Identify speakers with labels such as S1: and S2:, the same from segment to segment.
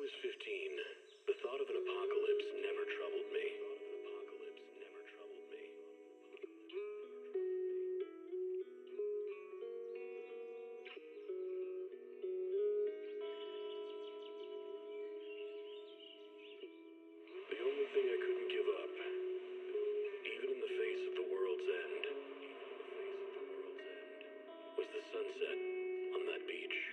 S1: was 15, the thought of an apocalypse never troubled me. The only thing I couldn't give up, even in the face of the world's end, was the sunset on that beach.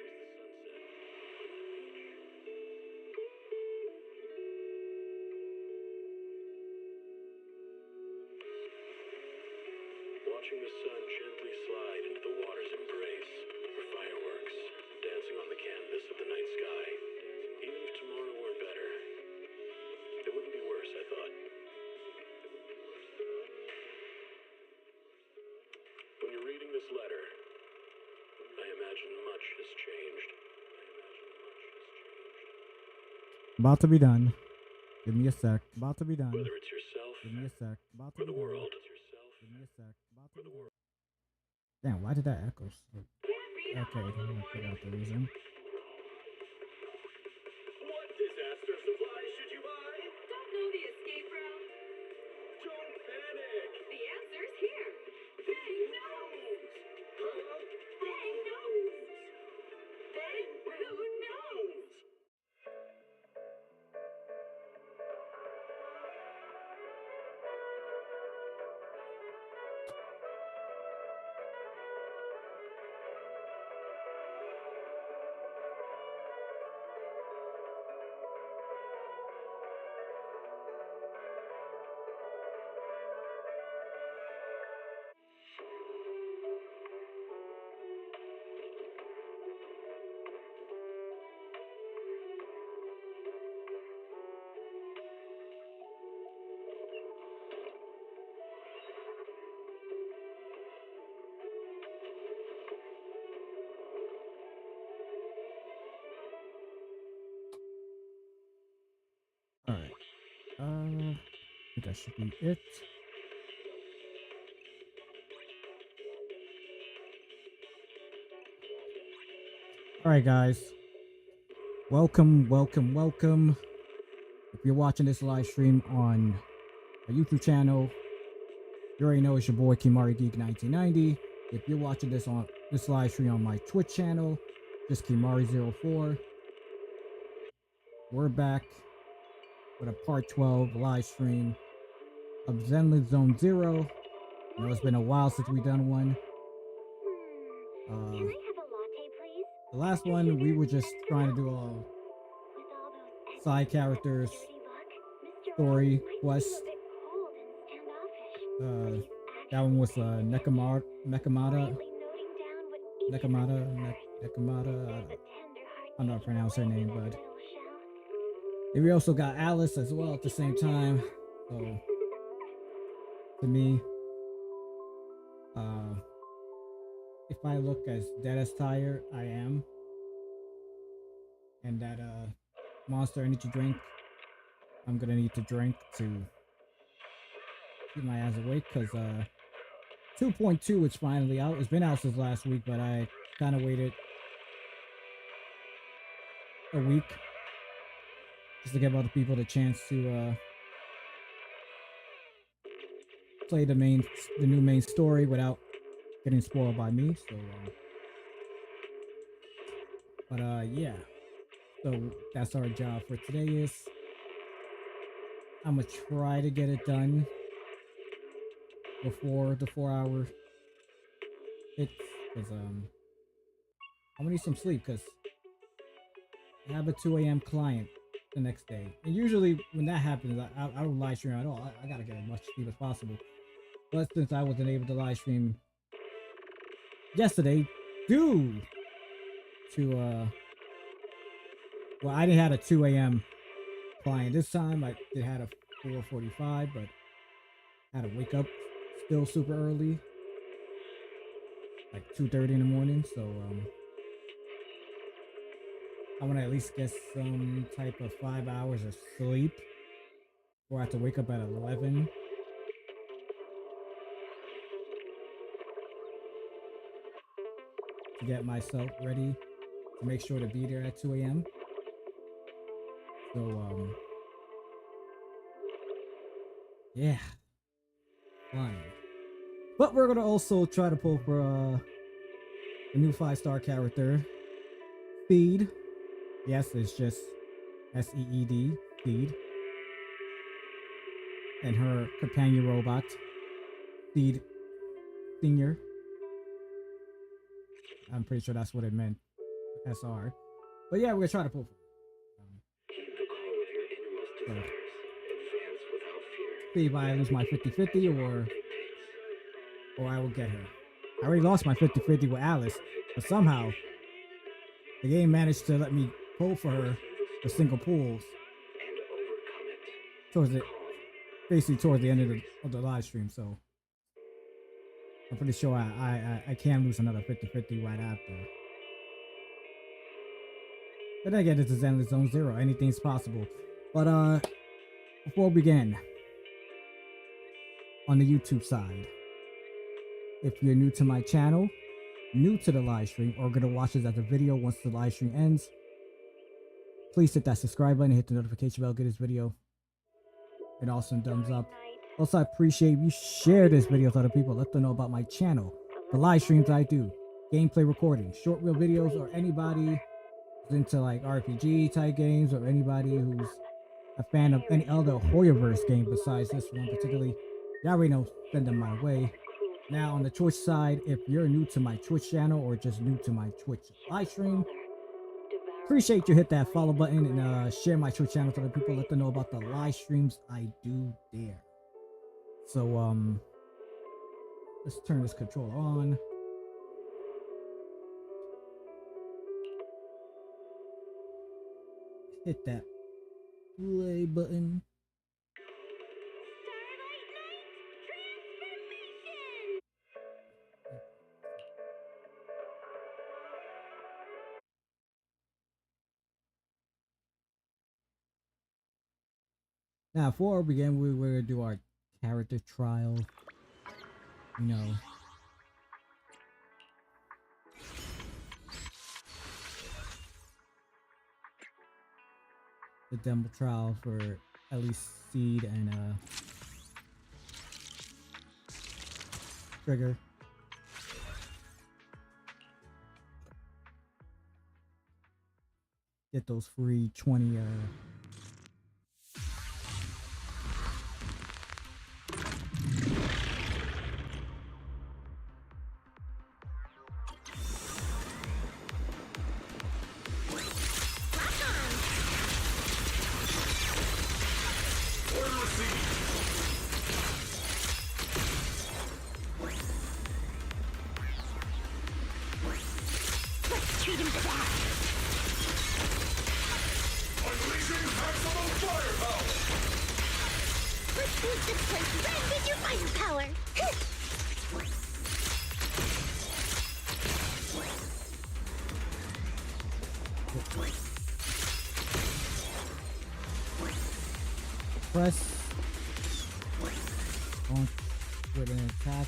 S1: Watching the sun gently slide into the water's embrace, or fireworks dancing on the canvas of the night sky. Even if tomorrow weren't better, it wouldn't be worse, I thought. When you're reading this letter, I imagine much has changed.
S2: About to be done. Give me a sec. About to be done.
S1: Whether it's yourself
S2: Give me a sec. About to
S1: or
S2: be
S1: the
S2: done.
S1: world.
S2: Give me a sec. About to be done. Damn, why did that echo? Okay, I'm gonna figure out the reason.
S1: What disaster supplies should you buy?
S3: Don't know the escape route?
S1: Don't panic!
S3: The answer's here. Bang knows. Bang knows. Bang who knows?
S2: Alright. I think that should be it. Alright, guys. Welcome. If you're watching this live stream on a YouTube channel, you already know it's your boy Kimari Geek 1990. If you're watching this on this live stream on my Twitch channel, just Kimari04. We're back with a part 12 live stream of Zenless Zone 0. I know it's been a while since we've done one.
S3: Can I have a latte, please?
S2: The last one we were just trying to do a side characters story quest. That one was Nekamata. I don't know how to pronounce her name, but and we also got Alice as well at the same time. So to me, if I look as dead as tired, I am. And that Monster Energy drink, I'm gonna need to drink to keep my ass awake, because 2.2 is finally out. It's been out since last week, but I kind of waited a week just to give other people the chance to play the new main story without getting spoiled by me. So yeah, so that's our job for today. Is I'm gonna try to get it done before the 4-hour hits, because I'm gonna need some sleep, because I have a 2 a.m. client the next day, and usually when that happens, I don't live stream at all. I gotta get as much sleep as possible. But since I wasn't able to live stream yesterday due to well, I didn't have a 2 a.m. client this time. I did had a 4:45, but I had to wake up still super early, like 2:30 in the morning. So I want to at least get some type of 5 hours of sleep, or I have to wake up at 11. To get myself ready to make sure to be there at 2 a.m. So yeah, fine. But we're gonna also try to pull for a new 5-star character, Speed. Yes, it's just SEED, Speed, and her companion robot, Speed Senior. I'm pretty sure that's what it meant, SR. But yeah, we're gonna try to pull for.
S1: Heed the call of your innermost
S2: So,
S1: desires. Advance without fear.
S2: see if I lose my 50-50 or I will get her. I already lost my 50-50 with Alice, but somehow the game managed to let me pull for her with single pulls
S1: And overcome it.
S2: towards the basically towards the end of the live stream. So I'm pretty sure I can lose another 50-50 right after. But then again, it's a Zenless Zone Zero. Anything's possible. But before we begin, on the YouTube side, if you're new to my channel, new to the live stream, or gonna watch this as a video once the live stream ends, please hit that subscribe button, hit the notification bell, get this video an awesome thumbs up. Also, I appreciate if you share this video with other people. Let them know about my channel, the live streams I do, gameplay recordings, short reel videos, or anybody who's into like RPG type games, or anybody who's a fan of any other Hoyoverse game besides this one particularly. Y'all already know, send them my way. Now on the Twitch side, if you're new to my Twitch channel or just new to my Twitch live stream, appreciate you hit that follow button and share my Twitch channel to other people. Let them know about the live streams I do there. So let's turn this controller on. Hit that play button. Now, before we begin, we're gonna do our character trial. You know, the demo trial for at least Seed and Trigger. Get those free 20 press on with an attack.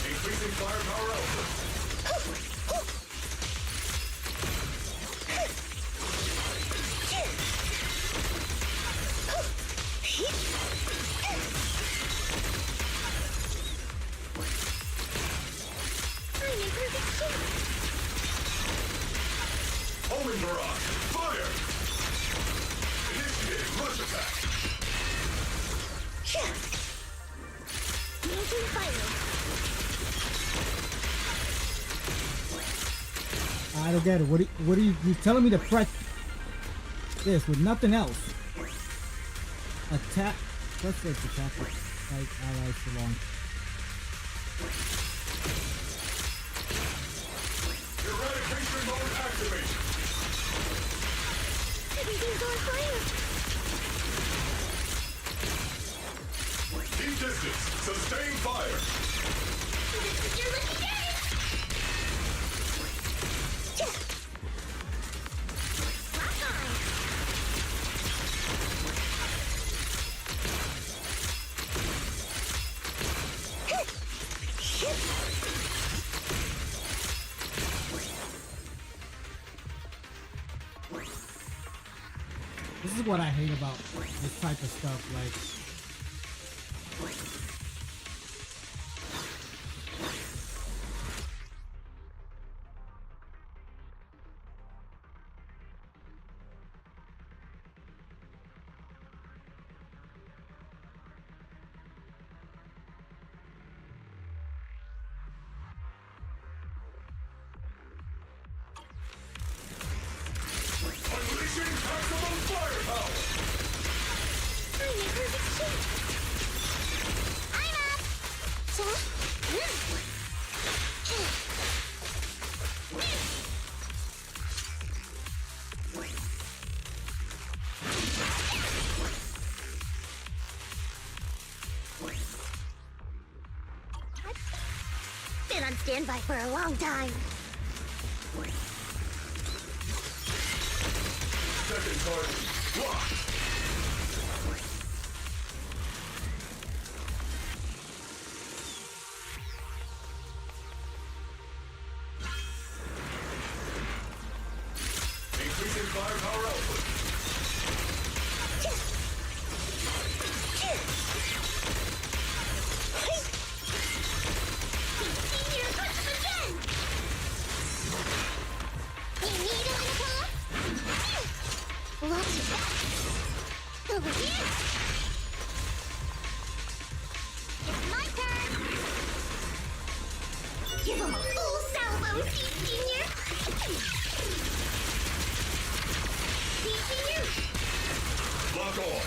S4: Increasing firepower output. Omen barrage. Fire! Initiating rush attack.
S3: Making fire.
S2: I don't get it. What are you telling me to press this with nothing else? Attack. Let's say attack like allies for long.
S4: Eradication mode activated.
S3: Everything's on fire.
S4: Keep distance. Sustain fire.
S3: This is your lucky day. Rock on.
S2: This is what I hate about this type of stuff. Like,
S4: Unleashing maximum firepower!
S3: I'm in perfect shape. I'm up. Been on standby for a long time.
S4: Second target, locked! Increasing firepower output.
S3: Senior, push them again! You need a little help? Watch your back. Over here. It's my turn. Give him a full salvo, Senior. Senior.
S4: Lock on.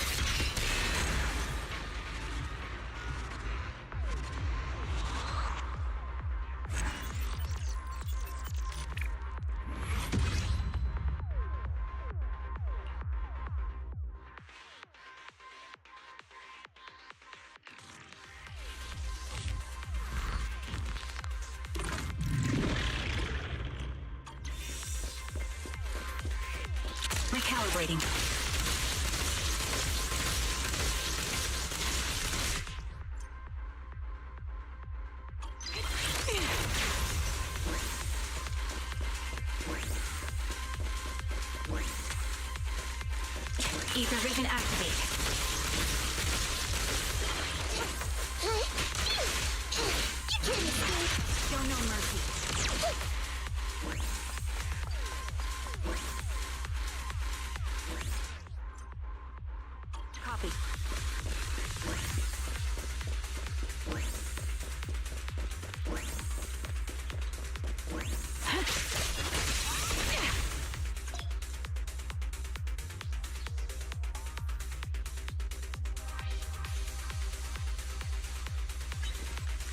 S5: Recalibrating. Ether vision activate.
S3: You can't escape.
S5: Show no mercy. Copy.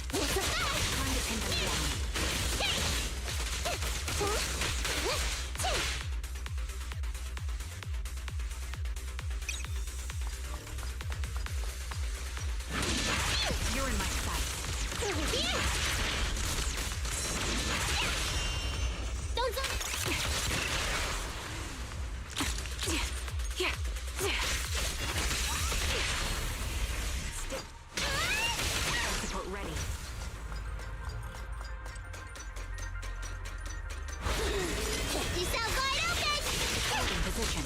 S3: It's a fact.
S5: Time to pin them down. You're in my sight.
S3: Over here. Don't zone it.
S5: Support ready.
S3: Check this out wide open.
S5: Holding position.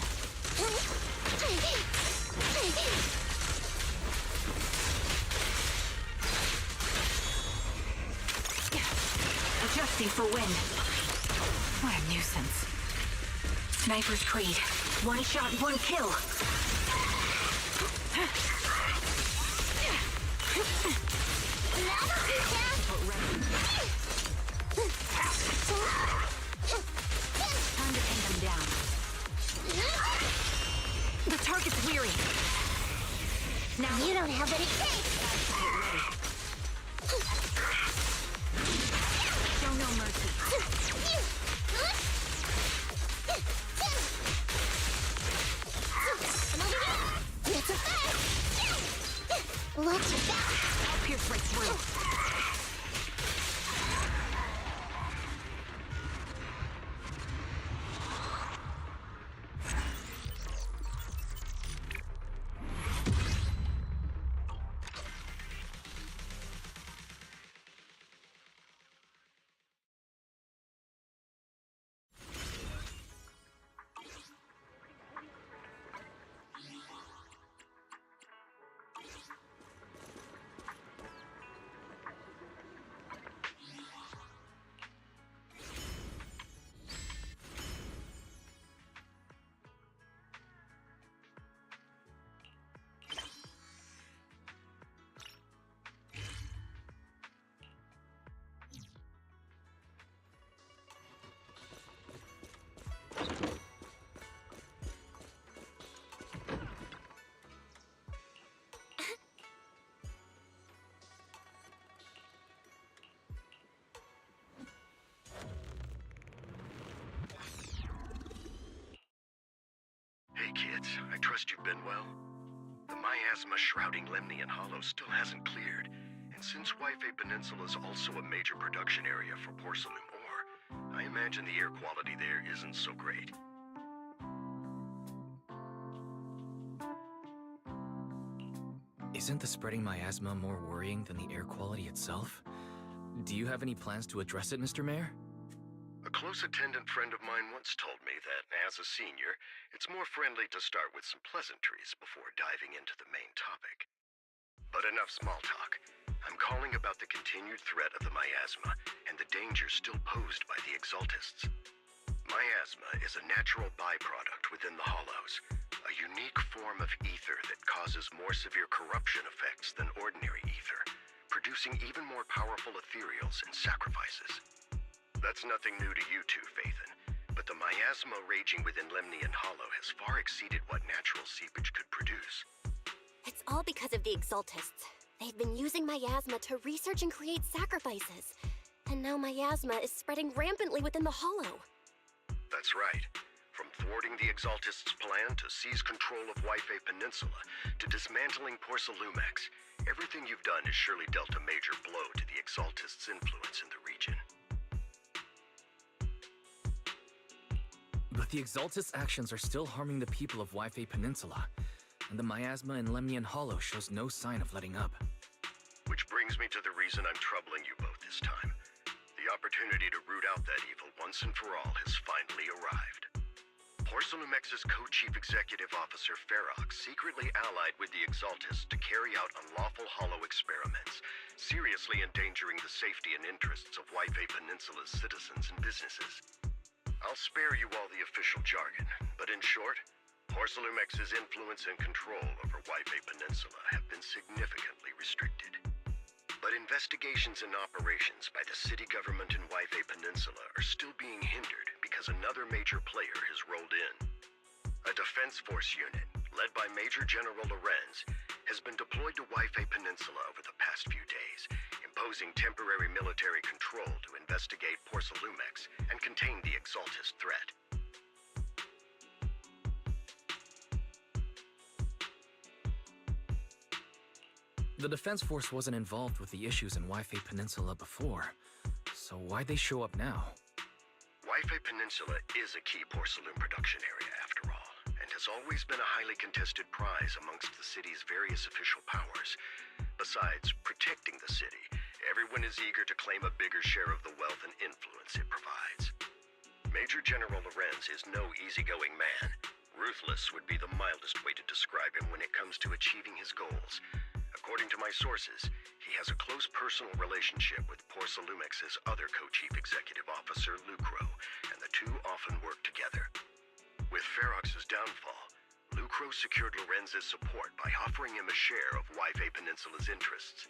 S5: Adjusting for wind. What a nuisance. Sniper's Creed. One shot, one kill. Support ready. Time to pin them down. The target's weary. Now
S3: You don't have what it takes.
S5: support ready. Show no mercy.
S3: It's a fact. Watch your back.
S5: I'll pierce right through.
S6: Hey kids, I trust you've been well. The miasma shrouding Lemnian Hollow still hasn't cleared, and since Wi-Fi Peninsula is also a major production area for porcelain ore, I imagine the air quality there isn't so great.
S7: Isn't the spreading miasma more worrying than the air quality itself? Do you have any plans to address it, Mr. Mayor?
S6: A close attendant friend of mine once told me that, as a senior, it's more friendly to start with some pleasantries before diving into the main topic. But enough small talk. I'm calling about the continued threat of the miasma and the danger still posed by the Exaltists. Miasma is a natural byproduct within the Hollows, a unique form of ether that causes more severe corruption effects than ordinary ether, producing even more powerful ethereals and sacrifices. That's nothing new to you two, Phaethon, but the miasma raging within Lemnian Hollow has far exceeded what natural seepage could produce.
S3: It's all because of the Exaltists. They've been using miasma to research and create sacrifices. And now miasma is spreading rampantly within the Hollow.
S6: That's right. From thwarting the Exaltists' plan to seize control of Wi-Fi Peninsula to dismantling Porcelumex, everything you've done has surely dealt a major blow to the Exaltists' influence in the region.
S7: But the Exaltist actions are still harming the people of Wi-Fi Peninsula, and the miasma in Lemnian Hollow shows no sign of letting up.
S6: Which brings me to the reason I'm troubling you both this time. The opportunity to root out that evil once and for all has finally arrived. Porcelumex's co-chief executive officer Ferox secretly allied with the Exaltists to carry out unlawful hollow experiments, seriously endangering the safety and interests of Wi-Fi Peninsula's citizens and businesses. I'll spare you all the official jargon, but in short, Porcelumex's influence and control over Wi-Fi Peninsula have been significantly restricted. But investigations and operations by the city government in Wi-Fi Peninsula are still being hindered because another major player has rolled in. A defense force unit, led by Major General Lorenz, has been deployed to Wi-Fi Peninsula over the past few days, imposing temporary military control to investigate Porcelumex and contain the Exaltist threat.
S7: The Defense Force wasn't involved with the issues in Wi-Fi Peninsula before, so why'd they show up now?
S6: Wi-Fi Peninsula is a key porcelain production area, after all, and has always been a highly contested prize amongst the city's various official powers. Besides protecting the city, everyone is eager to claim a bigger share of the wealth and influence it provides. Major General Lorenz is no easygoing man. Ruthless would be the mildest way to describe him when it comes to achieving his goals. According to my sources, he has a close personal relationship with Porcelumex's other co-chief executive officer, Lucro, and the two often work together. With Ferox's downfall, Lucro secured Lorenz's support by offering him a share of Wi-Fi Peninsula's interests.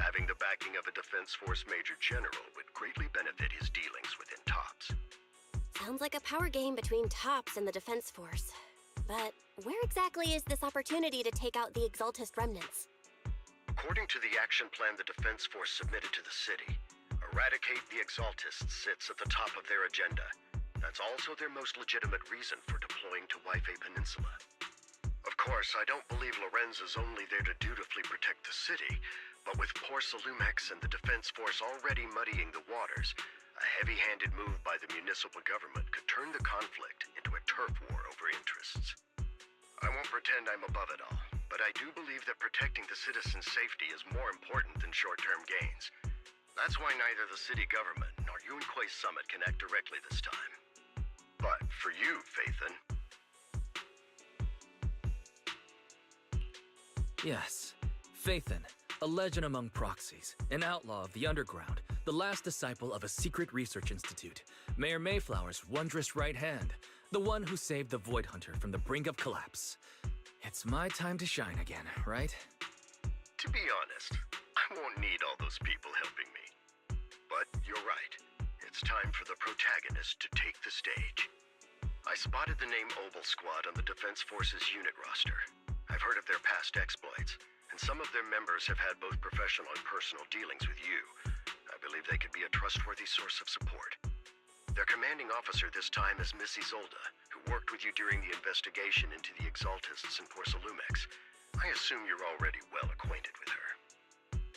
S6: Having the backing of a Defense Force Major General would greatly benefit his dealings within TOPS.
S3: Sounds like a power game between TOPS and the Defense Force. But where exactly is this opportunity to take out the Exaltist remnants?
S6: According to the action plan the Defense Force submitted to the city, eradicate the Exaltists sits at the top of their agenda. That's also their most legitimate reason for deploying to Wi-Fi Peninsula. Of course, I don't believe Lorenz is only there to dutifully protect the city, but with Porcelumex and the Defense Force already muddying the waters, a heavy-handed move by the municipal government could turn the conflict into a turf war over interests. I won't pretend I'm above it all, but I do believe that protecting the citizens' safety is more important than short-term gains. That's why neither the city government nor Yunquay Summit can act directly this time. But for you, Phaethon...
S7: Yes, Phaethon, a legend among proxies, an outlaw of the underground, the last disciple of a secret research institute, Mayor Mayflower's wondrous right hand, the one who saved the Void Hunter from the brink of collapse. It's my time to shine again, right?
S6: To be honest, I won't need all those people helping me. But you're right. It's time for the protagonist to take the stage. I spotted the name Obel Squad on the Defense Force's unit roster. I've heard of their past exploits, and some of their members have had both professional and personal dealings with you. I believe they could be a trustworthy source of support. Their commanding officer this time is Miss Isolde, who who worked with you during the investigation into the Exaltists and Porcelumex. I assume you're already well acquainted with her.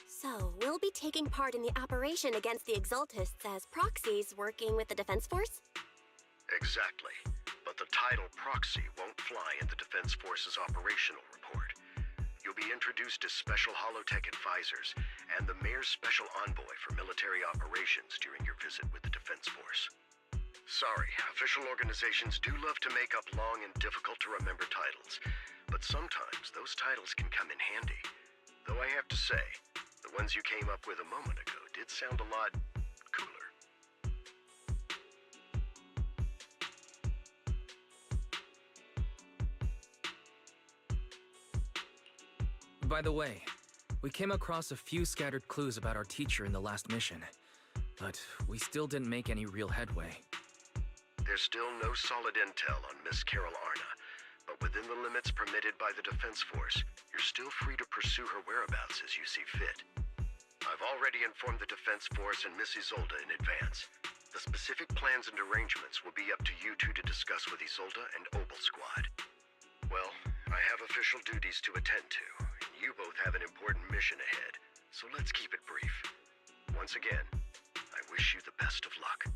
S3: So, we'll be taking part in the operation against the Exaltists as proxies working with the Defense Force?
S6: Exactly. But the title proxy won't fly in the Defense Force's operational report. You'll be introduced as Special Holotech Advisors and the Mayor's Special Envoy for Military Operations during your visit with the Defense Force. Sorry, official organizations do love to make up long and difficult-to-remember titles, but sometimes those titles can come in handy. Though I have to say, the ones you came up with a moment ago did sound a lot cooler.
S7: By the way, we came across a few scattered clues about our teacher in the last mission, but we still didn't make any real headway.
S6: There's still no solid intel on Miss Carol Arna, but within the limits permitted by the Defense Force, you're still free to pursue her whereabouts as you see fit. I've already informed the Defense Force and Miss Isolde in advance. The specific plans and arrangements will be up to you two to discuss with Isolde and Obel Squad. Well, I have official duties to attend to, and you both have an important mission ahead, so let's keep it brief. Once again, I wish you the best of luck.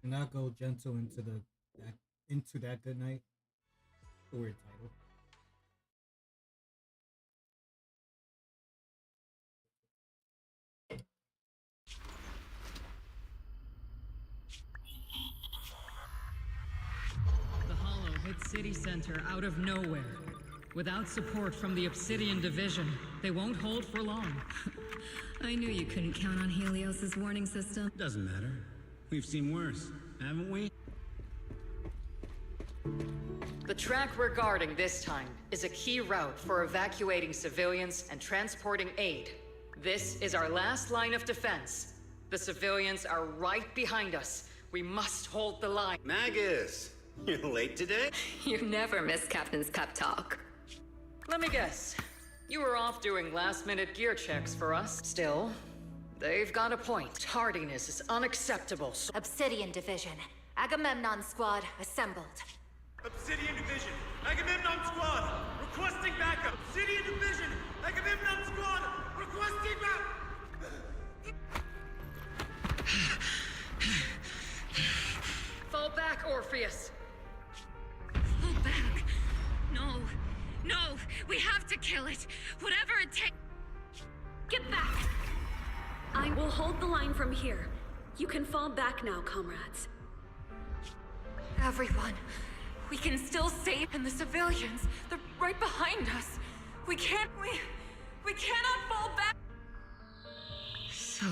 S2: Do not go gentle into that good night. A weird title.
S8: The Hollow hit City Center out of nowhere. Without support from the Obsidian Division, they won't hold for long.
S9: I knew you couldn't count on Helios's warning system.
S10: Doesn't matter. We've seen worse, haven't we?
S8: The track we're guarding this time is a key route for evacuating civilians and transporting aid. This is our last line of defense. The civilians are right behind us. We must hold the line.
S10: Magus! You're late today?
S9: You never miss Captain's pep talk.
S8: Let me guess. You were off doing last-minute gear checks for us. Still, they've got a point. Tardiness is unacceptable.
S3: Obsidian Division. Agamemnon Squad assembled.
S4: Obsidian Division, Agamemnon Squad, requesting backup. Obsidian Division, Agamemnon Squad, requesting
S8: Fall back, Orpheus.
S9: Fall back. No. No. We have to kill it. Whatever it takes.
S11: Get back! I will hold the line from here. You can fall back now, comrades.
S9: Everyone. We can still save, and the civilians, they're right behind us. We cannot fall back. So,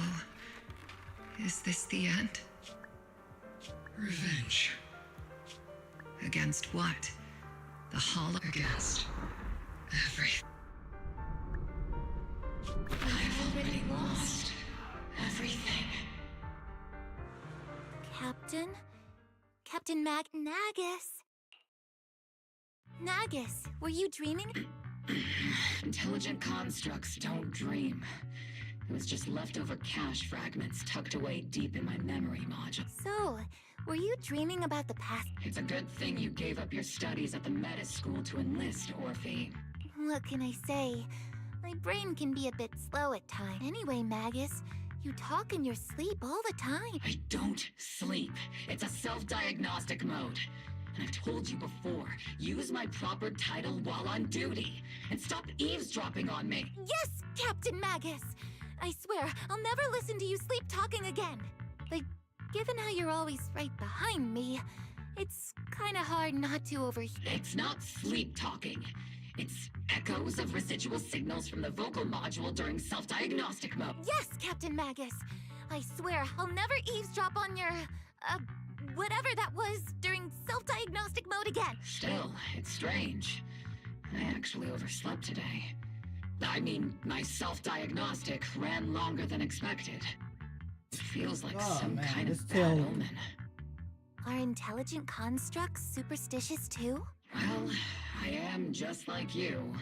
S9: is this the end? Revenge. Against what? The Hollow. Against everything. I've already lost everything.
S3: Captain Nagus. Nagus, were you dreaming?
S9: Intelligent constructs don't dream. It was just leftover cache fragments tucked away deep in my memory module.
S3: So, were you dreaming about the past?
S9: It's a good thing you gave up your studies at the Meta School to enlist, Orphe.
S3: What can I say? My brain can be a bit slow at times. Anyway, Magus, you talk in your sleep all the time.
S9: I don't sleep. It's a self-diagnostic mode. And I've told you before, use my proper title while on duty.
S5: and stop eavesdropping on me.
S3: Yes, Captain Magus! I swear, I'll never listen to you sleep talking again. But given how you're always right behind me, it's kinda hard not to overhear.
S5: It's not sleep talking. It's echoes of residual signals from the vocal module during self-diagnostic mode.
S3: Yes, Captain Magus! I swear, I'll never eavesdrop on your, whatever that was during self-diagnostic mode again.
S5: Still, it's strange. I actually overslept today. I mean, my self-diagnostic ran longer than expected. It feels like some kind of bad omen.
S3: Are intelligent constructs superstitious too?
S5: Well, I am just like you.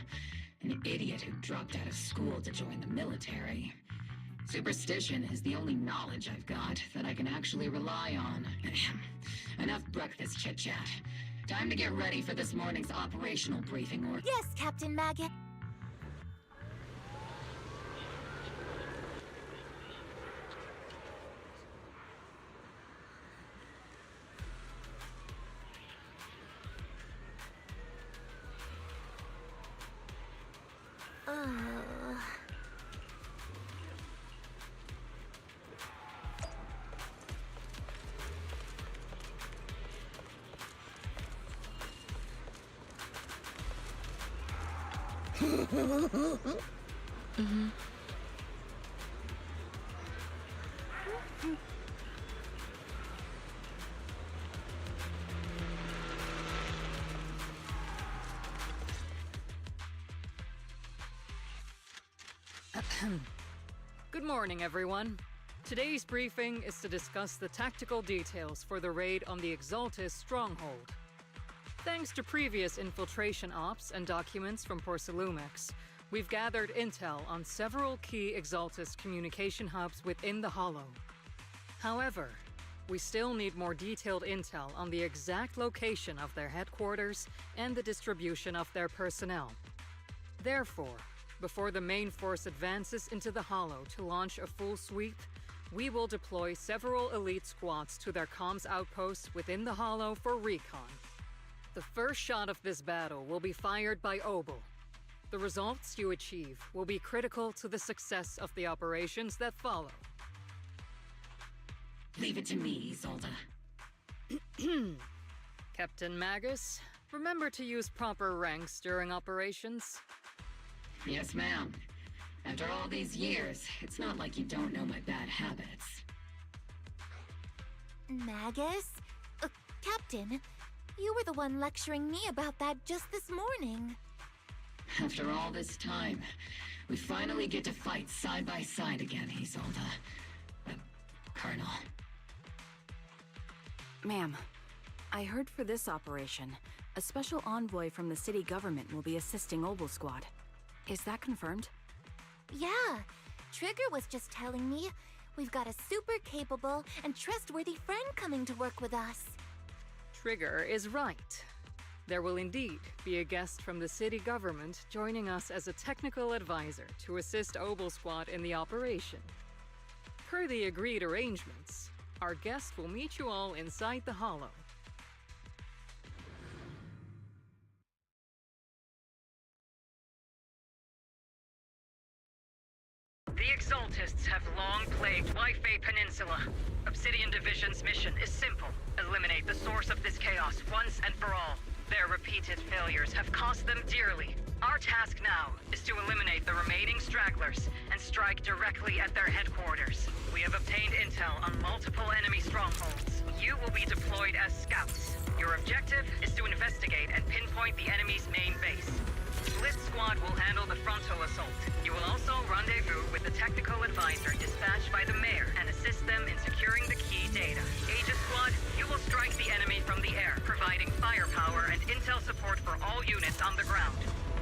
S5: An idiot who dropped out of school to join the military. Superstition is the only knowledge I've got that I can actually rely on. Enough breakfast chit-chat. Time to get ready for this morning's operational briefing or—
S3: Yes, Captain Maggot.
S8: Good morning, everyone. Today's briefing is to discuss the tactical details for the raid on the Exaltus stronghold. Thanks to previous infiltration ops and documents from Porcelumex, we've gathered intel on several key Exaltus communication hubs within the Hollow. However, we still need more detailed intel on the exact location of their headquarters and the distribution of their personnel. Therefore, before the main force advances into the Hollow to launch a full sweep, we will deploy several elite squads to their comms outposts within the Hollow for recon. The first shot of this battle will be fired by Obel. The results you achieve will be critical to the success of the operations that follow.
S5: Leave it to me, Isolde.
S8: Captain Magus, remember to use proper ranks during operations.
S5: Yes, ma'am. After all these years, it's not like you don't know my bad habits.
S3: Magus? Captain, you were the one lecturing me about that just this morning.
S5: After all this time, we finally get to fight side by side again, Isolde. Colonel.
S12: Ma'am, I heard for this operation, a special envoy from the city government will be assisting Obel Squad. Is that confirmed?
S3: Yeah, Trigger was just telling me we've got a super capable and trustworthy friend coming to work with us.
S8: Trigger is right. There will indeed be a guest from the city government joining us as a technical advisor to assist Obel Squad in the operation. Per the agreed arrangements, our guest will meet you all inside the Hollow. The Exaltists have long plagued Waifei Peninsula. Obsidian Division's mission is simple. Eliminate the source of this chaos once and for all. Their repeated failures have cost them dearly. Our task now is to eliminate the remaining stragglers and strike directly at their headquarters. We have obtained intel on multiple enemy strongholds. You will be deployed as scouts. Your objective is to investigate and pinpoint the enemy's main base. Blitz Squad will handle the frontal assault. You will also rendezvous with the technical advisor dispatched by the mayor and assist them in securing the key data. Aegis Squad, you will strike the enemy from the air, providing firepower and intel support for all units on the ground.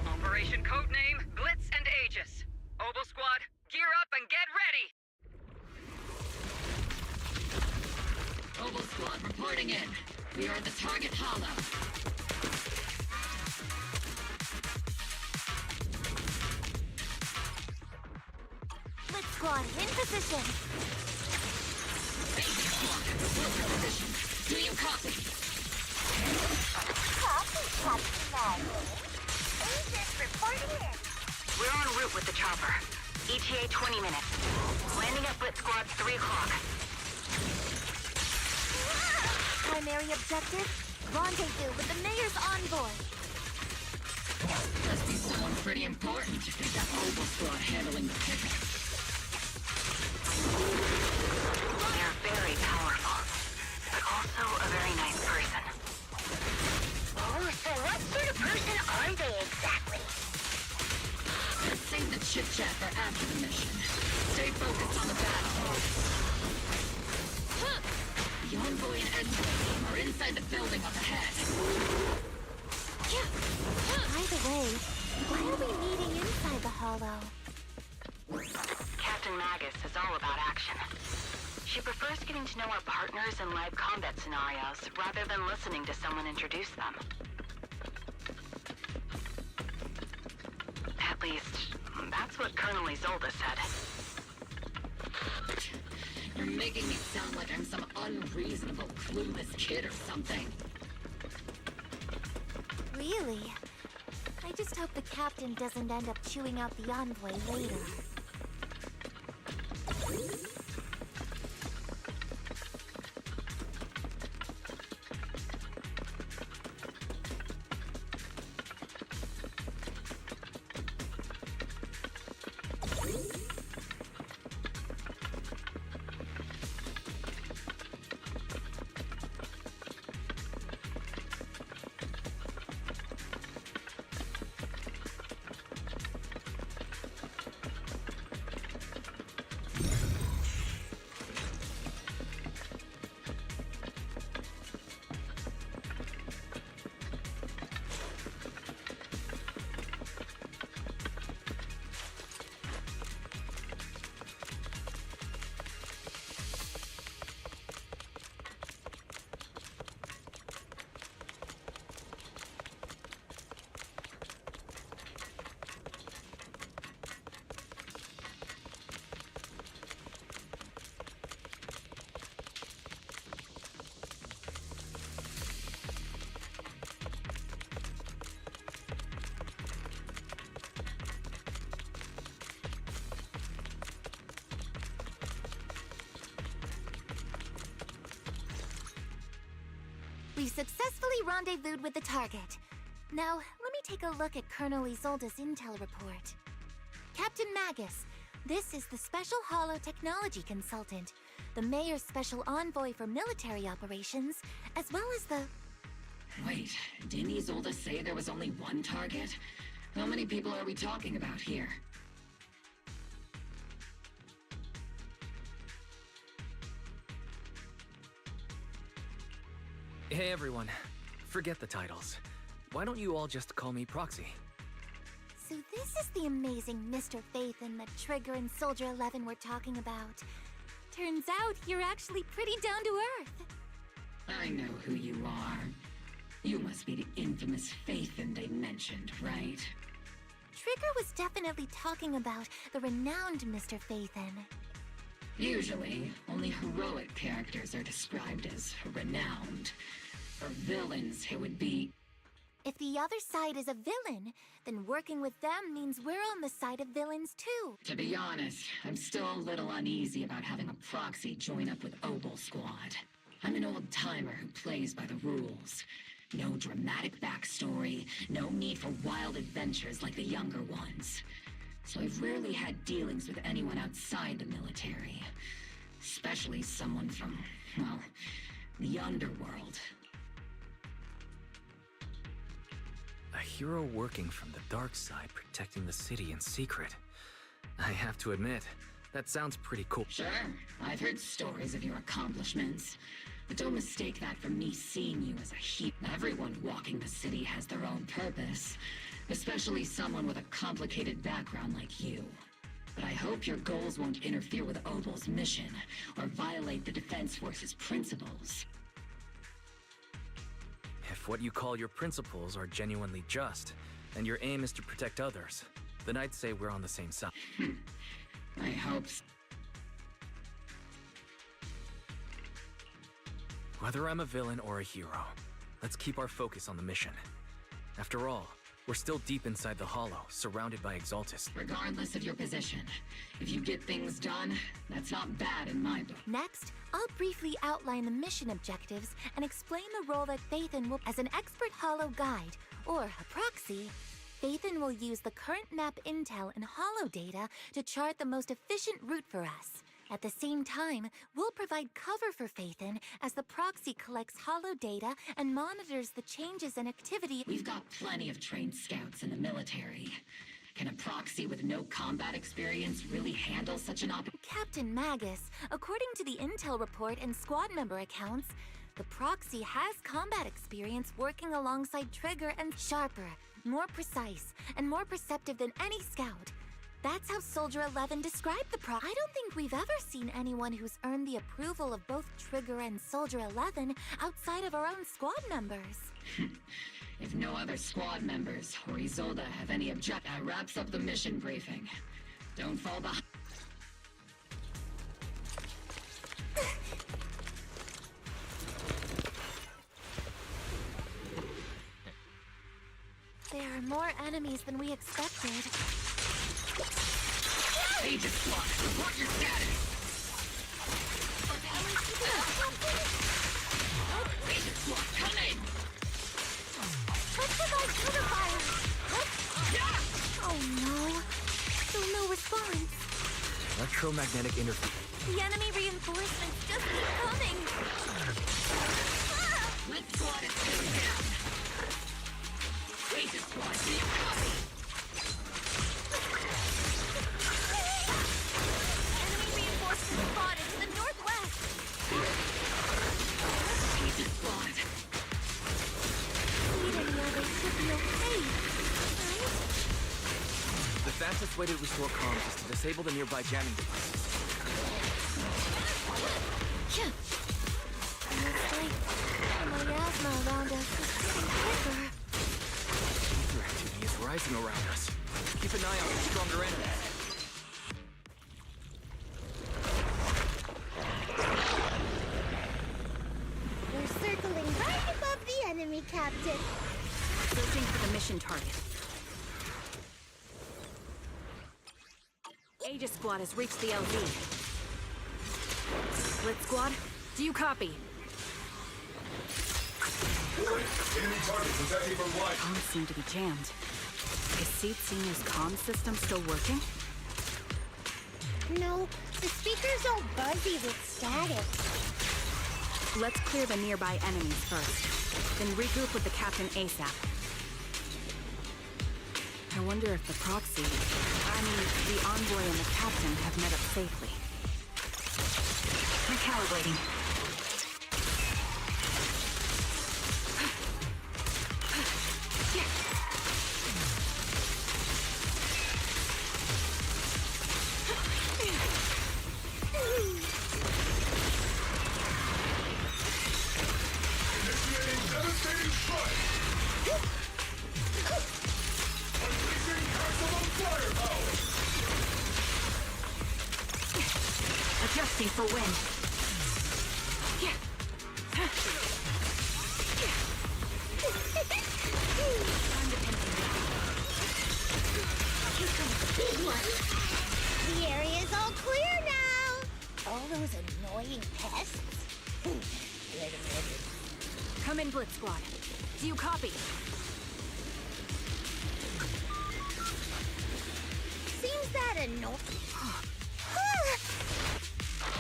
S8: Operation codename Blitz and Aegis. Obel Squad, gear up and get ready!
S5: Obel Squad reporting in. We are at the target hollow.
S3: Blitz Squad, in position!
S5: Aegis Squad, report for position. Do you copy?
S3: Copy, Captain Maggie. Aegis reporting in.
S13: route with the chopper. ETA 20 minutes. Landing at Blitz Squad 3 o'clock.
S3: Primary objective? Rendezvous with the Mayor's envoy.
S5: Must be someone pretty important if they got Obel Squad handling the pickup.
S13: They're very powerful, but also a very nice person. Oh, so what sort of person are they exactly?
S5: Let's save the chit-chat for after the mission. Stay focused on the battle. The envoy and envoy team are inside the building up ahead.
S3: By the way, why are we meeting inside the hollow?
S13: Captain Magus is all about action. She prefers getting to know our partners in live combat scenarios rather than listening to someone introduce them. At least, that's what Colonel Isolde said.
S5: You're making me sound like I'm some unreasonable, clueless kid or something.
S3: Really? I just hope the captain doesn't end up chewing out the envoy later. We've successfully rendezvoused with the target. Now, let me take a look at Colonel Isolde's intel report. Captain Magus, this is the Special Hollow Technology Consultant, the Mayor's Special Envoy for Military Operations, as well as the...
S5: Wait, didn't Isolde say there was only one target? How many people are we talking about here?
S7: Hey everyone, forget the titles. Why don't you all just call me Proxy?
S3: So this is the amazing Mr. Phaethon that Trigger and Soldier 11 were talking about. Turns out you're actually pretty down to earth.
S5: I know who you are. You must be the infamous Phaethon they mentioned, right?
S3: Trigger was definitely talking about the renowned Mr. Phaethon.
S5: Usually, only heroic characters are described as renowned. For villains, it would be...
S3: If the other side is a villain, then working with them means we're on the side of villains too.
S5: To be honest, I'm still a little uneasy about having a proxy join up with Obel Squad. I'm an old-timer who plays by the rules. No dramatic backstory, no need for wild adventures like the younger ones. So I've rarely had dealings with anyone outside the military. Especially someone from, well, the underworld.
S7: A hero working from the dark side, protecting the city in secret. I have to admit, that sounds pretty cool.
S5: Sure, I've heard stories of your accomplishments. But don't mistake that for me seeing you as a heap. Everyone walking the city has their own purpose. Especially someone with a complicated background like you. But I hope your goals won't interfere with Obel's mission, or violate the Defense Force's principles.
S7: If what you call your principles are genuinely just, and your aim is to protect others, then I'd say we're on the same side.
S5: I hope so.
S7: Whether I'm a villain or a hero, let's keep our focus on the mission. After all, We're still deep inside the Hollow, surrounded by Exaltus.
S5: Regardless of your position, if you get things done, that's not bad in my book.
S3: Next, I'll briefly outline the mission objectives and explain the role that Phaethon will as an expert Hollow guide, or a proxy. Phaethon will use the current map intel and Hollow data to chart the most efficient route for us. At the same time, we'll provide cover for Phaethon as the proxy collects Hollow data and monitors the changes in activity.
S5: We've got plenty of trained scouts in the military. Can a proxy with no combat experience really handle such an
S3: Captain Magus, according to the intel report and squad member accounts, the proxy has combat experience working alongside Trigger and sharper, more precise, and more perceptive than any scout. That's how Soldier 11 described the I don't think we've ever seen anyone who's earned the approval of both Trigger and Soldier 11 outside of our own squad members.
S5: If no other squad members or Isolde have any that wraps up the mission briefing. Don't fall behind.
S3: There are more enemies than we expected.
S5: Agent Squad, report your status! Agent Squad, come in!
S3: Let's provide cover fire! Oh no. Still no response.
S7: Electromagnetic interference.
S3: The enemy reinforcements just keep coming!
S5: Let's squad it down! Agent Squad, do you copy?
S3: Spotted to the northwest!
S5: Agent Squad!
S3: Need any others should be okay, right?
S7: The fastest way to restore comms is to disable the nearby jamming devices.
S3: Looks like the miasma around us is getting thicker.
S7: Ether activity is rising around us. Keep an eye out for stronger enemies.
S3: Circling right above the enemy, Captain.
S12: Searching for the mission target. Aegis Squad has reached the LZ. Blitz Squad, do you copy?
S14: Enemy target detected from light.
S12: Comms seem to be jammed. Is Seed Senior's comm system still working?
S3: No, the speaker's all buzzy with static.
S12: Let's clear the nearby enemies first, then regroup with the Captain ASAP. I wonder if the proxy, the envoy and the Captain have met up safely. Recalibrating. Adjusting for wind.
S3: The area's all clear now. All those annoying pests.
S12: Come in, Blitz Squad. Do you copy?
S3: Seems that annoying.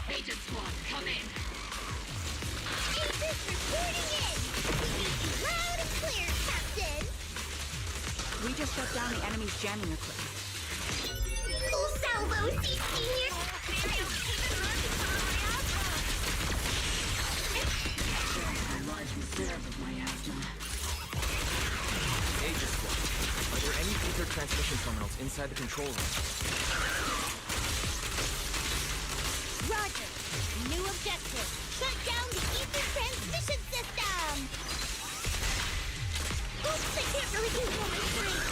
S5: Agent Squad, come in!
S3: Agents reporting in! We need you loud and clear, Captain!
S12: We just shut down the enemy's jamming equipment.
S3: Full salvo, Seed Senior!
S5: A large reserve of miasma.
S7: Aegis Squad, are there any ether transmission terminals inside the control room?
S3: Roger. New objective. Shut down the ether transmission system! Oops, I can't really control my strength.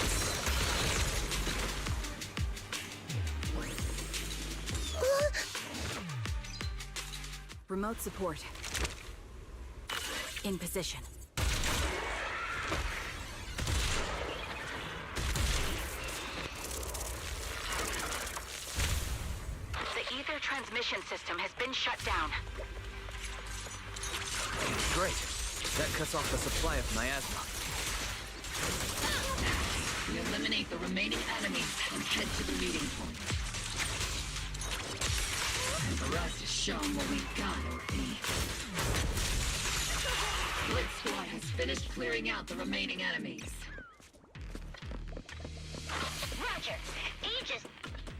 S12: Remote support. In position.
S13: transmission system has been shut down.
S7: Great. That cuts off the supply of miasma.
S5: We eliminate the remaining enemies and head to the meeting point. And the rest is shown what we've got, OP. Blitz Squad has finished clearing out the remaining enemies.
S3: Roger. Aegis.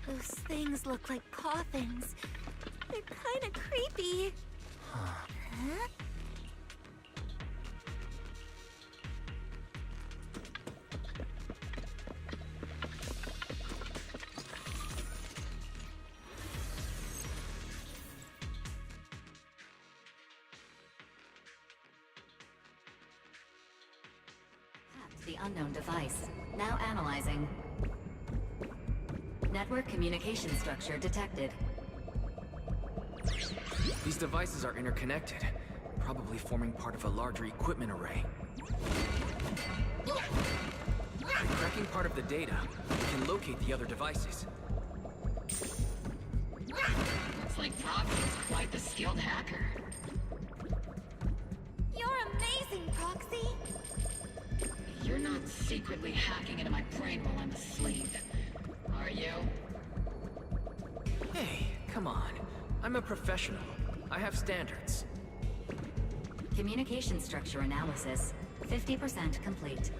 S3: Those things look like coffins. They're kind of creepy. Huh?
S15: The unknown device. Now analyzing. Network communication structure detected.
S7: These devices are interconnected, probably forming part of a larger equipment array. By cracking part of the data, we can locate the other devices.
S5: Looks like Proxy's quite the skilled hacker.
S3: You're amazing, Proxy.
S5: You're not secretly hacking into my brain while I'm asleep, are you?
S7: Hey, come on. I'm a professional. I have standards.
S15: Communication structure analysis. 50% complete.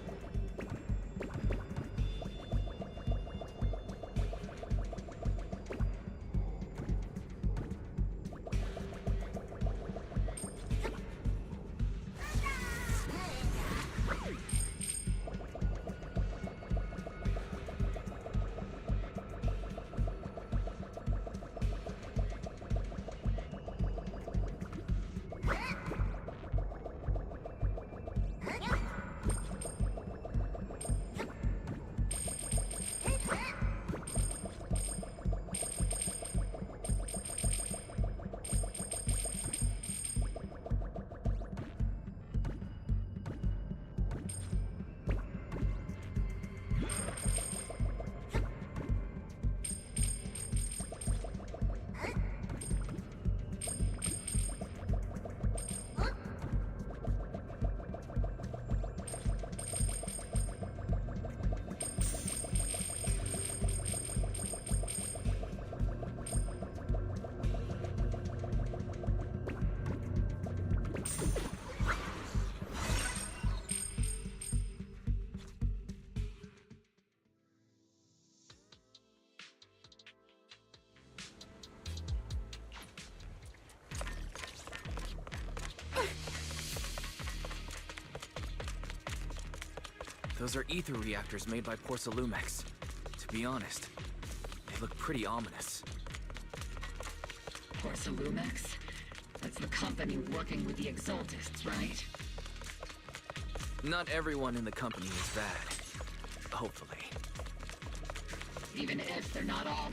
S7: Those are ether reactors made by Porcelumex. To be honest, they look pretty ominous.
S5: Porcelumex? That's the company working with the Exaltists, right?
S7: Not everyone in the company is bad. Hopefully.
S5: Even if they're not all...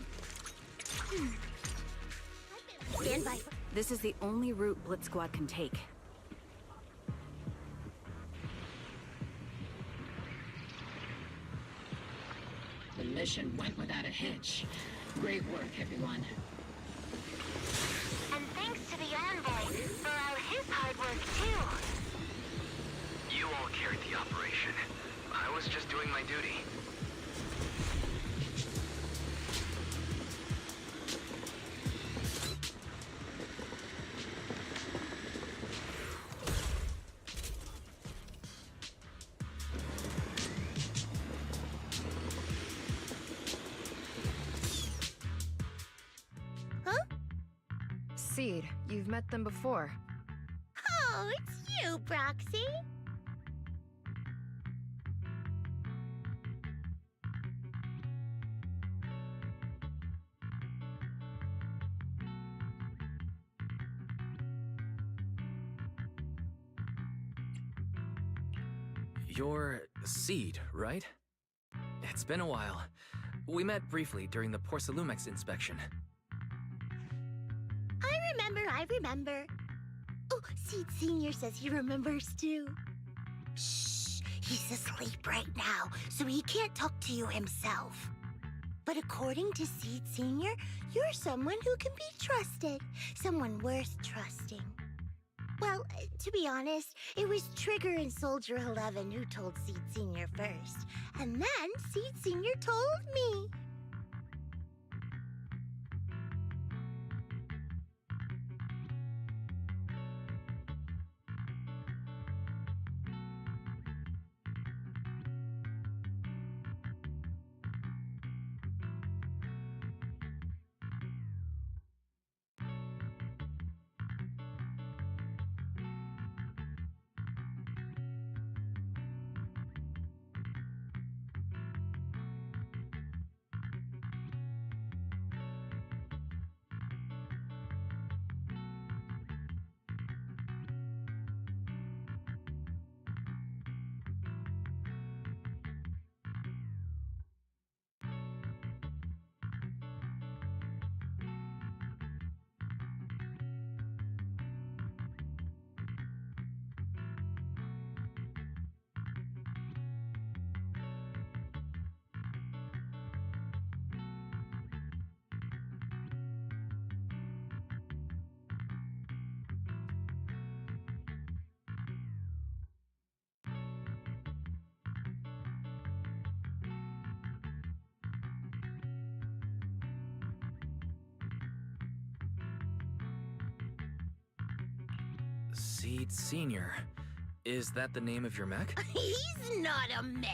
S3: Stand by.
S12: This is the only route Blitz Squad can take.
S5: The mission went without a hitch. Great work, everyone.
S3: And thanks to the envoy for all his hard work, too.
S7: You all carried the operation. I was just doing my duty.
S16: Seed, you've met them before.
S3: Oh, it's you, Proxy.
S7: You're Seed, right? It's been a while. We met briefly during the Porcelumex inspection.
S3: I remember. Oh, Seed Senior says he remembers too. Shh, he's asleep right now, so he can't talk to you himself.
S16: But according to Seed Senior, you're someone who can be trusted. Someone worth trusting. Well, to be honest, it was Trigger and Soldier 11 who told Seed Senior first. And then Seed Senior told me.
S7: Seed Senior. Is that the name of your mech?
S16: He's not a mech.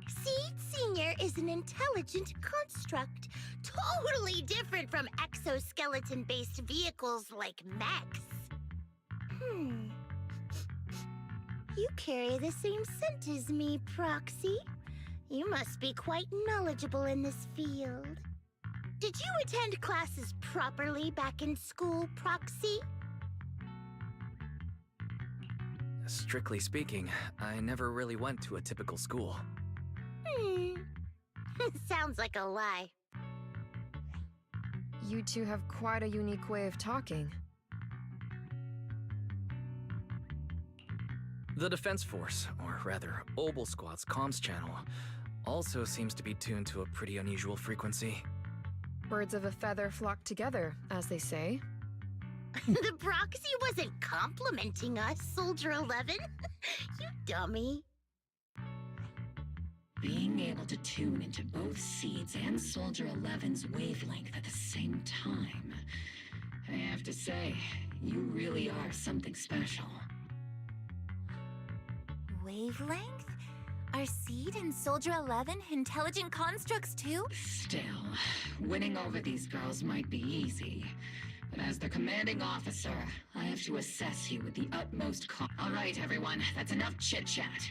S16: Seed Senior is an intelligent construct, totally different from exoskeleton-based vehicles like mechs. You carry the same scent as me, Proxy. You must be quite knowledgeable in this field. Did you attend classes properly back in school, Proxy?
S7: Strictly speaking, I never really went to a typical school.
S16: Sounds like a lie.
S17: You two have quite a unique way of talking.
S7: The Defense Force, or rather, Obel Squad's comms channel, also seems to be tuned to a pretty unusual frequency.
S17: Birds of a feather flock together, as they say.
S16: The Proxy wasn't complimenting us, Soldier 11. You dummy.
S5: Being able to tune into both Seeds and Soldier 11's wavelength at the same time. I have to say, you really are something special.
S3: Wavelength? Are Seed and Soldier 11 intelligent constructs too?
S5: Still, winning over these girls might be easy. But as their commanding officer, I have to assess you with the utmost All right, everyone, that's enough chit-chat.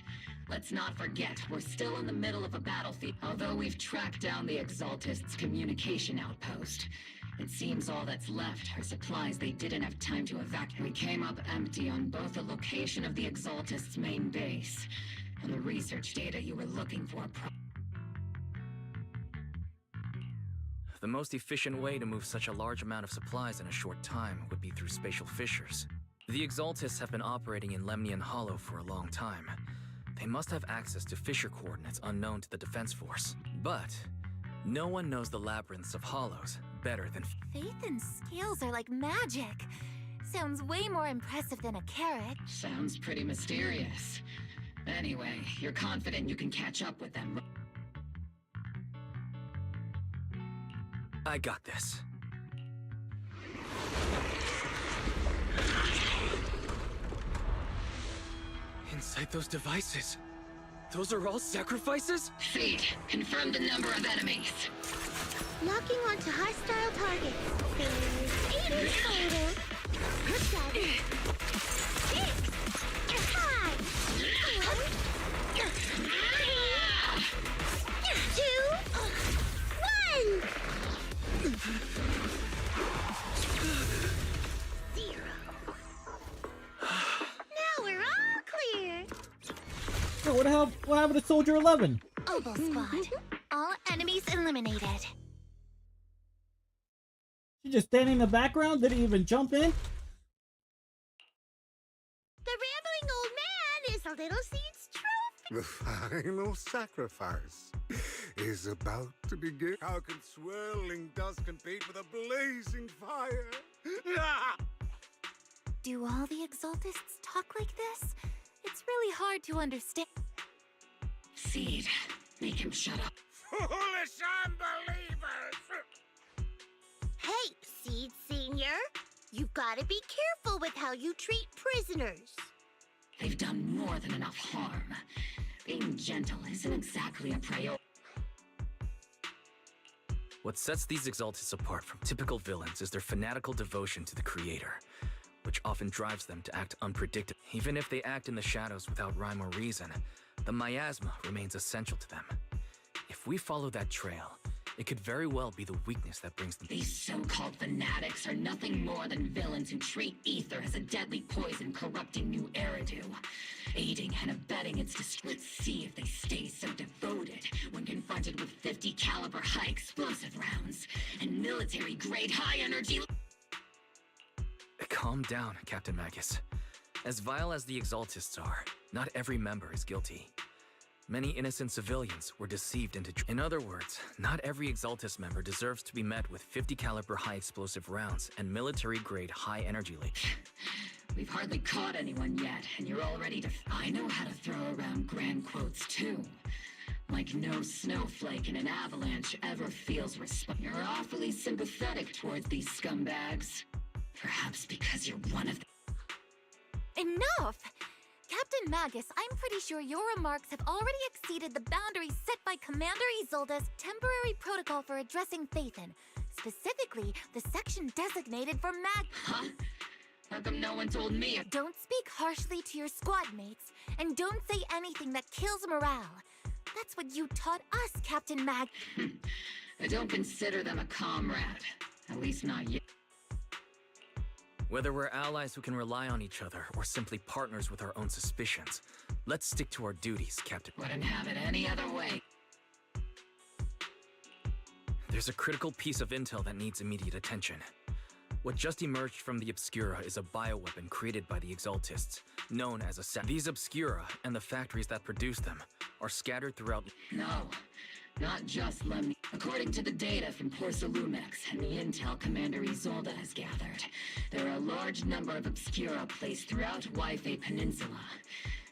S5: Let's not forget, we're still in the middle of a battlefield. Although we've tracked down the Exaltists' communication outpost, it seems all that's left are supplies they didn't have time to evacuate. We came up empty on both the location of the Exaltists' main base and the research data you were looking for.
S7: The most efficient way to move such a large amount of supplies in a short time would be through spatial fissures. The Exaltists have been operating in Lemnian Hollow for a long time. They must have access to fissure coordinates unknown to the Defense Force. But no one knows the labyrinths of hollows better than
S3: Faith and scales are like magic. Sounds way more impressive than a carrot.
S5: Sounds pretty mysterious. Anyway, you're confident you can catch up with them.
S7: I got this. Inside those devices, those are all sacrifices?
S5: Seed, confirm the number of enemies.
S16: Locking onto hostile targets. There's 8 in total. 7, 6, 5, 4, 3, 2, 1. 0. Now we're all clear.
S2: So what happened to Soldier 11?
S3: Obel Squad. All enemies eliminated.
S2: She just standing in the background, didn't even jump in?
S16: The rambling old man is a little Seed's trophy.
S18: The final sacrifice. is about to begin. How can swirling dust compete with a blazing fire?
S3: Do all the Exaltists talk like this? It's really hard to understand.
S5: Seed, make him shut up.
S18: Foolish unbelievers!
S16: Hey, Seed Senior, you've got to be careful with how you treat prisoners.
S5: They've done more than enough harm. Being gentle isn't exactly a priority.
S7: What sets these Exaltists apart from typical villains is their fanatical devotion to the Creator, which often drives them to act unpredictably. Even if they act in the shadows without rhyme or reason, the miasma remains essential to them. If we follow that trail, it could very well be the weakness that brings them.
S5: These so-called fanatics are nothing more than villains who treat ether as a deadly poison corrupting new Eridu, aiding and abetting its destruction. Let's see if they stay so devoted when confronted with 50 caliber high explosive rounds and military-grade high-energy...
S7: Calm down, Captain Magus. As vile as the Exaltists are, not every member is guilty. Many innocent civilians were deceived into... In other words, not every Exaltist member deserves to be met with 50 caliber high explosive rounds and military-grade high energy leak.
S5: We've hardly caught anyone yet, and you're already I know how to throw around grand quotes, too. Like no snowflake in an avalanche ever feels You're awfully sympathetic towards these scumbags. Perhaps because you're one of them.
S3: Enough! Captain Magus, I'm pretty sure your remarks have already exceeded the boundaries set by Commander Isolde's temporary protocol for addressing Phaethon, specifically the section designated for
S5: Huh? How come no one told me?
S3: Don't speak harshly to your squad mates, and don't say anything that kills morale. That's what you taught us, Captain Mag.
S5: I don't consider them a comrade. At least not yet.
S7: Whether we're allies who can rely on each other or simply partners with our own suspicions, let's stick to our duties, Captain.
S5: Wouldn't have it any other way.
S7: There's a critical piece of intel that needs immediate attention. What just emerged from the Obscura is a bioweapon created by the Exaltists, known as a These Obscura and the factories that produce them are scattered throughout...
S5: No, not just Lemni. According to the data from Porcelumex and the intel Commander Isolde has gathered, there are a large number of Obscura placed throughout Wi-Fi Peninsula.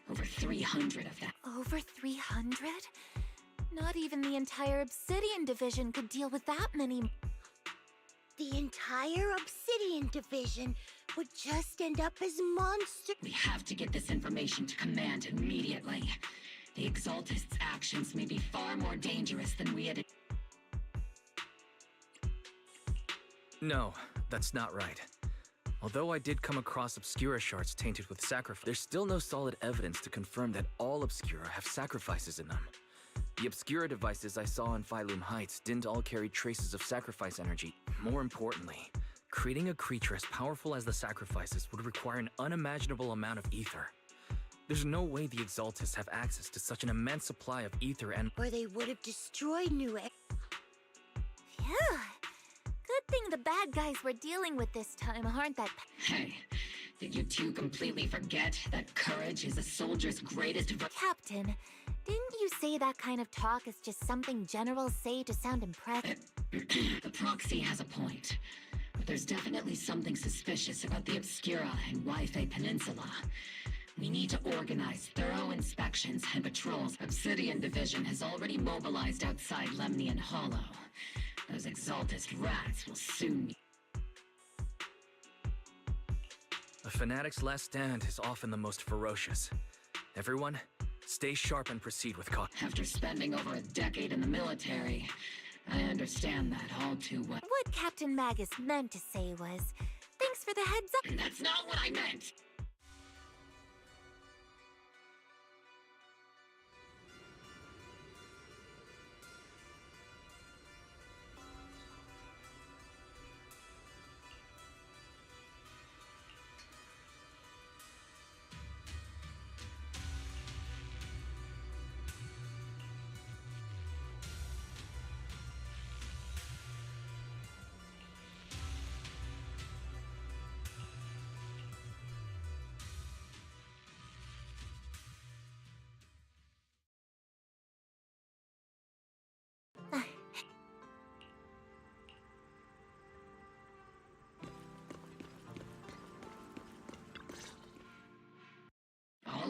S5: Over 300 of them.
S3: Over 300? Not even the entire Obsidian Division could deal with that many.
S16: The entire Obsidian Division would just end up as monsters.
S5: We have to get this information to Command immediately. The Exaltists' actions may be far more dangerous than we had...
S7: No, that's not right. Although I did come across Obscura shards tainted with sacrifice, there's still no solid evidence to confirm that all Obscura have sacrifices in them. The Obscura devices I saw in Phylum Heights didn't all carry traces of sacrifice energy. More importantly, creating a creature as powerful as the sacrifices would require an unimaginable amount of ether. There's no way the Exaltists have access to such an immense supply of ether and...
S16: Or they would have destroyed New Era.
S3: Phew. Good thing the bad guys we're dealing with this time aren't that...
S5: Hey, did you two completely forget that courage is a soldier's greatest...
S3: Captain, didn't you say that kind of talk is just something generals say to sound impressive?
S5: The proxy has a point. But there's definitely something suspicious about the Obscura and Wi-Fi Peninsula. We need to organize thorough inspections and patrols. Obsidian Division has already mobilized outside Lemnian Hollow. Those Exaltist rats will soon be...
S7: A fanatic's last stand is often the most ferocious. Everyone, stay sharp and proceed with caution.
S5: After spending over a decade in the military, I understand that all too well.
S3: What Captain Magus meant to say was, thanks for the heads up.
S5: That's not what I meant!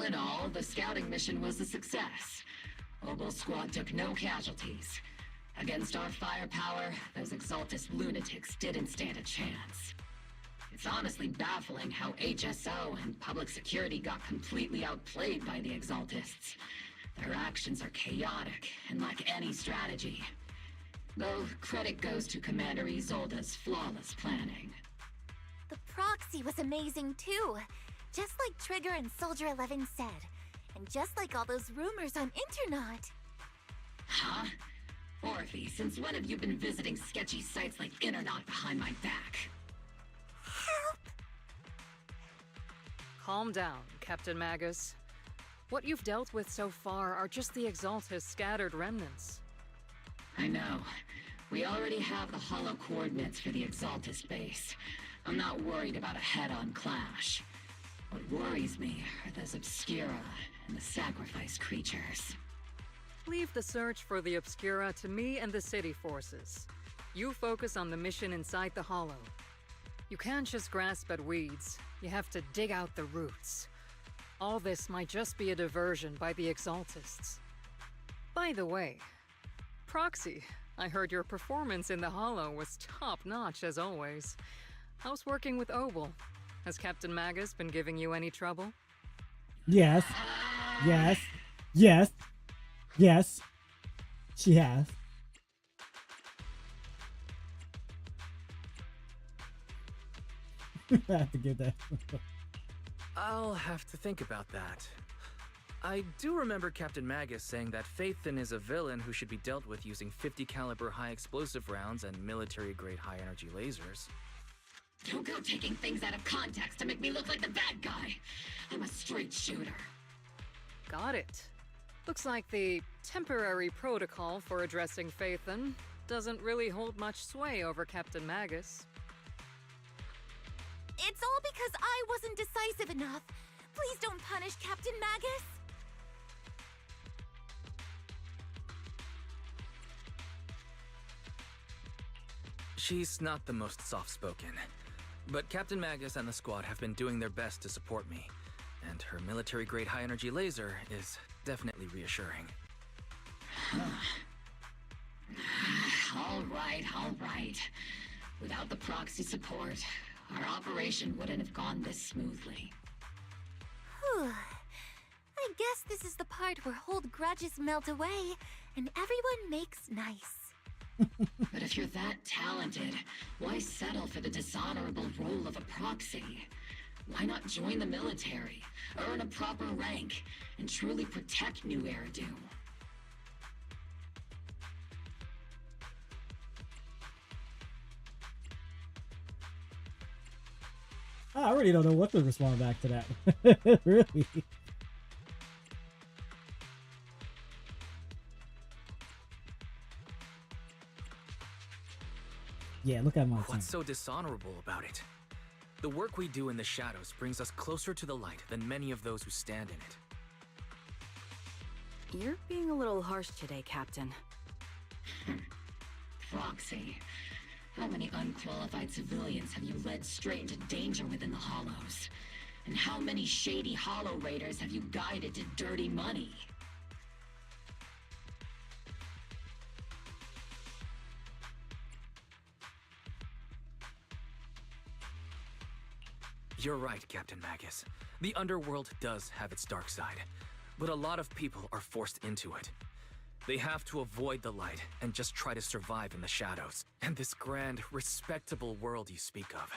S5: All in all, the scouting mission was a success. Obel Squad took no casualties. Against our firepower, those Exaltus lunatics didn't stand a chance. It's honestly baffling how HSO and public security got completely outplayed by the Exaltists. Their actions are chaotic and lack any strategy. Though credit goes to Commander Isolde's flawless planning.
S3: The proxy was amazing too. Just like Trigger and Soldier 11 said. And just like all those rumors on Internet.
S5: Huh? Orphe, since when have you been visiting sketchy sites like Internet behind my back?
S3: Help!
S8: Calm down, Captain Magus. What you've dealt with so far are just the Exaltus scattered remnants.
S5: I know. We already have the hollow coordinates for the Exaltus base. I'm not worried about a head-on clash. What worries me are those Obscura and the sacrifice creatures.
S8: Leave the search for the Obscura to me and the city forces. You focus on the mission inside the Hollow. You can't just grasp at weeds. You have to dig out the roots. All this might just be a diversion by the Exaltists. By the way, Proxy, I heard your performance in the Hollow was top-notch as always. How's working with Obel? Has Captain Magus been giving you any trouble?
S2: Yes. Yes. Yes. Yes. She has. I have to get that.
S7: I'll have to think about that. I do remember Captain Magus saying that Phaethon is a villain who should be dealt with using 50 caliber high explosive rounds and military grade high energy lasers.
S5: Don't go taking things out of context to make me look like the bad guy. I'm a straight shooter.
S8: Got it. Looks like the temporary protocol for addressing Phaethon doesn't really hold much sway over Captain Magus.
S3: It's all because I wasn't decisive enough. Please don't punish Captain Magus.
S7: She's not the most soft-spoken, but Captain Magus and the squad have been doing their best to support me, and her military-grade high-energy laser is definitely reassuring.
S5: All right. Without the proxy support, our operation wouldn't have gone this smoothly.
S3: Whew. I guess this is the part where old grudges melt away and everyone makes nice.
S5: But if you're that talented, why settle for the dishonorable role of a proxy? Why not join the military, earn a proper rank, and truly protect New Eridu?
S2: I already don't know what to respond back to that. Really. Yeah, look at my
S7: What's so dishonorable about it? The work we do in the shadows brings us closer to the light than many of those who stand in it.
S12: You're being a little harsh today, Captain.
S5: Proxy, how many unqualified civilians have you led straight into danger within the Hollows? And how many shady Hollow Raiders have you guided to dirty money?
S7: You're right, Captain Magus. The underworld does have its dark side, but a lot of people are forced into it. They have to avoid the light and just try to survive in the shadows. And this grand, respectable world you speak of,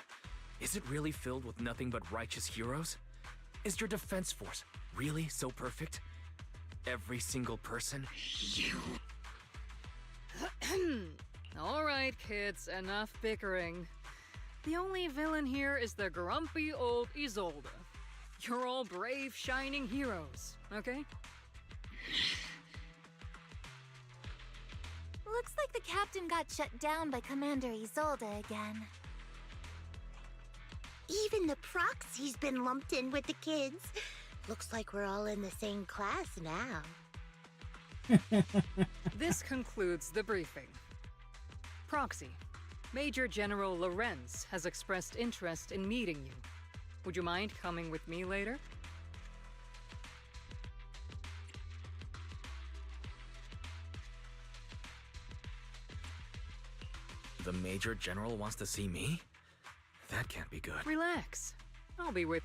S7: is it really filled with nothing but righteous heroes? Is your defense force really so perfect? Every single person?
S5: You...
S8: All right, kids, enough bickering. The only villain here is the grumpy old Isolde. You're all brave, shining heroes, okay?
S3: Looks like the captain got shut down by Commander Isolde again.
S16: Even the proxy's been lumped in with the kids. Looks like we're all in the same class now.
S8: This concludes the briefing. Proxy, Major General Lorenz has expressed interest in meeting you. Would you mind coming with me later?
S7: The Major General wants to see me? That can't be good.
S8: Relax. I'll be with...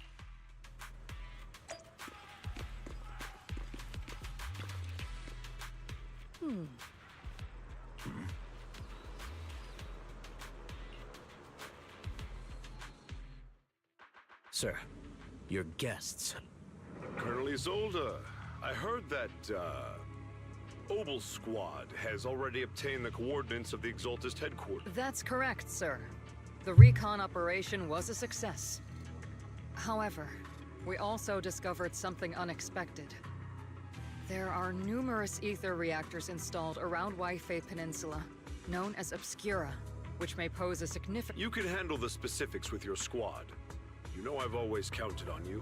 S7: Sir, your guests.
S18: Colonel Isolde, I heard that, Obel Squad has already obtained the coordinates of the Exaltist headquarters.
S8: That's correct, sir. The recon operation was a success. However, we also discovered something unexpected. There are numerous ether reactors installed around Waifei Peninsula, known as Obscura, which may pose a significant...
S18: You can handle the specifics with your squad. You know I've always counted on you.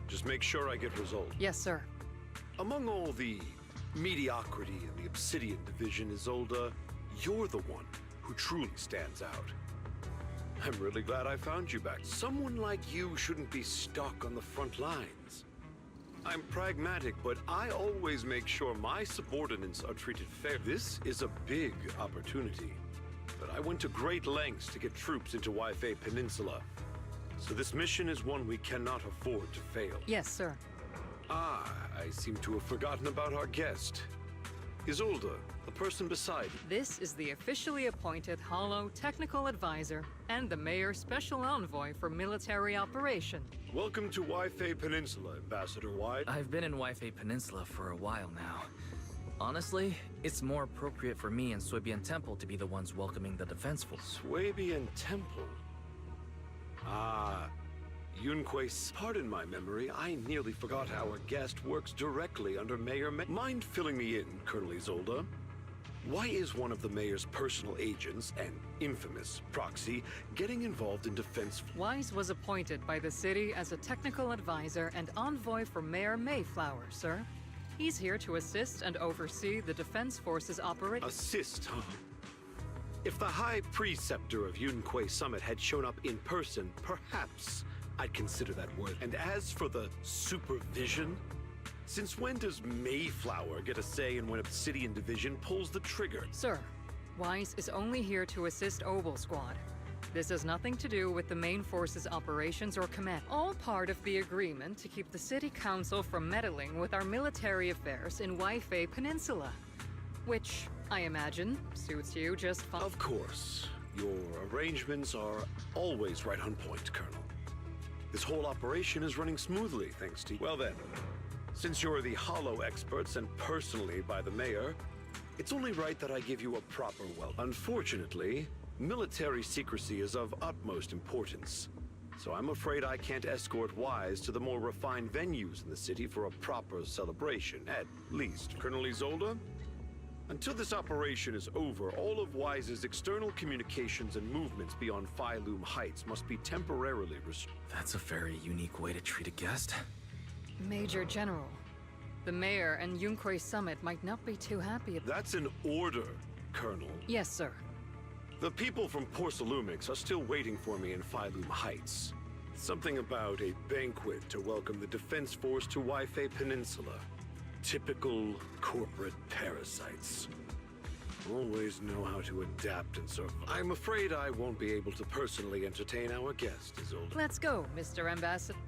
S18: Just make sure I get results.
S8: Yes, sir.
S18: Among all the mediocrity in the Obsidian Division, Isolde, you're the one who truly stands out. I'm really glad I found you back. Someone like you shouldn't be stuck on the front lines. I'm pragmatic, but I always make sure my subordinates are treated fair. This is a big opportunity, but I went to great lengths to get troops into Waifei Peninsula. So this mission is one we cannot afford to fail.
S8: Yes, sir.
S18: Ah, I seem to have forgotten about our guest. Isolde, the person beside you.
S8: This is the officially appointed Hollow Technical Advisor and the Mayor's Special Envoy for Military Operation.
S18: Welcome to Waifei Peninsula, Ambassador White.
S7: I've been in Waifei Peninsula for a while now. Honestly, it's more appropriate for me and Swabian Temple to be the ones welcoming the defense force.
S18: Swabian Temple? Ah, Yunquei. Pardon my memory, I nearly forgot our guest works directly under Mayor Mind filling me in, Colonel Isolde? Why is one of the Mayor's personal agents, an infamous proxy, getting involved in defense?
S8: Wise was appointed by the city as a technical advisor and envoy for Mayor Mayflower, sir. He's here to assist and oversee the Defense Force's operation.
S18: Assist, huh? If the High Preceptor of Yunquei Summit had shown up in person, perhaps I'd consider that worth. And as for the supervision, since when does Mayflower get a say in when Obsidian Division pulls the trigger?
S8: Sir, Wise is only here to assist Obel Squad. This has nothing to do with the main force's operations or command. All part of the agreement to keep the City Council from meddling with our military affairs in Waifei Peninsula. Which, I imagine, suits you just fine.
S18: Of course. Your arrangements are always right on point, Colonel. This whole operation is running smoothly, thanks to you. Well then, since you're the Hollow experts and personally by the Mayor, it's only right that I give you a proper welcome. Unfortunately, military secrecy is of utmost importance, so I'm afraid I can't escort Wise to the more refined venues in the city for a proper celebration, at least. Colonel Isolde? Until this operation is over, all of Wise's external communications and movements beyond Phyloom Heights must be temporarily restricted.
S7: That's a very unique way to treat a guest.
S8: Major General, the Mayor and Yunquei Summit might not be too happy.
S18: That's an order, Colonel.
S8: Yes, sir.
S18: The people from Porcelumix are still waiting for me in Phyloom Heights. Something about a banquet to welcome the Defense Force to Waifei Peninsula. Typical corporate parasites. Always know how to adapt and survive. I'm afraid I won't be able to personally entertain our guest, Isolde.
S8: Let's go, Mr. Ambassador.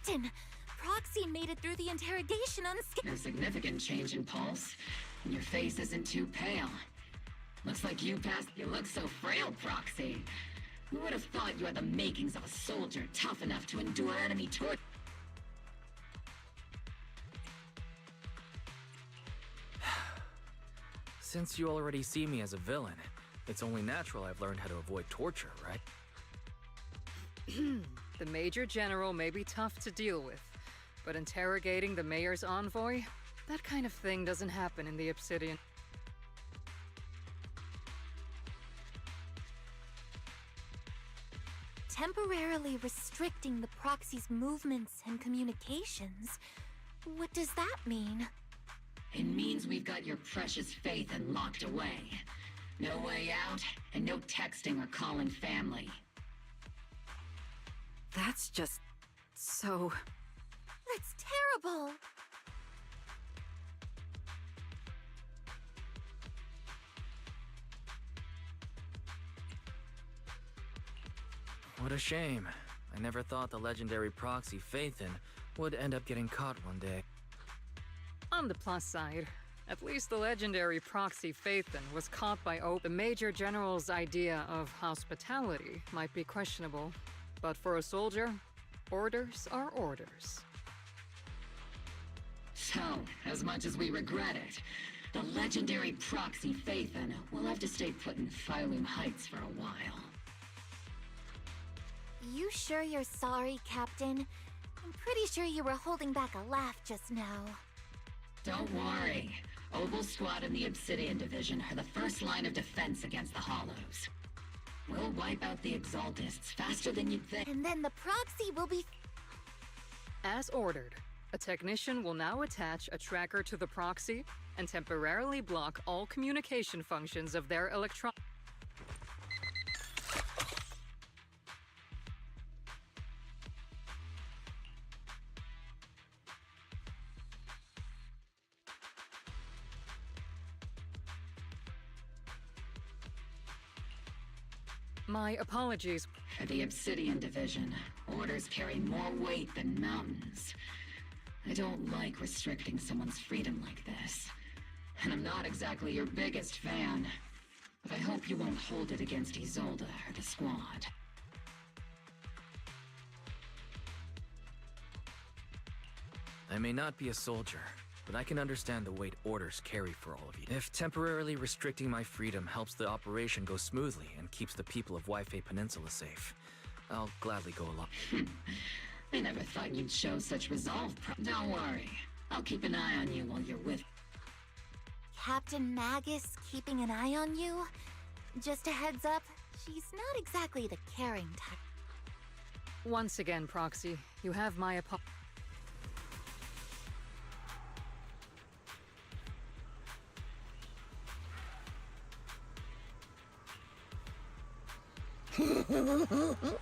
S3: Captain! Proxy made it through the interrogation unscathed.
S5: No significant change in pulse, and your face isn't too pale. Looks like you passed. You look so frail, Proxy. Who would have thought you had the makings of a soldier tough enough to endure enemy torture?
S7: Since you already see me as a villain, it's only natural I've learned how to avoid torture, right?
S8: The Major General may be tough to deal with, but interrogating the Mayor's envoy? That kind of thing doesn't happen in the Obsidian.
S3: Temporarily restricting the proxy's movements and communications. What does that mean?
S5: It means we've got your precious Phaethon locked away. No way out, and no texting or calling family.
S12: That's just... so...
S3: That's terrible!
S7: What a shame. I never thought the legendary proxy Phaethon would end up getting caught one day.
S8: On the plus side, at least the legendary proxy Phaethon was caught by the Major General's idea of hospitality might be questionable, but for a soldier, orders are orders.
S5: So, as much as we regret it, the legendary proxy Phaethon will have to stay put in Phylum Heights for a while.
S3: You sure you're sorry, Captain? I'm pretty sure you were holding back a laugh just now.
S5: Don't worry. Obel Squad and the Obsidian Division are the first line of defense against the Hollows. We'll wipe out the Exaltists faster than you'd think.
S3: And then the proxy will be...
S8: As ordered, a technician will now attach a tracker to the proxy and temporarily block all communication functions of their electron... My apologies.
S5: For the Obsidian Division, orders carry more weight than mountains. I don't like restricting someone's freedom like this. And I'm not exactly your biggest fan. But I hope you won't hold it against Isolde or the squad.
S7: I may not be a soldier, but I can understand the weight orders carry for all of you. If temporarily restricting my freedom helps the operation go smoothly and keeps the people of Waifei Peninsula safe, I'll gladly go along.
S5: I never thought you'd show such resolve. Don't worry. I'll keep an eye on you while you're with...
S3: Captain Magus keeping an eye on you? Just a heads up, she's not exactly the caring type.
S8: Once again, Proxy, you have my apologies.
S3: Huh?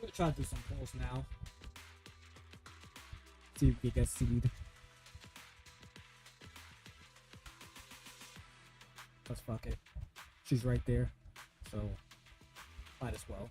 S2: We'll try to do some polls now. See if we get seed. Let's fuck it. She's right there, so might as well.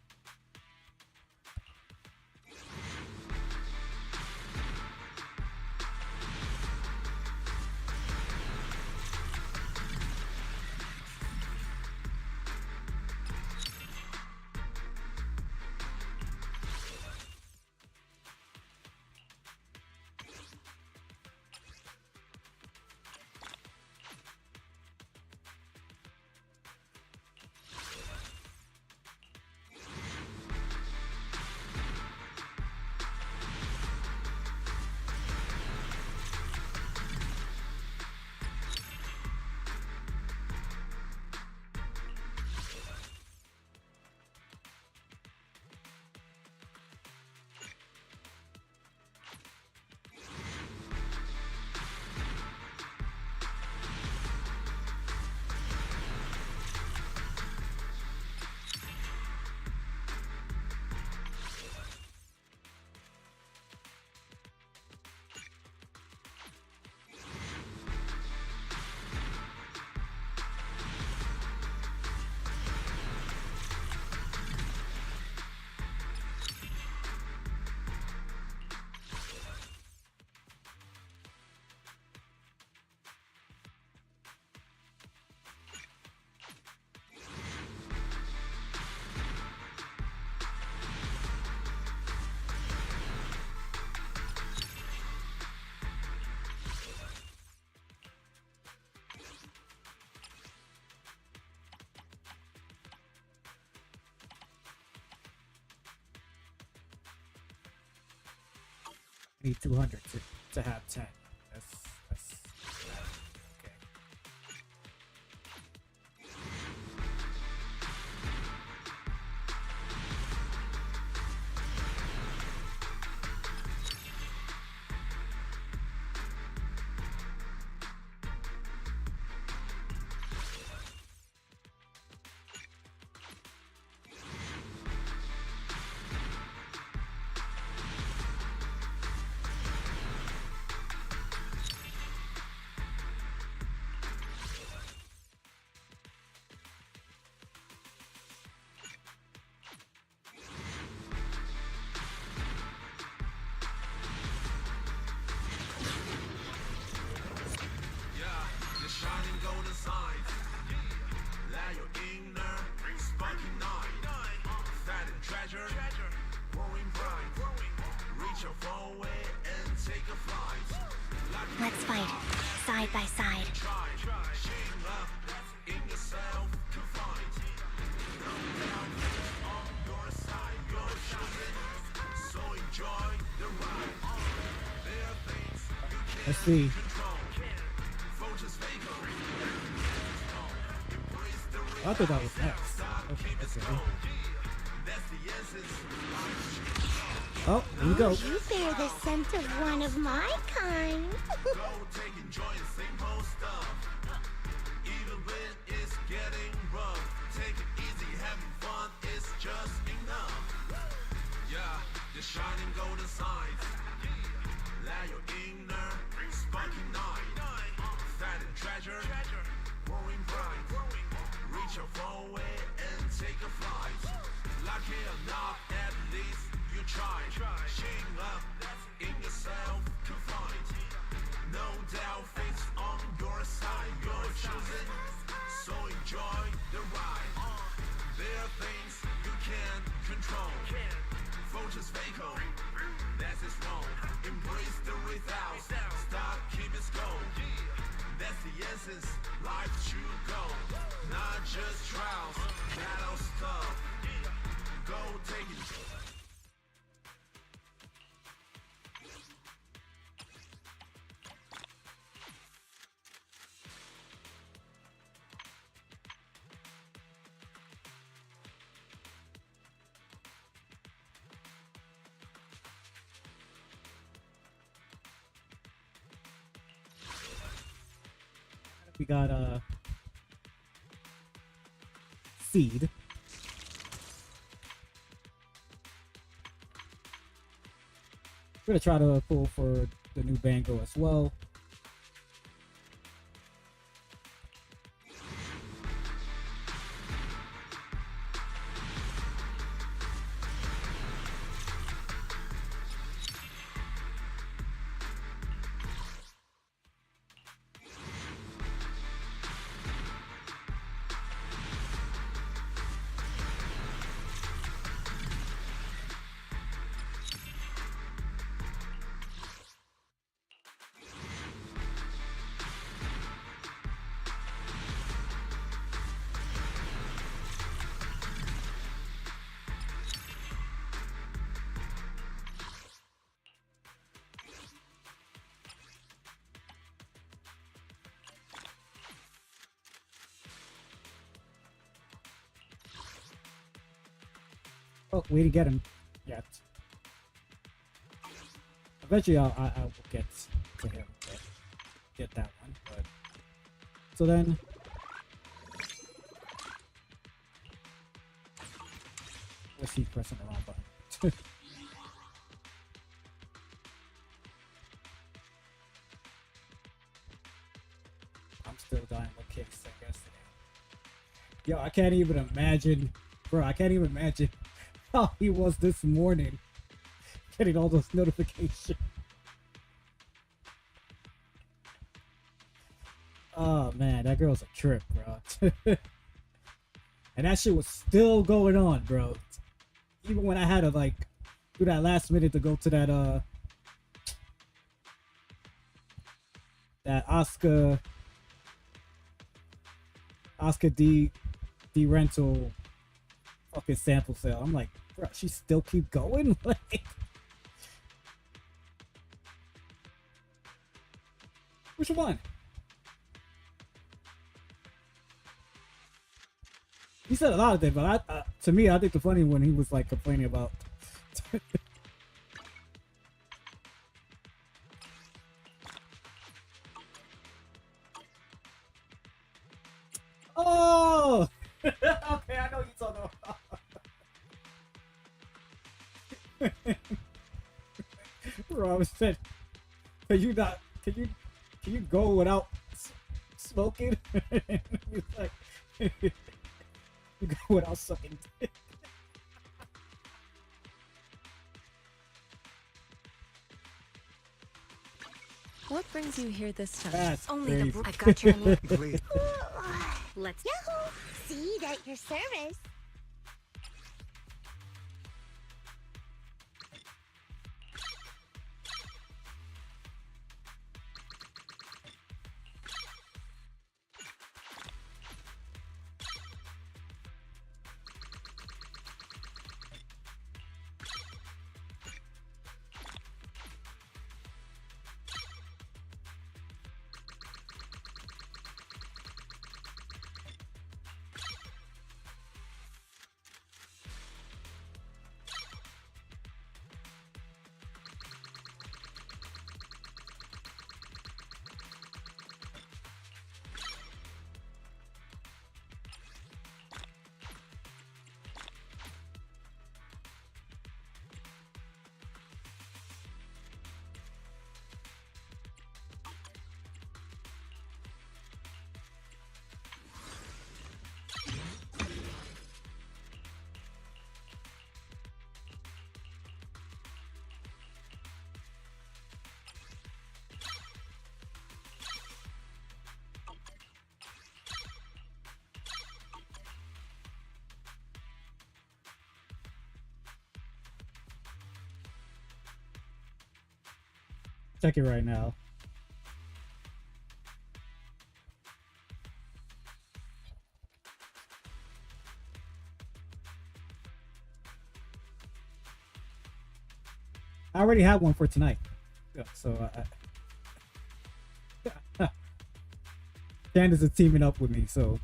S2: need 200 to have 10. That's okay.
S4: Shining golden signs. Let your inner spunky night. Fat and treasure, growing bright. Reach your phone way and take a flight.
S16: Let's fight, side by side.
S4: In yourself to find. No doubt on your side, you're chosen. So enjoy the ride. There are things you can't
S2: Let's see. I thought that was next. Okay. Oh, here we go.
S16: You bear the scent of one of my kind.
S4: Even when it's getting rough, take it easy, having fun is just enough. Yeah, the shining golden signs. Let your inner spunky night. Fat and treasure, growing bright. Reach your phone way and take a flight. Lucky or not, at least you try. Shing up in yourself to find. No doubt fate's on your side, you're chosen. So enjoy the ride. There are things you can't control. Fortune's fatal, that is wrong. Embrace the without, start keep it going. That's the essence, life should go. Not just trials, battle stuff. Go take it.
S2: We got Seed. We're gonna try to pull for the new Bango as well. Oh, we didn't get him yet. Eventually, I will get to him. Get that one. But so then, let's see, pressing the wrong button. I'm still dying with kicks, I guess. Yo, I can't even imagine, bro. I can't even imagine how he was this morning, getting all those notifications. Oh man, that girl's a trip, bro. And that shit was still going on, bro. Even when I had to like do that last minute to go to that Oscar D rental fucking sample sale. I'm like, bro, she still keep going? Like, Which one? He said a lot of things, but to me, I think the funny when he was like complaining about. Oh, okay, I know you talking about. Rob said, "Can you go without smoking?" He's like, "You go without sucking dick."
S19: What brings you here this time?
S2: That's
S19: Only
S2: crazy.
S19: the.
S16: I've got your name.
S2: Please.
S16: Let's Yahoo! See at your service.
S2: Check it right now. I already have one for tonight. Yeah, so Candace is teaming up with me, so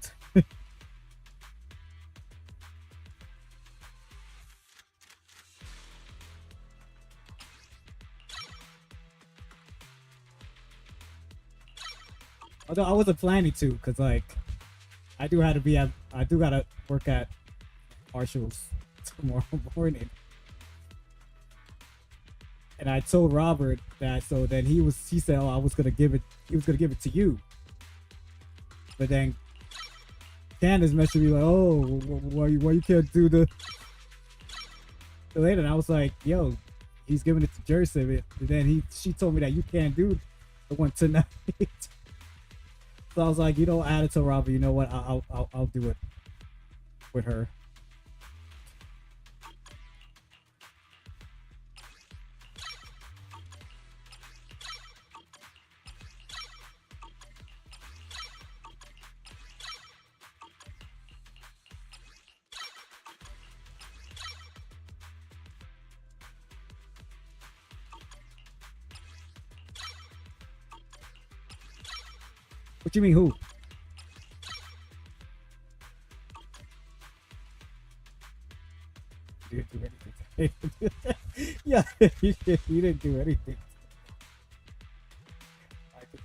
S2: although I wasn't planning to, cause like I do gotta work at Marshall's tomorrow morning. And I told Robert that, so then he said, oh, he was gonna give it to you. But then Candace messaged me like, oh, why you can't do the later? And I was like, yo, he's giving it to Jersey. And then she told me that you can't do the one tonight. So I was like, add it to Robert. You know what? I'll do it with her. What you mean, who? You didn't do anything. Yeah, you didn't do anything. I could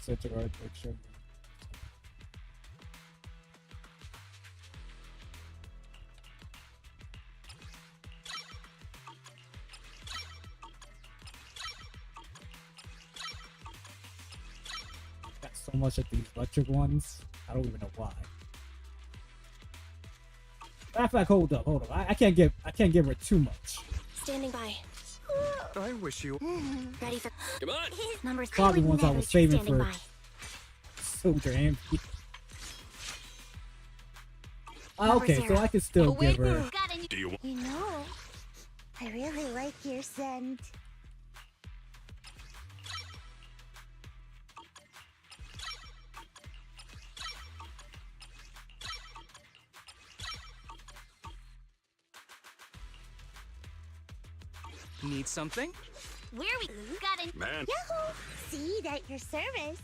S2: such a hard picture. So much of these electric ones. I don't even know why. Matter of fact, hold up. I can't give her too much.
S16: Standing by.
S18: I wish you.
S16: Ready for.
S7: Come on.
S16: His numbers.
S2: Probably ones I was saving
S16: standing
S2: for
S16: by.
S2: Soldier and. Okay, so I can still give her.
S18: Do you?
S16: You know, I really like your scent.
S20: Need something?
S16: Where we got in.
S18: Man.
S16: Yahoo! See that At your service.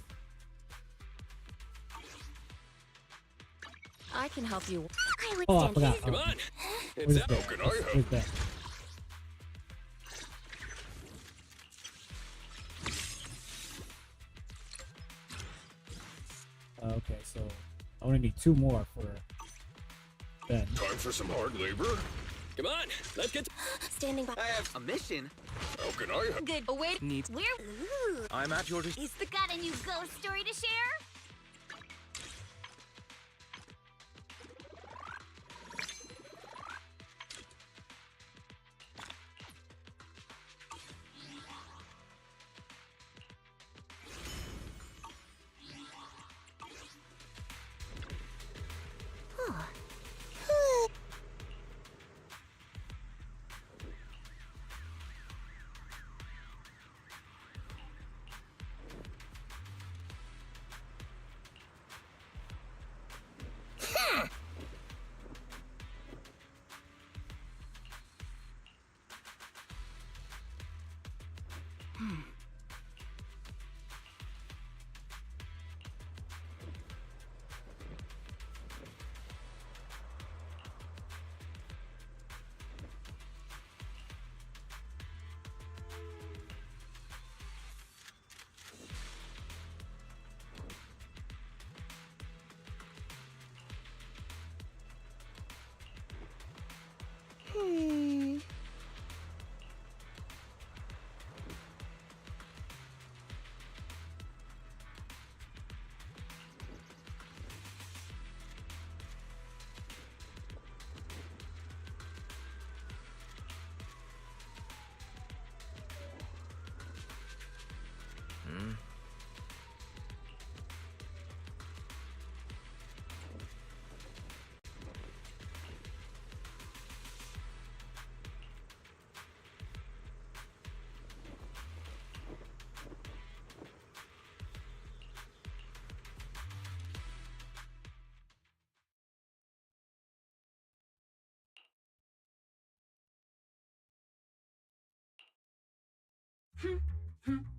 S19: I can help you.
S16: I would
S2: Oh, I
S16: stand
S2: forgot.
S16: his-
S2: Come
S1: on.
S2: What
S1: It's
S2: is
S1: how
S2: that?
S1: can I
S2: What
S1: help?
S2: is that? Okay, so I only need 2 more for Ben.
S1: Time for some hard labor? Come on, let's get.
S9: Standing by.
S7: I have a mission.
S1: How can I help?
S9: Good. Wait.
S7: Needs.
S9: Where?
S7: I'm at your.
S9: Is the got a new ghost story to share?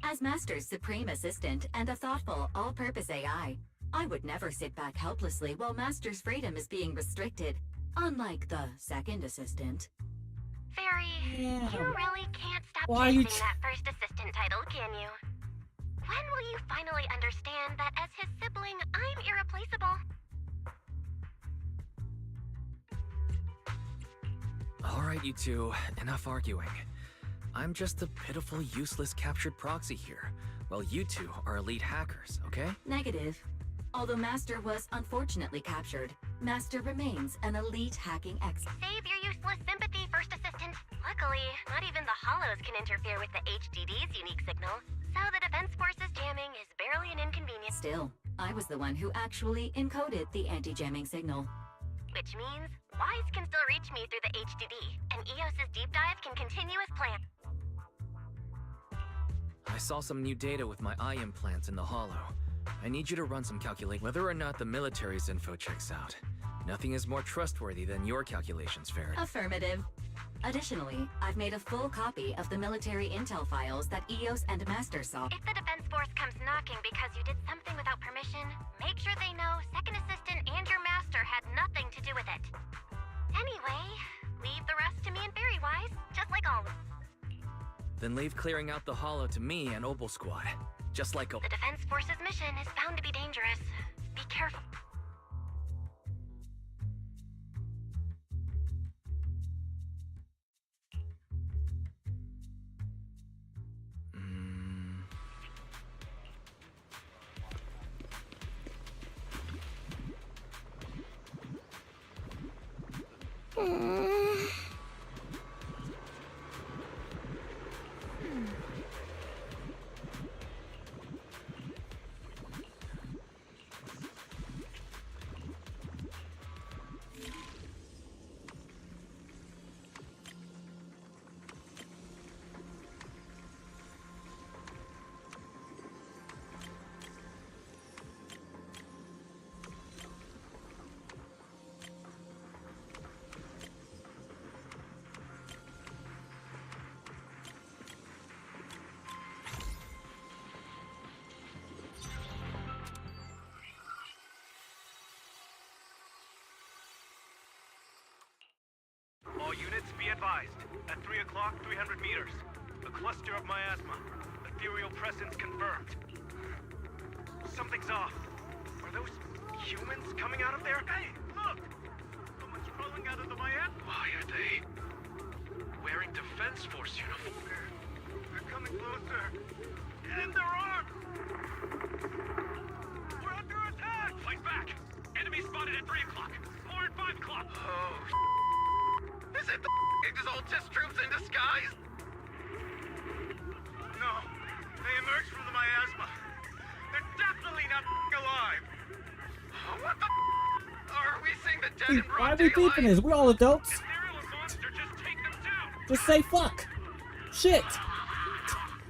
S15: As Master's supreme assistant and a thoughtful, all-purpose AI, I would never sit back helplessly while Master's freedom is being restricted, unlike the second assistant.
S13: Fairy,
S2: Yeah.
S13: you really can't stop
S2: Why are you
S13: chasing that first assistant title, can you? When will you finally understand that as his sibling, I'm irreplaceable?
S7: All right, you two. Enough arguing. I'm just a pitiful, useless captured proxy here, while you two are elite hackers, okay?
S15: Negative. Although Master was unfortunately captured, Master remains an elite hacking expert.
S13: Save your useless sympathy, First Assistant. Luckily, not even the Hollows can interfere with the HDD's unique signal, so the Defense Force's jamming is barely an inconvenience.
S15: Still, I was the one who actually encoded the anti-jamming signal.
S13: Which means Wise can still reach me through the HDD, and EOS's deep dive can continue as planned.
S7: I saw some new data with my eye implants in the hollow. I need you to run some calculate whether or not the military's info checks out. Nothing is more trustworthy than your calculations, Ferret.
S15: Affirmative. Additionally, I've made a full copy of the military intel files that EOS and Master saw.
S13: If the Defense Force comes knocking because you did something without permission, make sure they know Second Assistant and your Master had nothing to do with it. Anyway, leave the rest to me and Fairy Wise, just like always.
S7: Then leave clearing out the hollow to me and Opal Squad. Just like
S13: The Defense Force's mission is bound to be dangerous. Be careful.
S20: advised. At 3 o'clock, 300 meters. A cluster of miasma. Ethereal presence confirmed. Something's off. Are those humans coming out of there? Hey, look! Someone's crawling out of the miasma.
S1: Why are they wearing Defense Force uniform?
S20: They're coming closer. In their arms! We're under attack!
S1: Fight back! Enemy spotted at 3 o'clock. More at 5 o'clock.
S20: Oh,
S1: Is it the Exaltus troops in disguise?
S20: no. They emerged from the miasma. They're definitely not alive.
S1: What the are we seeing the dead in
S2: Why are
S1: broad
S2: we
S1: daylight?
S2: beeping this? We all adults.
S20: Ethereal and monster, just take them down.
S2: Just say fuck. Shit.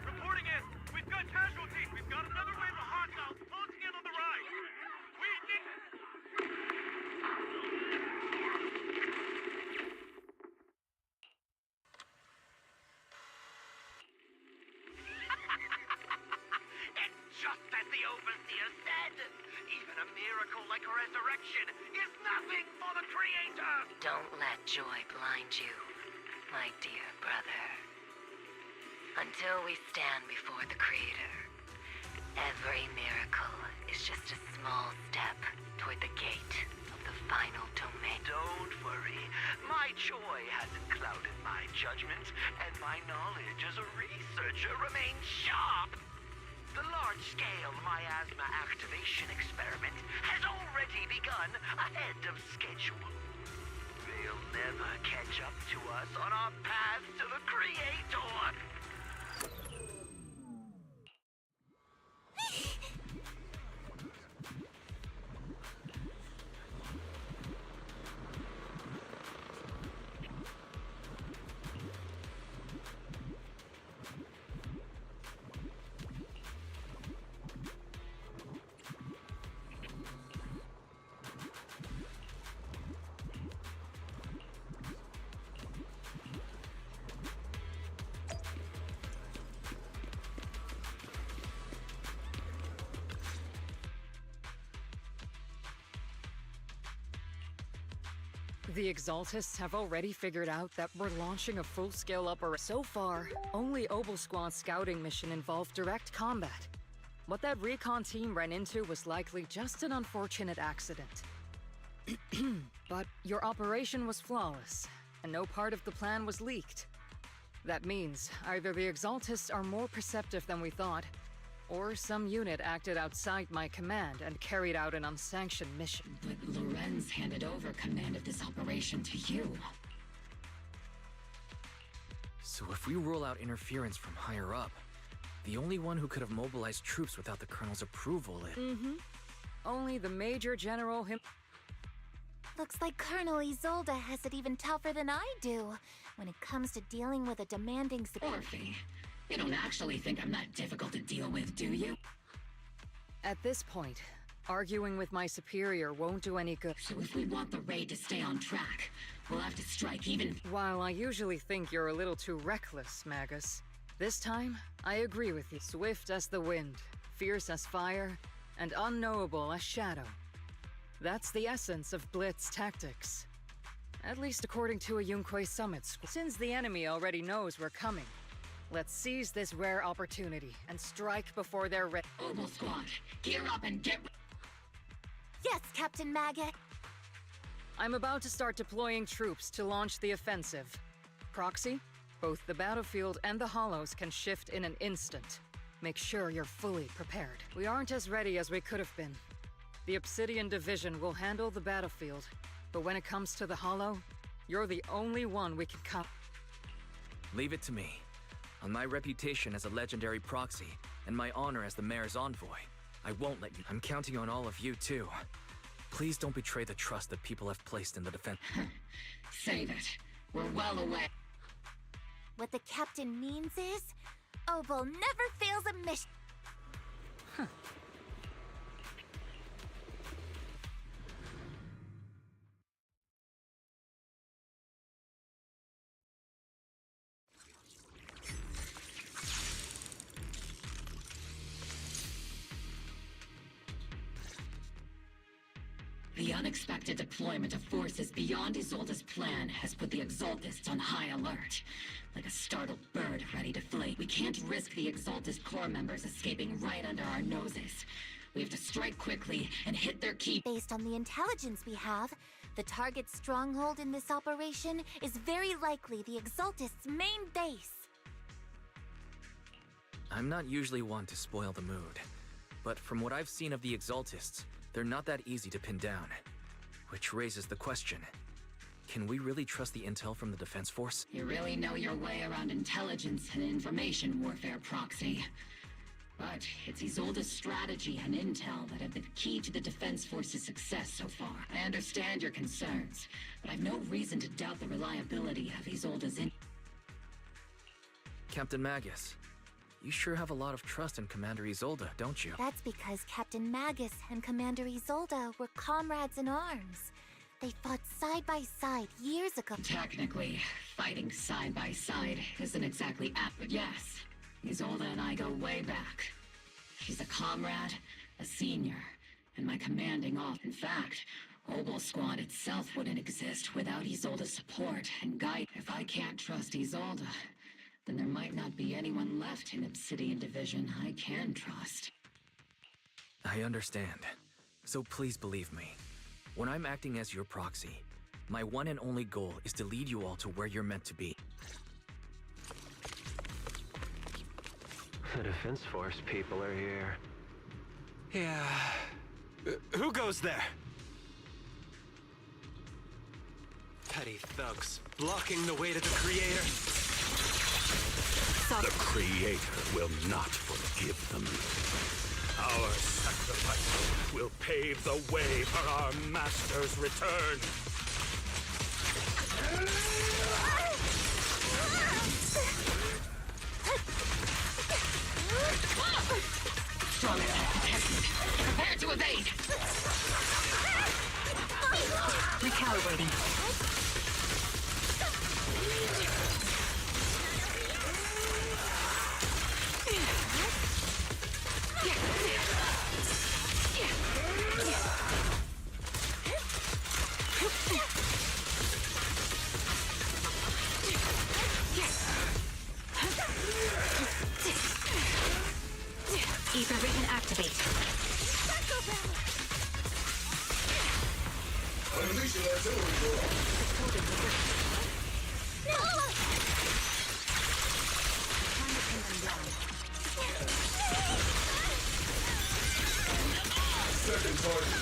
S20: Reporting in. We've got casualties. We've got another wave of hostiles closing in on the right. We need...
S1: It's just as the Overseer said. Even a miracle like resurrection is nothing for the Creator.
S21: Don't let joy blind you, my dear brother. Until we stand before the Creator, every miracle is just a small step toward the gate of the final domain.
S1: Don't worry. My joy hasn't clouded my judgment, and my knowledge as a researcher remains sharp. The large-scale miasma activation experiment has already begun ahead of schedule. They'll never catch up to us on our path to the Creator.
S8: The Exaltists have already figured out that we're launching a full-scale operation. So far, only Obel Squad's scouting mission involved direct combat. What that recon team ran into was likely just an unfortunate accident. But your operation was flawless, and no part of the plan was leaked. That means either the Exaltists are more perceptive than we thought, or some unit acted outside my command and carried out an unsanctioned mission.
S5: But Lorenz handed over command of this operation to you.
S7: So if we rule out interference from higher up, the only one who could have mobilized troops without the Colonel's approval is...
S8: Mm-hmm. Only the Major General him...
S3: Looks like Colonel Isolde has it even tougher than I do when it comes to dealing with a demanding...
S5: Orphe, you don't actually think I'm that difficult to deal with, do you?
S8: At this point, arguing with my superior won't do any good.
S5: So if we want the raid to stay on track, we'll have to strike even...
S8: While I usually think you're a little too reckless, Magus, this time, I agree with you. Swift as the wind, fierce as fire, and unknowable as shadow. That's the essence of Blitz tactics. At least according to a Yunque summit. Since the enemy already knows we're coming, let's seize this rare opportunity and strike before they're ready.
S5: Obel Squad, gear up and get...
S3: Yes, Captain Maggot!
S8: I'm about to start deploying troops to launch the offensive. Proxy, both the battlefield and the hollows can shift in an instant. Make sure you're fully prepared. We aren't as ready as we could have been. The Obsidian Division will handle the battlefield, but when it comes to the hollow, you're the only one we can count.
S7: Leave it to me. On my reputation as a legendary proxy, and my honor as the mayor's envoy, I won't let you. I'm counting on all of you, too. Please don't betray the trust that people have placed in the defense.
S5: Save it. We're well away.
S3: What the captain means is, Obel never fails a mission.
S5: The unexpected deployment of forces beyond Isolde's plan has put the Exaltists on high alert. Like a startled bird ready to flee. We can't risk the Exaltist core members escaping right under our noses. We have to strike quickly and hit their key.
S3: Based on the intelligence we have, the target's stronghold in this operation is very likely the Exaltists' main base.
S7: I'm not usually one to spoil the mood, but from what I've seen of the Exaltists, they're not that easy to pin down. Which raises the question, can we really trust the intel from the Defense Force?
S5: You really know your way around intelligence and information warfare, Proxy. But it's Isolde's strategy and intel that have been key to the Defense Force's success so far. I understand your concerns, but I've no reason to doubt the reliability of Isolde's
S7: Captain Magus, you sure have a lot of trust in Commander Isolde, don't you?
S3: That's because Captain Magus and Commander Isolde were comrades in arms. They fought side by side years ago.
S5: Technically, fighting side by side isn't exactly apt, but yes. Isolde and I go way back. She's a comrade, a senior, and my commanding officer. In fact, Obel Squad itself wouldn't exist without Isolde's support and guide. If I can't trust Isolde, then there might not be anyone left in Obsidian Division I can trust.
S7: I understand. So please believe me. When I'm acting as your proxy, my one and only goal is to lead you all to where you're meant to be.
S6: The Defense Force people are here.
S22: Yeah. Who goes there? Petty thugs, blocking the way to the Creator.
S23: The Creator will not forgive them. Our sacrifice will pave the way for our Master's return.
S5: Strong attack detected. Prepare to evade! Recalibrating.
S15: Ether Vision activate.
S14: Unleashing artillery roll. Second target.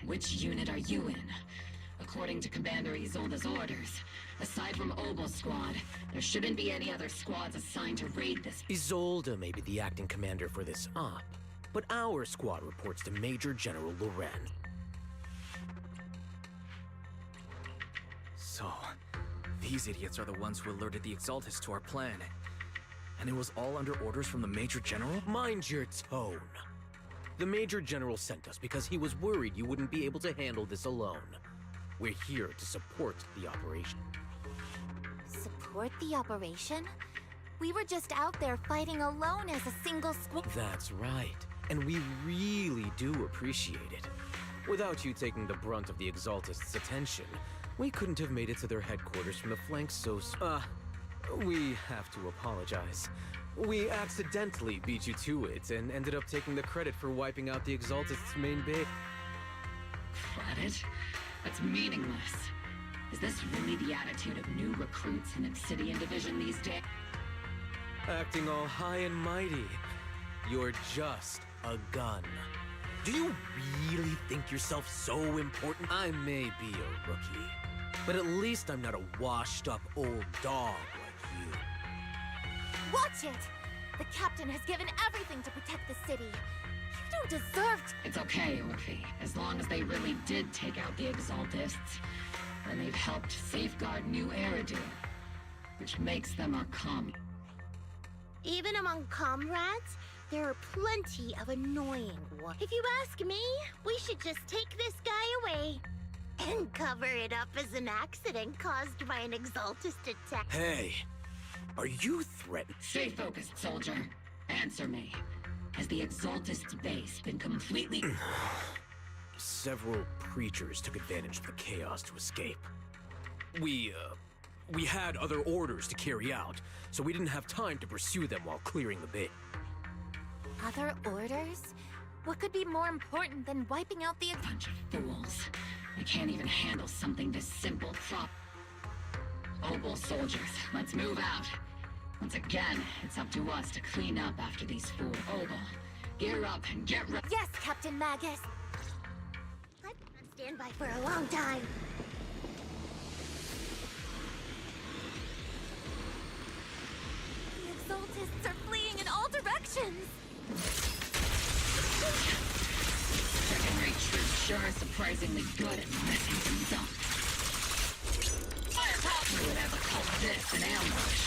S5: Which unit are you in? According to Commander Isolde's orders, aside from Obel Squad, there shouldn't be any other squads assigned to raid this.
S6: Isolde may be the acting commander for this op, but our squad reports to Major General Loren.
S7: So, these idiots are the ones who alerted the Exaltists to our plan. And it was all under orders from the Major General?
S6: Mind your tone. The Major General sent us because he was worried you wouldn't be able to handle this alone. We're here to support the operation.
S3: Support the operation? We were just out there fighting alone as a single squad.
S6: That's right. And we really do appreciate it. Without you taking the brunt of the Exaltists' attention, we couldn't have made it to their headquarters from the flanks so we have to apologize. We accidentally beat you to it and ended up taking the credit for wiping out the Exaltists' main base.
S5: Credit? That's meaningless. Is this really the attitude of new recruits in Obsidian Division these days?
S6: Acting all high and mighty. You're just a gun. Do you really think yourself so important? I may be a rookie, but at least I'm not a washed-up old dog like you.
S3: Watch it! The captain has given everything to protect the city. You don't deserve to—
S5: It's okay, Orphe. As long as they really did take out the Exaltists, then they've helped safeguard New Eridu, which makes them our
S16: Even among comrades, There are plenty of annoying ones. If you ask me, we should just take this guy away and cover it up as an accident caused by an Exaltist attack.
S6: Hey, are you threatened?
S5: Stay focused, soldier. Answer me. Has the Exaltist's base been completely...
S6: Several creatures took advantage of the chaos to escape. We had other orders to carry out, so we didn't have time to pursue them while clearing the base.
S3: Other orders? What could be more important than wiping out the...
S5: Bunch of fools. I can't even handle something this simple Obel soldiers, let's move out. Once again, it's up to us to clean up after these fools. Obel, gear up and get ready.
S3: Yes, Captain Magus.
S16: I've been on standby for a long time.
S3: The Exaltists are fleeing in all directions.
S5: Second-rate troops sure are surprisingly good at messing things up. Who would ever call this an ambush?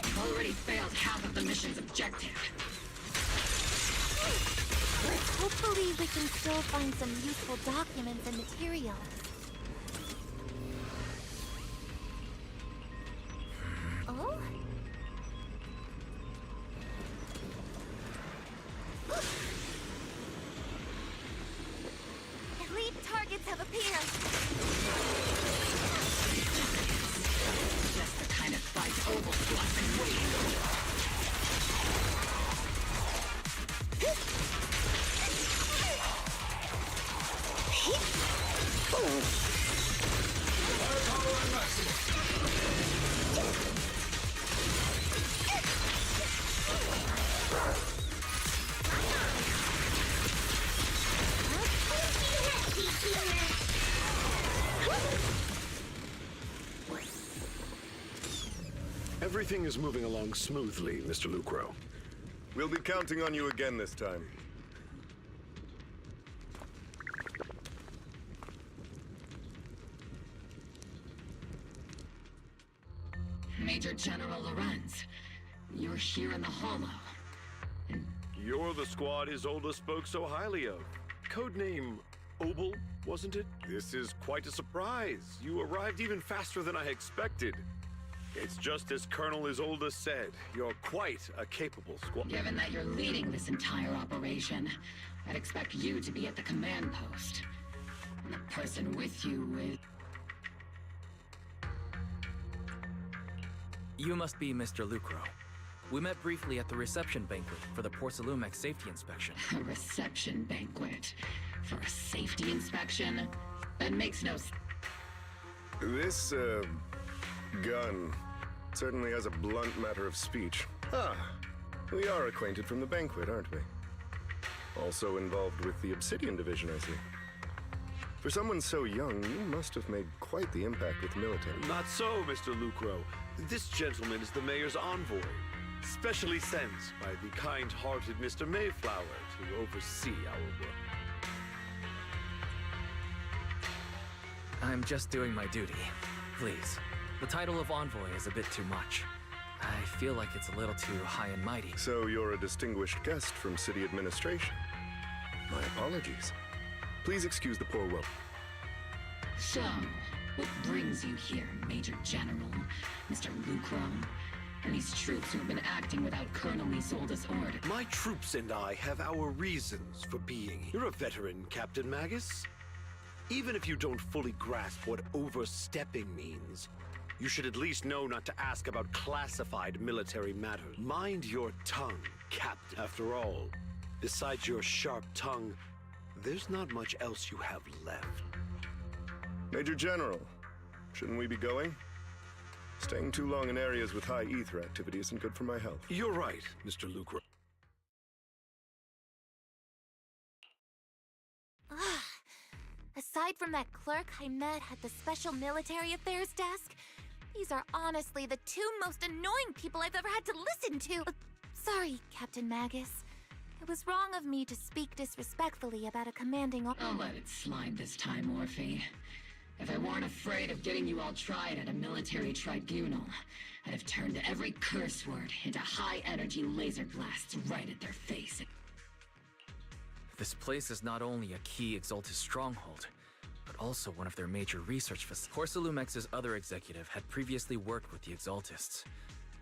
S5: We've already failed half of the mission's objective.
S3: Hopefully we can still find some useful documents and materials. Oh? Elite targets have appeared.
S5: Just the kind of fight Obel's been waiting for.
S14: Firepower and maximum.
S18: Everything is moving along smoothly, Mr. Lucro.
S10: We'll be counting on you again this time.
S5: Major General Lorenz, you're here in the Hollow.
S18: You're the squad his oldest spoke so highly of. Codename Obel, wasn't it? This is quite a surprise. You arrived even faster than I expected. It's just as Colonel Isolde said. You're quite a capable squad.
S5: Given that you're leading this entire operation, I'd expect you to be at the command post. And the person with you is...
S7: You must be Mr. Lucro. We met briefly at the reception banquet for the Porcelumex safety inspection.
S5: A reception banquet? For a safety inspection? That makes no sense.
S10: This, gun certainly has a blunt matter of speech. Ah, we are acquainted from the banquet, aren't we? Also involved with the Obsidian Division, I see. For someone so young, you must have made quite the impact with the military.
S18: Not so, Mr. Lucro. This gentleman is the mayor's envoy, specially sent by the kind-hearted Mr. Mayflower to oversee our work.
S7: I'm just doing my duty. Please. The title of envoy is a bit too much. I feel like it's a little too high and mighty.
S10: So you're a distinguished guest from city administration. My apologies. Please excuse the poor woman.
S5: So, what brings you here, Major General, Mr. Lucro? And these troops who've been acting without Colonel Isolde's order?
S18: My troops and I have our reasons for being here. You're a veteran, Captain Magus. Even if you don't fully grasp what overstepping means, you should at least know not to ask about classified military matters. Mind your tongue, Captain. After all, besides your sharp tongue, there's not much else you have left.
S10: Major General, shouldn't we be going? Staying too long in areas with high ether activity isn't good for my health.
S18: You're right, Mr. Lucro.
S3: Aside from that clerk I met at the Special Military Affairs desk, these are honestly the two most annoying people I've ever had to listen to. Sorry, Captain Magus. It was wrong of me to speak disrespectfully about a commanding officer.
S5: I'll let it slide this time, Orphe. If I weren't afraid of getting you all tried at a military tribunal, I'd have turned every curse word into high-energy laser blasts right at their face.
S7: This place is not only a key Exaltus stronghold, but also one of their major research facilities. Porcelumex's other executive had previously worked with the Exaltists.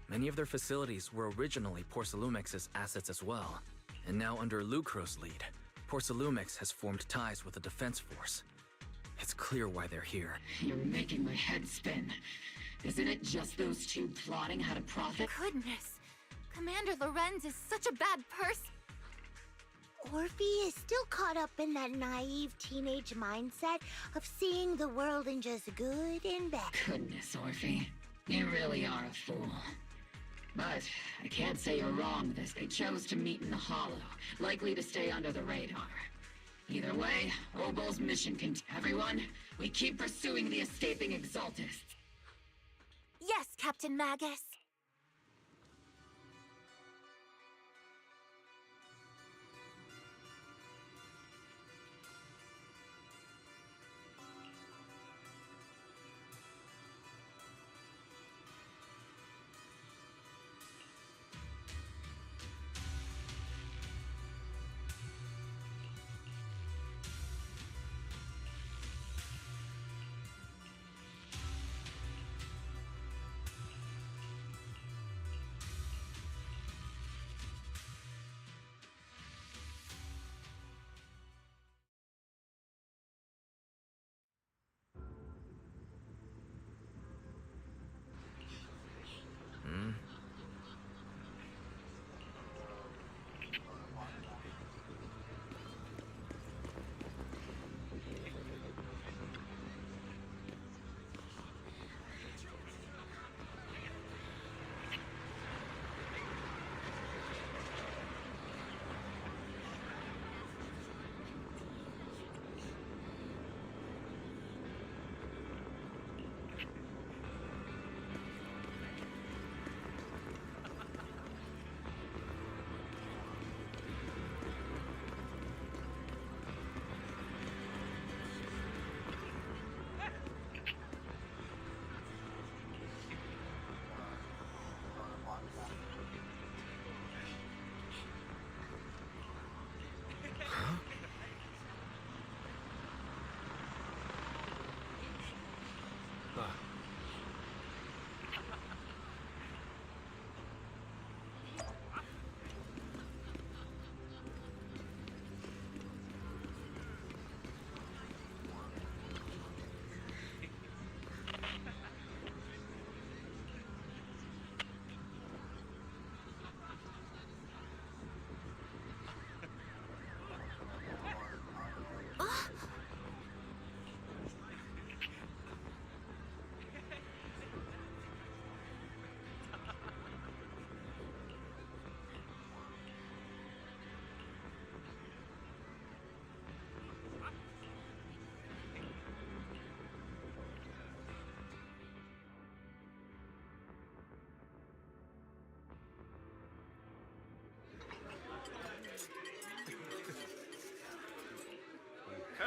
S7: Many of their facilities were originally Porcelumex's assets as well. And now under Lucro's lead, Porcelumex has formed ties with the defense force. It's clear why they're here.
S5: You're making my head spin. Isn't it just those two plotting how to profit?
S3: Goodness. Commander Lorenz is such a bad person.
S16: Orphe is still caught up in that naive teenage mindset of seeing the world in just good and bad.
S5: Goodness, Orphe. You really are a fool. But I can't say you're wrong. They chose to meet in the Hollow, likely to stay under the radar. Either way, Obol's mission continues. Everyone, we keep pursuing the escaping Exaltists.
S3: Yes, Captain Magus.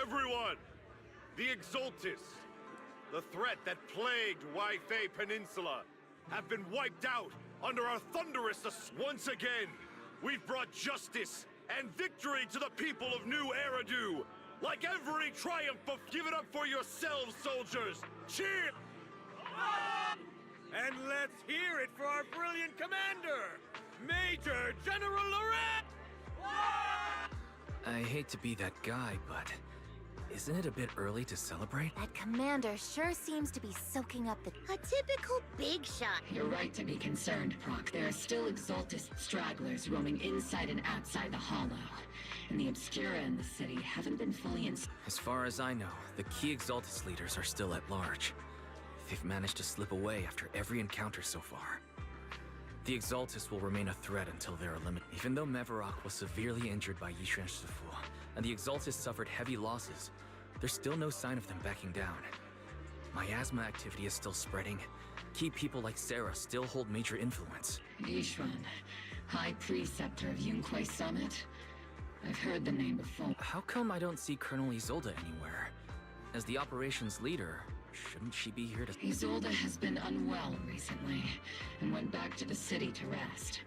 S18: Everyone! The Exaltists, the threat that plagued Waifei Peninsula, have been wiped out under our thunderous once again, we've brought justice and victory to the people of New Eridu. Like every triumph of give it up for yourselves, soldiers! Cheer!
S11: And let's hear it for our brilliant commander, Major General Lorenz!
S7: I hate to be that guy, but isn't it a bit early to celebrate?
S3: That commander sure seems to be soaking up the...
S16: A typical big shot.
S5: You're right to be concerned, Proc. There are still Exaltist stragglers roaming inside and outside the Hollow. And the Obscura in the city haven't been fully
S7: As far as I know, the key Exaltus leaders are still at large. They've managed to slip away after every encounter so far. The Exaltus will remain a threat until they're eliminated. Even though Mevarok was severely injured by Yishan Shifu, and the Exaltus suffered heavy losses, there's still no sign of them backing down. Miasma activity is still spreading. Key people like Sarah still hold major influence.
S5: Yishuan, High Preceptor of Yunquai Summit. I've heard the name before.
S7: How come I don't see Colonel Isolde anywhere? As the operations leader, Shouldn't she be here to...
S5: Isolde has been unwell recently, and went back to the city to rest.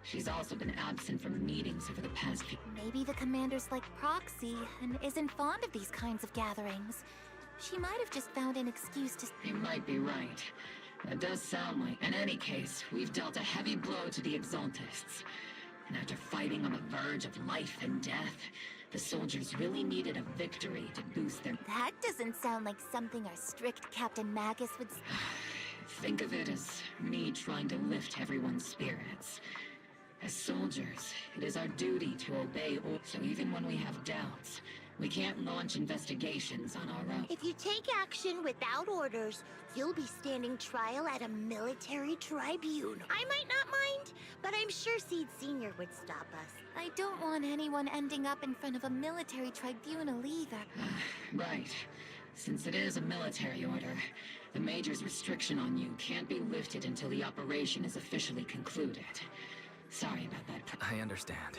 S5: She's also been absent from meetings over the past few...
S3: Maybe the commander's like Proxy and isn't fond of these kinds of gatherings. She might have just found an excuse to...
S5: You might be right. That does sound like... In any case, we've dealt a heavy blow to the Exaltists. And after fighting on the verge of life and death, the soldiers really needed a victory to boost their...
S3: That doesn't sound like something our strict Captain Magus would...
S5: Think of it as me trying to lift everyone's spirits. As soldiers, it is our duty to obey orders, so even when we have doubts, we can't launch investigations on our own.
S16: If you take action without orders, you'll be standing trial at a military tribunal. I might not mind, but I'm sure Seed Sr. would stop us.
S3: I don't want anyone ending up in front of a military tribunal either.
S5: Right. Since it is a military order, the Major's restriction on you can't be lifted until the operation is officially concluded. Sorry about that.
S7: I understand.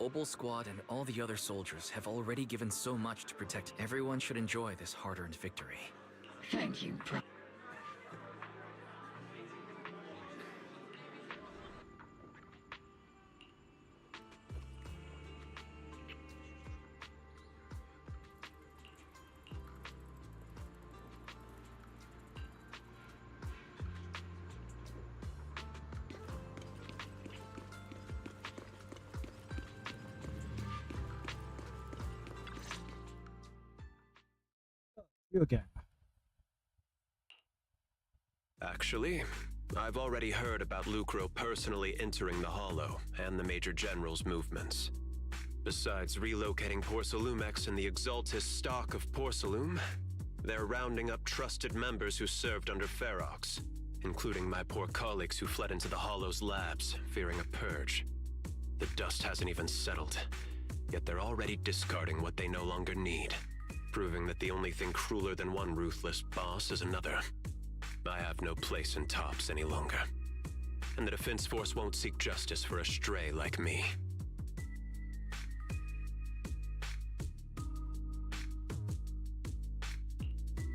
S7: Opal Squad and all the other soldiers have already given so much to protect. Everyone should enjoy this hard-earned victory.
S5: Thank you,
S2: You again.
S22: Actually, I've already heard about Lucro personally entering the Hollow and the Major General's movements. Besides relocating Porcelumex and the Exaltist stock of Porcelume, they're rounding up trusted members who served under Ferox, including my poor colleagues who fled into the Hollow's labs, fearing a purge. The dust hasn't even settled, yet they're already discarding what they no longer need, proving that the only thing crueler than one ruthless boss is another. I have no place in Tops any longer, and the Defense Force won't seek justice for a stray like me.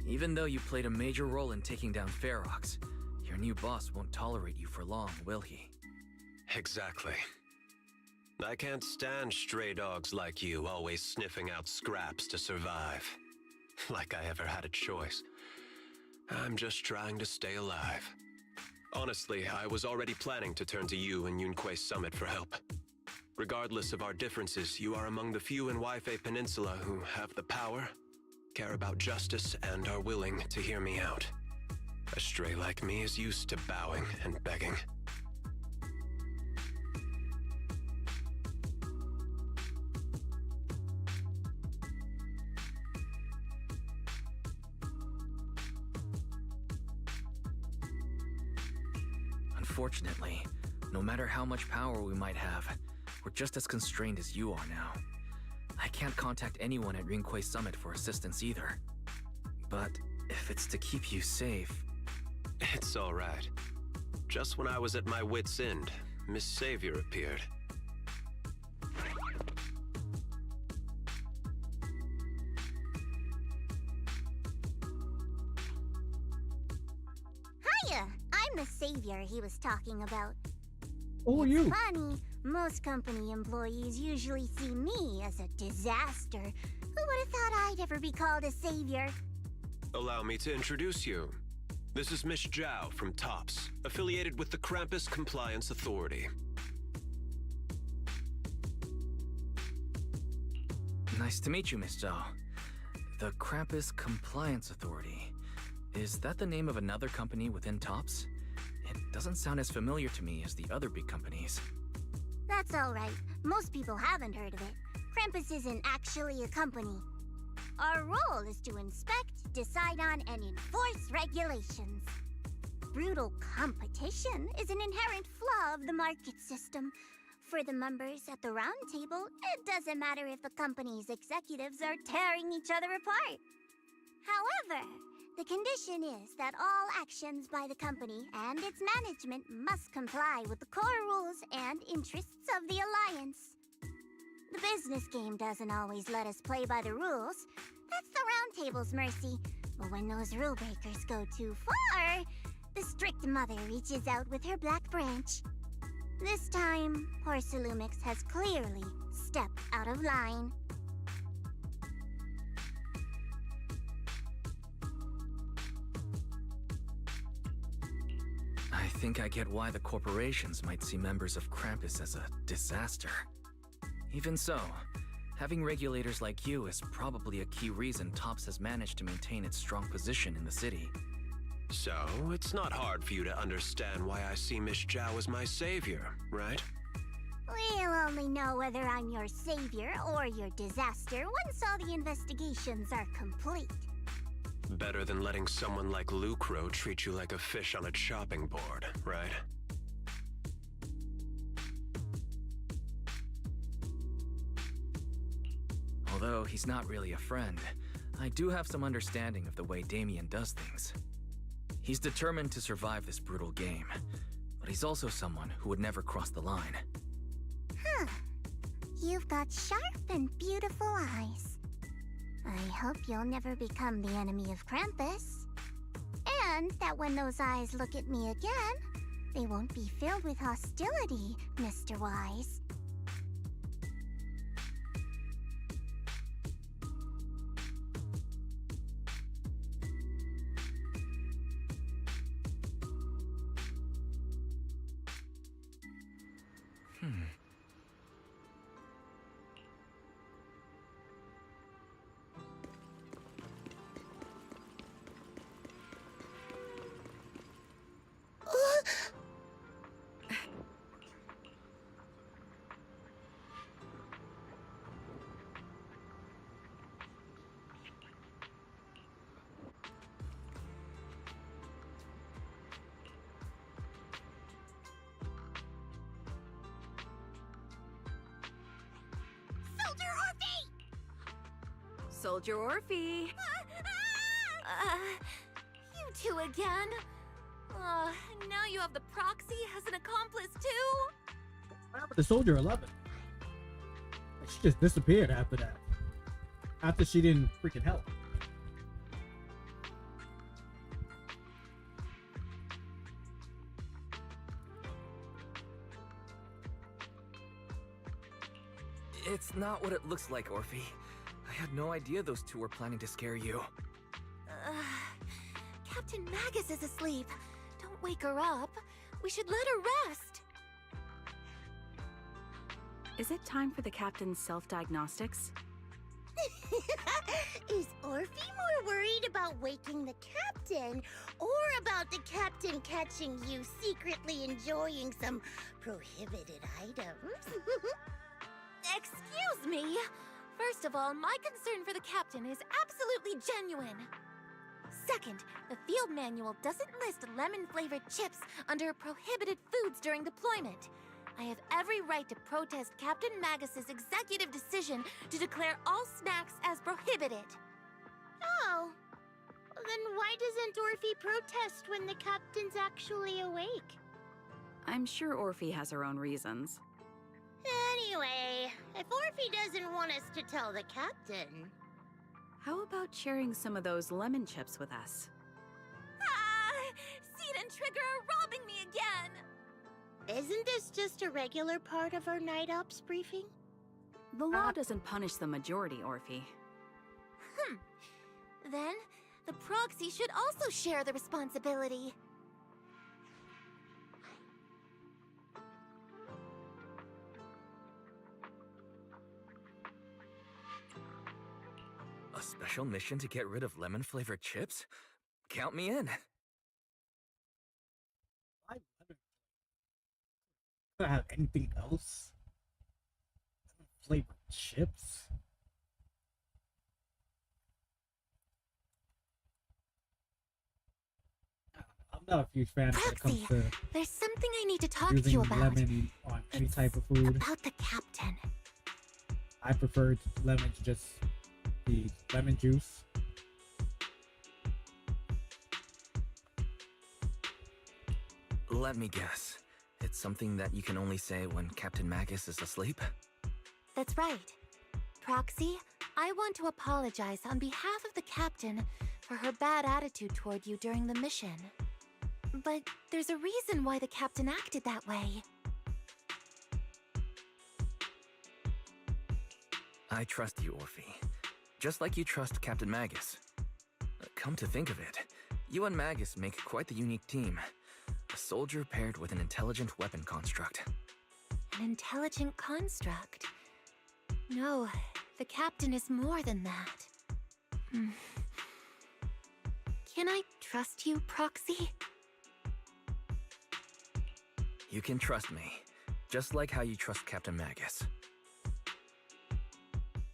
S7: Even though you played a major role in taking down Ferox, your new boss won't tolerate you for long, will he?
S22: Exactly. I can't stand stray dogs like you always sniffing out scraps to survive. Like I ever had a choice. I'm just trying to stay alive. Honestly, I was already planning to turn to you and Yunque Summit for help. Regardless of our differences, you are among the few in Waife Peninsula who have the power, care about justice, and are willing to hear me out. A stray like me is used to bowing and begging.
S7: Unfortunately, no matter how much power we might have, we're just as constrained as you are now. I can't contact anyone at Rinque Summit for assistance either. But if it's to keep you safe...
S22: It's all right. Just when I was at my wit's end, Miss Savior appeared.
S16: Hiya! I'm the savior he was talking about.
S2: Who are you?
S16: Funny, most company employees usually see me as a disaster. Who would have thought I'd ever be called a savior?
S22: Allow me to introduce you. This is Miss Zhao from TOPS, affiliated with the Krampus Compliance Authority.
S7: Nice to meet you, Miss Zhao. The Krampus Compliance Authority. Is that the name of another company within TOPS? It doesn't sound as familiar to me as the other big companies.
S16: That's alright. Most people haven't heard of it. Krampus isn't actually a company. Our role is to inspect, decide on, and enforce regulations. Brutal competition is an inherent flaw of the market system. For the members at the round table, it doesn't matter if the company's executives are tearing each other apart. However, the condition is that all actions by the company and its management must comply with the core rules and interests of the Alliance. The business game doesn't always let us play by the rules. That's the Round Table's mercy. But when those rule breakers go too far, the strict mother reaches out with her black branch. This time, poor Salumix has clearly stepped out of line.
S7: I think I get why the corporations might see members of Krampus as a disaster. Even so, having regulators like you is probably a key reason TOPS has managed to maintain its strong position in the city.
S22: So, it's not hard for you to understand why I see Miss Zhao as my savior, right?
S16: We'll only know whether I'm your savior or your disaster once all the investigations are complete.
S22: Better than letting someone like Lucro treat you like a fish on a chopping board, right?
S7: Although he's not really a friend, I do have some understanding of the way Damien does things. He's determined to survive this brutal game, but he's also someone who would never cross the line.
S16: Huh. You've got sharp and beautiful eyes. I hope you'll never become the enemy of Krampus. And that when those eyes look at me again, they won't be filled with hostility, Mr. Wise.
S19: Soldier Orphe!
S3: You two again? Now you have the proxy as an accomplice too?
S2: What happened to Soldier 11? She just disappeared after that. After she didn't freaking help.
S7: It's not what it looks like, Orphe. I had no idea those two were planning to scare you.
S3: Captain Magus is asleep. Don't wake her up. We should let her rest.
S19: Is it time for the captain's self-diagnostics?
S16: Is Orphe more worried about waking the captain, or about the captain catching you secretly enjoying some prohibited items?
S3: Excuse me. First of all, my concern for the captain is absolutely genuine. Second, the field manual doesn't list lemon-flavored chips under prohibited foods during deployment. I have every right to protest Captain Magus's executive decision to declare all snacks as prohibited.
S16: Oh. Then why doesn't Orphe protest when the captain's actually awake?
S19: I'm sure Orphe has her own reasons.
S16: Anyway, if Orphe doesn't want us to tell the captain...
S19: How about sharing some of those lemon chips with us?
S3: Seed and Trigger are robbing me again!
S16: Isn't this just a regular part of our night ops briefing?
S19: The law doesn't punish the majority, Orphe.
S3: Then, the proxy should also share the responsibility.
S7: A special mission to get rid of lemon-flavored chips? Count me in.
S2: Could I have anything else? Flavored chips? I'm not a huge fan when it comes to
S3: There's something I need to talk to you
S2: using
S3: about.
S2: lemon on any type of food.
S3: About the captain.
S2: I prefer lemon to just the lemon juice.
S7: Let me guess. It's something that you can only say when Captain Magus is asleep?
S3: That's right. Proxy, I want to apologize on behalf of the captain for her bad attitude toward you during the mission. But there's a reason why the captain acted that way.
S7: I trust you, Orphe. Just like you trust Captain Magus. Come to think of it, you and Magus make quite the unique team. A soldier paired with an intelligent weapon construct.
S3: An intelligent construct? No, the captain is more than that. Can I trust you, Proxy?
S7: You can trust me, just like how you trust Captain Magus.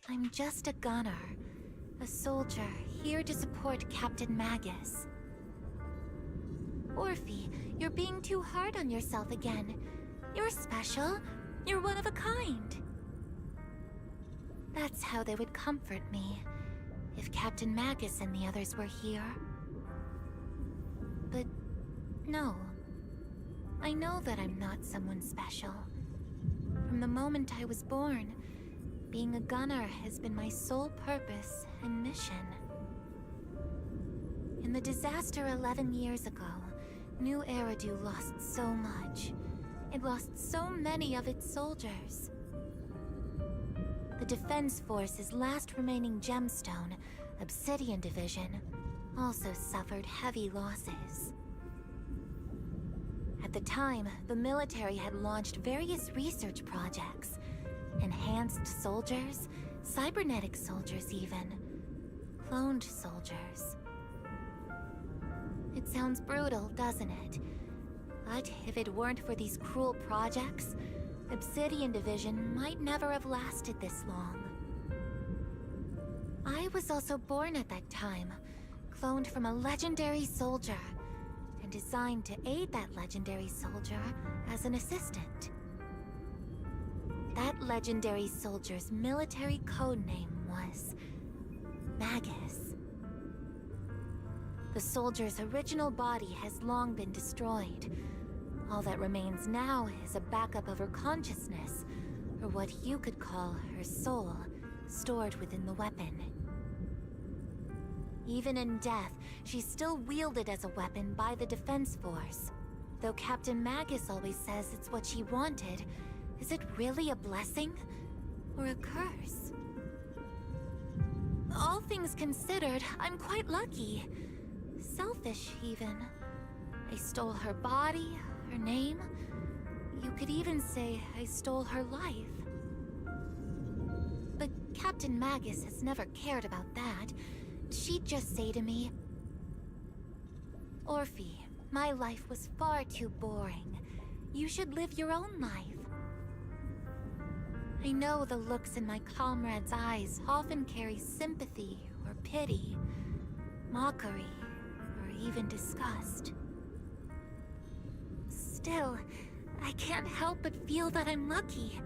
S3: I'm just a gunner. A soldier, here to support Captain Magus. Orphe, you're being too hard on yourself again. You're special. You're one of a kind. That's how they would comfort me, if Captain Magus and the others were here. But no. I know that I'm not someone special. From the moment I was born, being a gunner has been my sole purpose and mission. In the disaster 11 years ago, New Eridu lost so much. It lost so many of its soldiers. The Defense Force's last remaining gemstone, Obsidian Division, also suffered heavy losses. At the time, the military had launched various research projects. Enhanced soldiers, cybernetic soldiers even. Cloned soldiers. It sounds brutal, doesn't it? But if it weren't for these cruel projects, Obsidian Division might never have lasted this long. I was also born at that time, cloned from a legendary soldier, and designed to aid that legendary soldier as an assistant. That legendary soldier's military codename was Magus. The soldier's original body has long been destroyed. All that remains now is a backup of her consciousness, or what you could call her soul, stored within the weapon. Even in death, she's still wielded as a weapon by the Defense Force. Though Captain Magus always says it's what she wanted, is it really a blessing or a curse? All things considered, I'm quite lucky. Selfish, even. I stole her body, her name. You could even say I stole her life. But Captain Magus has never cared about that. She'd just say to me, Orphe, my life was far too boring. You should live your own life. I know the looks in my comrades' eyes often carry sympathy or pity, mockery, or even disgust. Still, I can't help but feel that I'm lucky.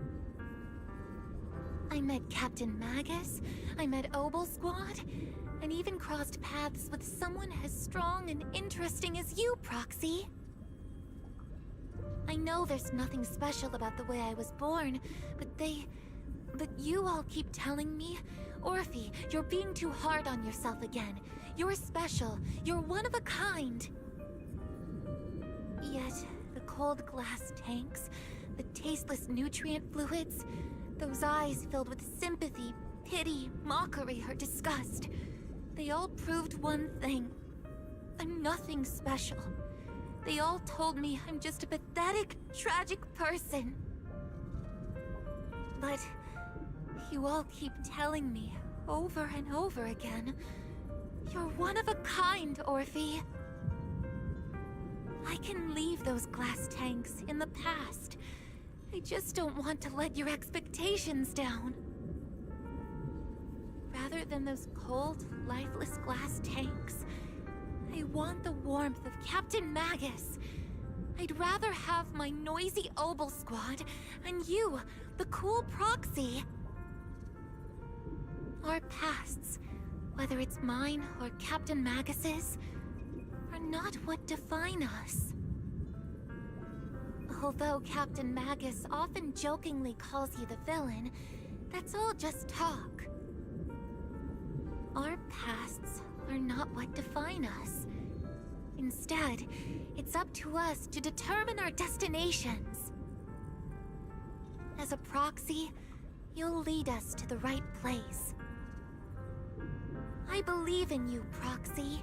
S3: I met Captain Magus, I met Obel Squad, and even crossed paths with someone as strong and interesting as you, Proxy. I know there's nothing special about the way I was born, but you all keep telling me, Orphe, you're being too hard on yourself again. You're special. You're one of a kind. Yet, the cold glass tanks, the tasteless nutrient fluids, those eyes filled with sympathy, pity, mockery, or disgust, they all proved one thing. I'm nothing special. They all told me I'm just a pathetic, tragic person. But you all keep telling me over and over again, you're one of a kind, Orphe. I can leave those glass tanks in the past. I just don't want to let your expectations down. Rather than those cold, lifeless glass tanks, I want the warmth of Captain Magus. I'd rather have my noisy Obel Squad and you, the cool Proxy. Our pasts, whether it's mine or Captain Magus's, are not what define us. Although Captain Magus often jokingly calls you the villain, that's all just talk. Our pasts are not what define us. Instead, it's up to us to determine our destinations. As a proxy, you'll lead us to the right place. I believe in you, Proxy.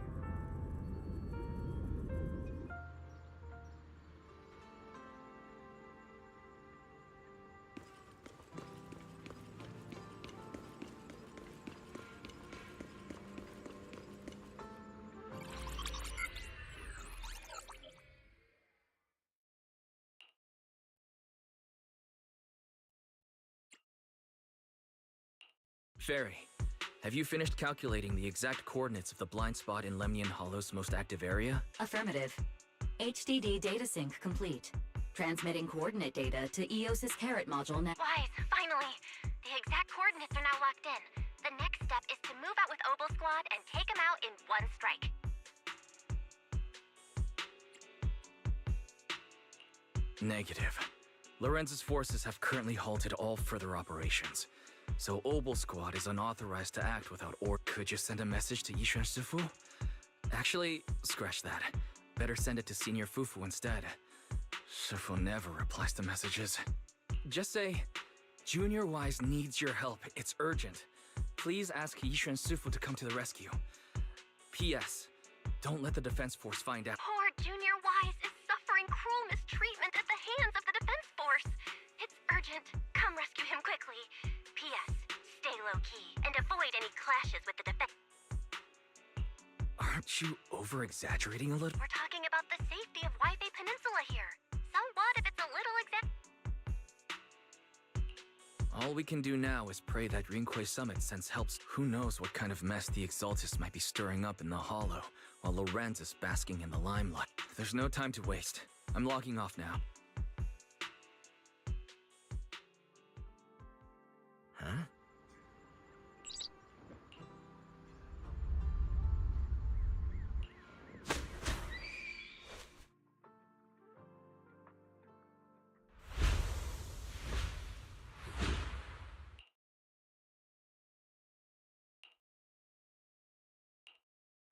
S7: Fairy, have you finished calculating the exact coordinates of the blind spot in Lemnian Hollow's most active area?
S15: Affirmative. HDD data sync complete. Transmitting coordinate data to EOS's Carrot module now.
S13: Wise, finally! The exact coordinates are now locked in. The next step is to move out with Obel Squad and take them out in one strike.
S7: Negative. Lorenz's forces have currently halted all further operations. So Obel Squad is unauthorized to act without or could you send a message to Yishuan Sifu? Actually, scratch that. Better send it to Senior Fufu instead. Sifu never replies to messages. Just say, Junior Wise needs your help. It's urgent. Please ask Yishuan Sifu to come to the rescue. P.S. Don't let the Defense Force find out.
S13: Poor Junior Wise is suffering cruel mistreatment at the hands of the Defense Force. It's urgent. Come rescue him quickly. P.S. Stay low-key and avoid any clashes with the defense.
S7: Aren't you over-exaggerating a little?
S13: We're talking about the safety of Waifei Peninsula here. So what if it's a little
S7: All we can do now is pray that Rinquei Summit sends helps. Who knows what kind of mess the Exaltists might be stirring up in the Hollow, while Lorenz is basking in the limelight. There's no time to waste. I'm logging off now. Huh?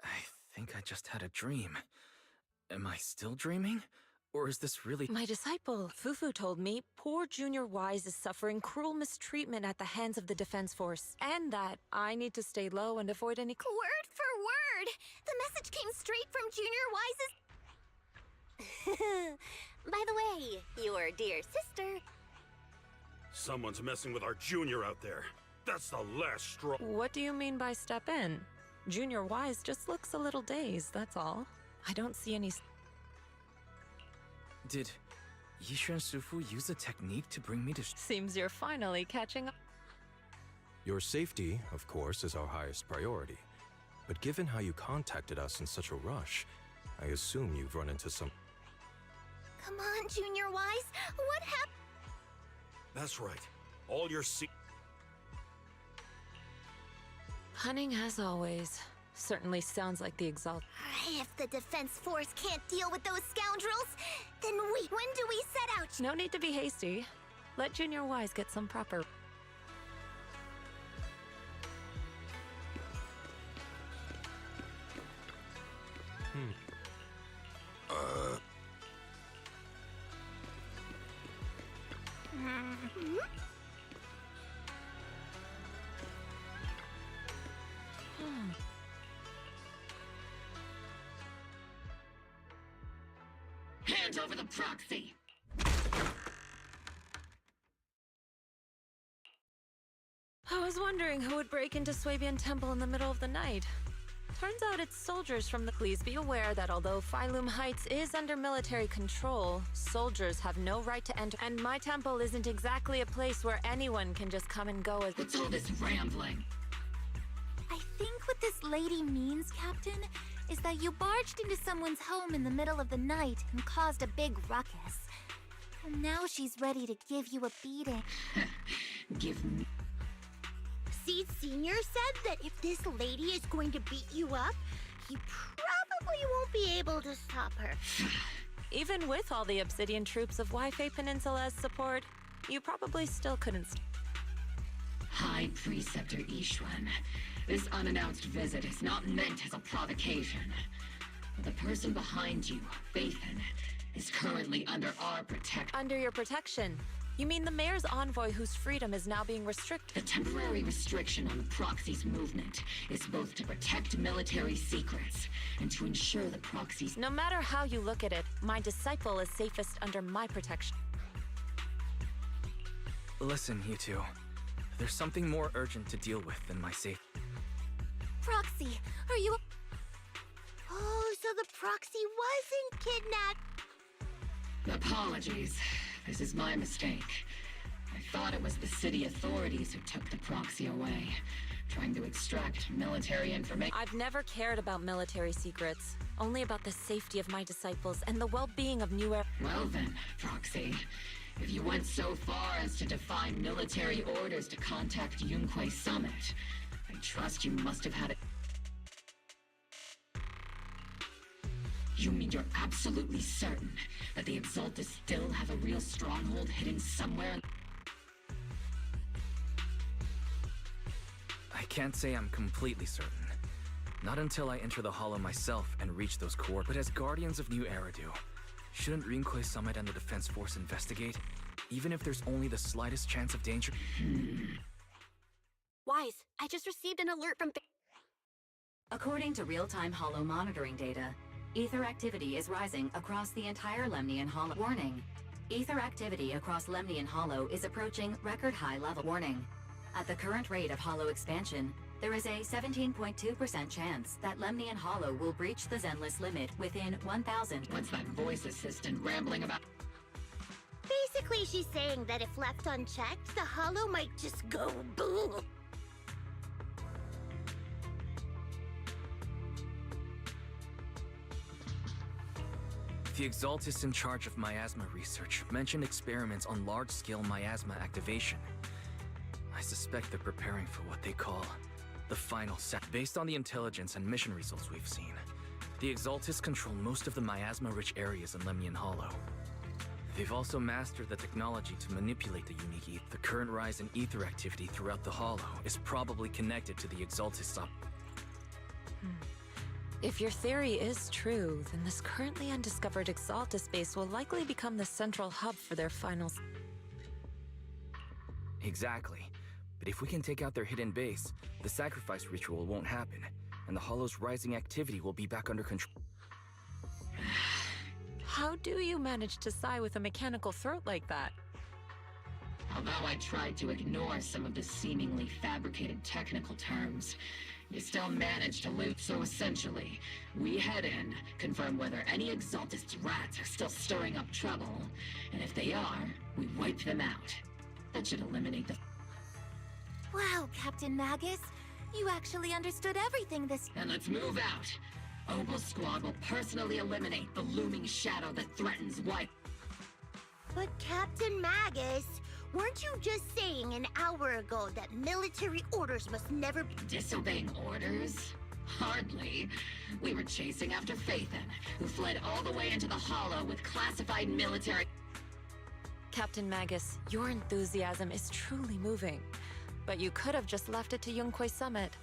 S7: I think I just had a dream. Am I still dreaming? Or is this really—
S4: My disciple, Fufu, told me poor Junior Wise is suffering cruel mistreatment at the hands of the Defense Force, and that I need to stay low and avoid any—
S16: Word for word! The message came straight from Junior Wise's... By the way, your dear sister...
S23: Someone's messing with our Junior out there. That's the last straw.
S4: What do you mean by step in? Junior Wise just looks a little dazed, that's all. I don't see any—
S7: Did Yishuan Sufu use a technique to bring me to—
S4: Seems you're finally catching up.
S12: Your safety, of course, is our highest priority. But given how you contacted us in such a rush, I assume you've run into some—
S16: Come on, Junior Wise! What happened?
S23: That's right. All your
S4: Cunning as always. Certainly sounds like the Exalt.
S16: If the Defense Force can't deal with those scoundrels, then when do we set out?
S4: No need to be hasty. Let Junior Wise get some proper—
S5: Hand over the proxy!
S4: I was wondering who would break into Swabian Temple in the middle of the night. Turns out it's soldiers from the— Please be aware that although Phylum Heights is under military control, soldiers have no right to enter, and my temple isn't exactly a place where anyone can just come and go as—
S5: What's all this rambling?
S3: I think what this lady means, Captain, is that you barged into someone's home in the middle of the night and caused a big ruckus. And now she's ready to give you a beating.
S5: Give me—
S16: Seed Senior said that if this lady is going to beat you up, he probably won't be able to stop her.
S4: Even with all the Obsidian troops of Waifei Peninsula as support, you probably still couldn't
S5: High Preceptor Ishwan, this unannounced visit is not meant as a provocation. The person behind you, Phaethon, is currently under our protection.
S4: Under your protection? You mean the mayor's envoy whose freedom is now being restricted?
S5: The temporary restriction on the proxy's movement is both to protect military secrets and to ensure the proxy's...
S4: No matter how you look at it, my disciple is safest under my protection.
S7: Listen, you two. There's something more urgent to deal with than my safety.
S16: Proxy, are you... Oh, so the proxy wasn't kidnapped.
S5: Apologies. This is my mistake. I thought it was the city authorities who took the proxy away, trying to extract military information.
S4: I've never cared about military secrets, only about the safety of my disciples and the well-being of New Era.
S5: Well then, Proxy, if you went so far as to defy military orders to contact Yunquay Summit, I trust you must have had it. You mean you're absolutely certain that the Exaltus still have a real stronghold hidden somewhere?
S7: I can't say I'm completely certain. Not until I enter the Hollow myself and reach those core. But as Guardians of New Eridu, shouldn't Rinquay Summit and the Defense Force investigate? Even if there's only the slightest chance of danger?
S13: Wise, I just received an alert from...
S15: According to real-time Hollow monitoring data, ether activity is rising across the entire Lemnian Hollow. Warning. Ether activity across Lemnian Hollow is approaching record high level. Warning. At the current rate of Hollow expansion, there is a 17.2% chance that Lemnian Hollow will breach the Zenless limit within 1,000.
S5: What's that voice assistant rambling about?
S16: Basically, she's saying that if left unchecked, the Hollow might just go boom.
S7: The Exaltus in charge of miasma research mentioned experiments on large-scale miasma activation. I suspect they're preparing for what they call the final set. Based on the intelligence and mission results we've seen, the Exaltus control most of the miasma-rich areas in Lemnian Hollow. They've also mastered the technology to manipulate the unique ether. The current rise in ether activity throughout the Hollow is probably connected to the Exaltus
S4: If your theory is true, then this currently undiscovered Exaltus base will likely become the central hub for their finals.
S7: Exactly. But if we can take out their hidden base, the sacrifice ritual won't happen, and the Hollow's rising activity will be back under control.
S4: How do you manage to sigh with a mechanical throat like that?
S5: Although I tried to ignore some of the seemingly fabricated technical terms, you still managed to loot. So essentially, we head in, confirm whether any Exaltus rats are still stirring up trouble, and if they are, we wipe them out. That should eliminate the...
S3: Wow, Captain Magus. You actually understood everything this...
S5: And let's move out. Obel Squad will personally eliminate the looming shadow that threatens wipe.
S16: But Captain Magus, weren't you just saying an hour ago that military orders must never be...
S5: Disobeying orders? Hardly. We were chasing after Phaethon, who fled all the way into the Hollow with classified military...
S4: Captain Magus, your enthusiasm is truly moving. But you could have just left it to Yunquay Summit.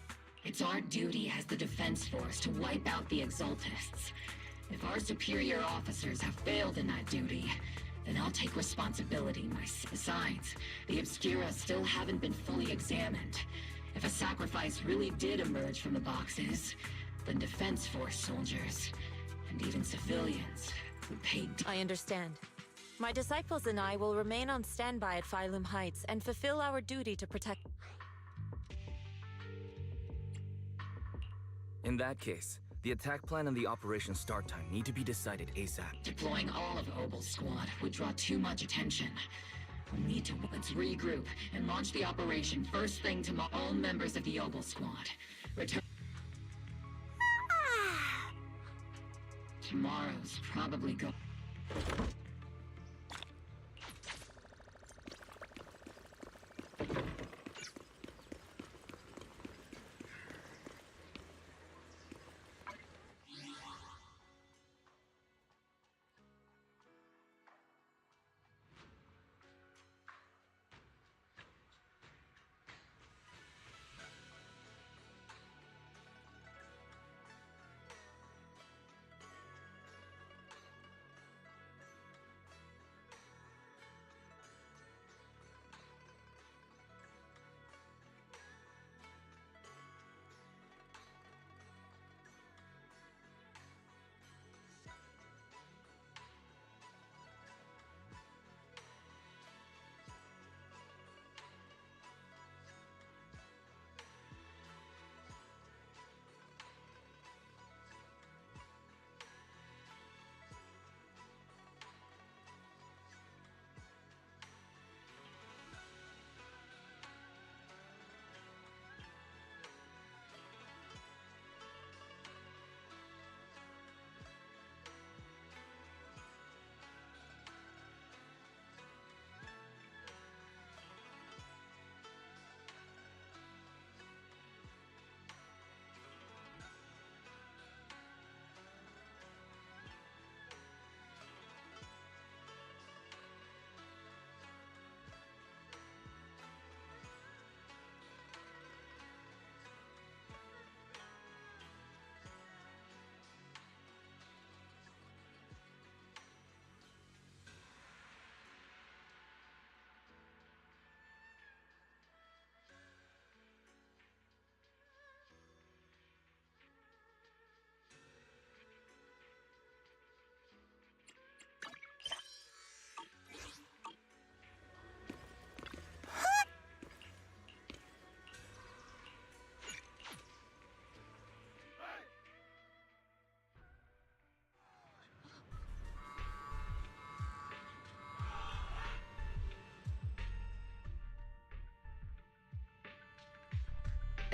S5: It's our duty as the Defense Force to wipe out the Exaltists. If our superior officers have failed in that duty, then I'll take responsibility myself. Besides, the Obscura still haven't been fully examined. If a sacrifice really did emerge from the boxes, then Defense Force soldiers, and even civilians, would pay...
S4: I understand. My disciples and I will remain on standby at Phylum Heights and fulfill our duty to protect...
S7: In that case, the attack plan and the operation start time need to be decided ASAP.
S5: Deploying all of Obel's squad would draw too much attention. We'll need to... Let's regroup and launch the operation first thing tomorrow. All members of the Obel squad return... Tomorrow's probably go...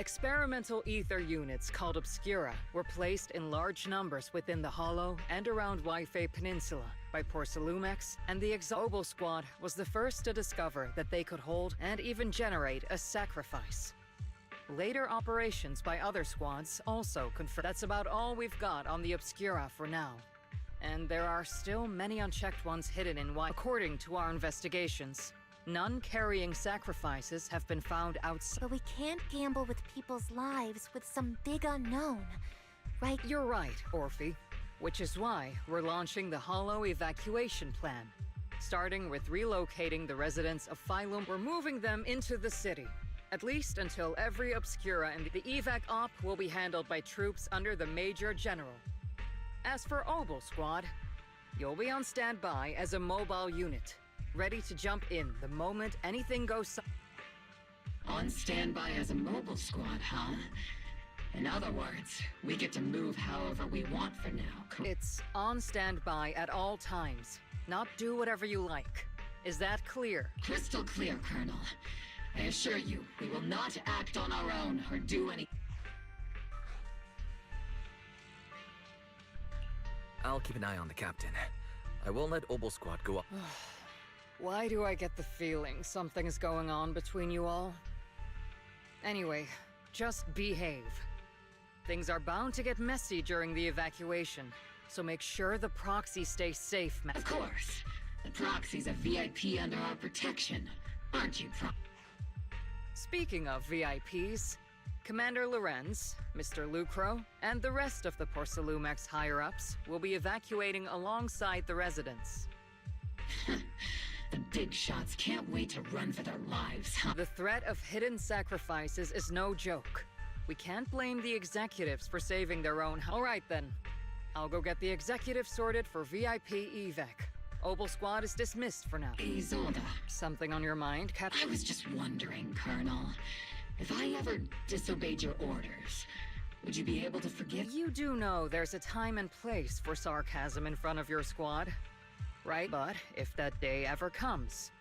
S8: Experimental ether units called Obscura were placed in large numbers within the Hollow and around Waifei Peninsula by Porcelumex, and the Obo Squad was the first to discover that they could hold and even generate a sacrifice. Later operations by other squads also confirmed. That's about all we've got on the Obscura for now. And there are still many unchecked ones hidden in According to our investigations, none carrying sacrifices have been found outside.
S3: But we can't gamble with people's lives with some big unknown, right?
S8: You're right, Orphe. Which is why we're launching the Hollow evacuation plan. Starting with relocating the residents of Phylum, we're moving them into the city. At least until every Obscura and the evac op will be handled by troops under the Major General. As for Obel Squad, you'll be on standby as a mobile unit, ready to jump in the moment anything goes.
S5: On standby as a mobile squad, huh? In other words, we get to move however we want for now.
S8: It's on standby at all times, not do whatever you like. Is that clear?
S5: Crystal clear, Colonel. I assure you, we will not act on our own or do any.
S7: I'll keep an eye on the captain. I won't let Obel Squad go up.
S8: Why do I get the feeling something's going on between you all? Anyway, just behave. Things are bound to get messy during the evacuation, so make sure the proxy stays safe,
S5: Of course. The proxy's a VIP under our protection, aren't you,
S8: Speaking of VIPs, Commander Lorenz, Mr. Lucro, and the rest of the Porcelumex higher-ups will be evacuating alongside the residents.
S5: The big shots can't wait to run for their lives, huh?
S8: The threat of hidden sacrifices is no joke. We can't blame the executives for saving their own. All right then. I'll go get the executives sorted for VIP evac. Obel Squad is dismissed for now.
S5: Isolda.
S8: Something on your mind, Cap?
S5: I was just wondering, Colonel. If I ever disobeyed your orders, would you be able to forgive?
S8: You do know there's a time and place for sarcasm in front of your squad, right? But if that day ever comes,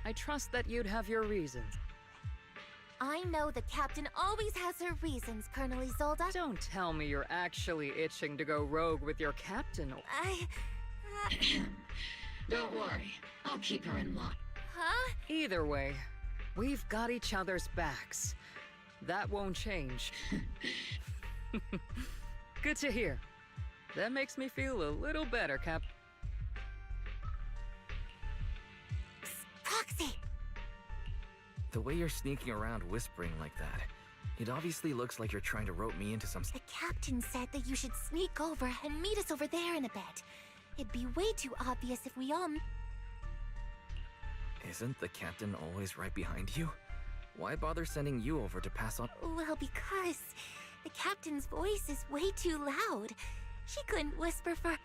S8: I trust that you'd have your reasons.
S3: I know the captain always has her reasons, Colonel Isolda.
S8: Don't tell me you're actually itching to go rogue with your captain.
S5: Don't worry, I'll keep her in line.
S3: Huh?
S8: Either way, we've got each other's backs. That won't change. Good to hear. That makes me feel a little better, Cap.
S3: Proxy!
S7: The way you're sneaking around whispering like that, it obviously looks like you're trying to rope me into some...
S3: The captain said that you should sneak over and meet us over there in a bit. It'd be way too obvious if we all...
S7: Isn't the captain always right behind you? Why bother sending you over to pass on...
S3: Well, because the captain's voice is way too loud. She couldn't whisper for...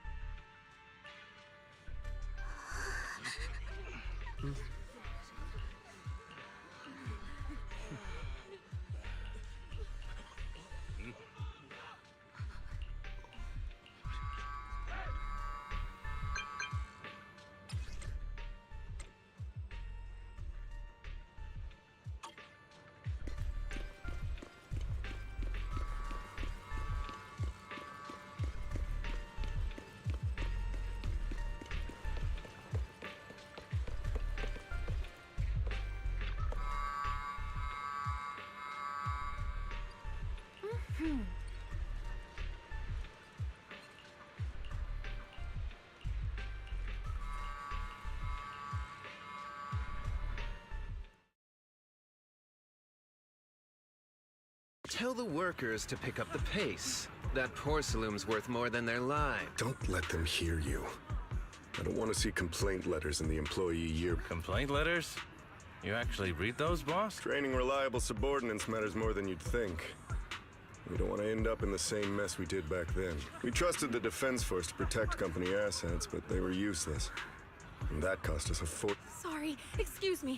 S6: Tell the workers to pick up the pace. That porcelain's worth more than their lives.
S10: Don't let them hear you. I don't want to see complaint letters in the employee year.
S9: Complaint letters? You actually read those, boss?
S10: Training reliable subordinates matters more than you'd think. We don't want to end up in the same mess we did back then. We trusted the Defense Force to protect company assets, but they were useless. And that cost us a fort.
S19: Sorry, excuse me.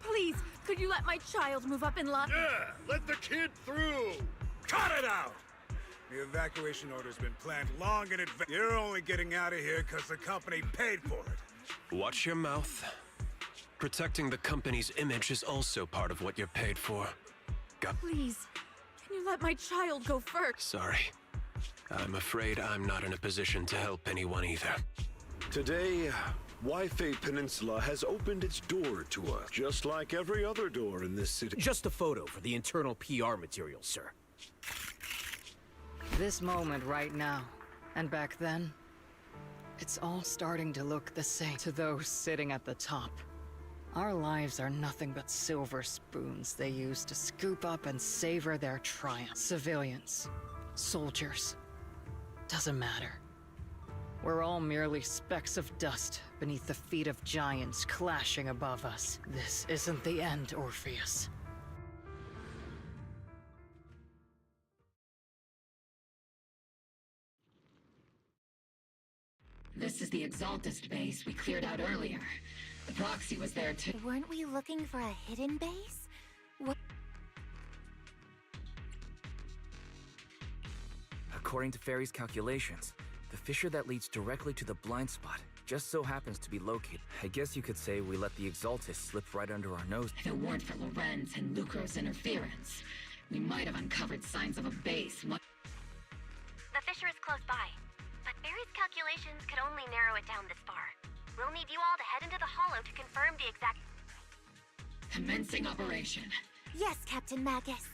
S19: Please, could you let my child move up in line?
S11: Yeah, let the kid through! Cut it out! The evacuation order's been planned long in advance. You're only getting out of here because the company paid for it.
S22: Watch your mouth. Protecting the company's image is also part of what you're paid for.
S19: Please, let my child go first.
S22: Sorry. I'm afraid I'm not in a position to help anyone either.
S18: Today, Wi-Fi Peninsula has opened its door to us, just like every other door in this city.
S6: Just a photo for the internal PR material, sir.
S8: This moment right now, and back then, it's all starting to look the same to those sitting at the top. Our lives are nothing but silver spoons they use to scoop up and savor their triumph. Civilians, soldiers, doesn't matter. We're all merely specks of dust beneath the feet of giants clashing above us. This isn't the end, Orpheus.
S5: This is the Exaltist base we cleared out earlier. The proxy was there too.
S3: Weren't we looking for a hidden base? What?
S7: According to Fairy's calculations, the fissure that leads directly to the blind spot just so happens to be located. I guess you could say we let the Exaltist slip right under our nose.
S5: If it weren't for Lorenz and Lucro's interference, we might have uncovered signs of a base.
S13: The fissure is close by, but Barry's calculations could only narrow it down this far. We'll need you all to head into the hollow to confirm the exact...
S5: Commencing operation.
S3: Yes, Captain Magus.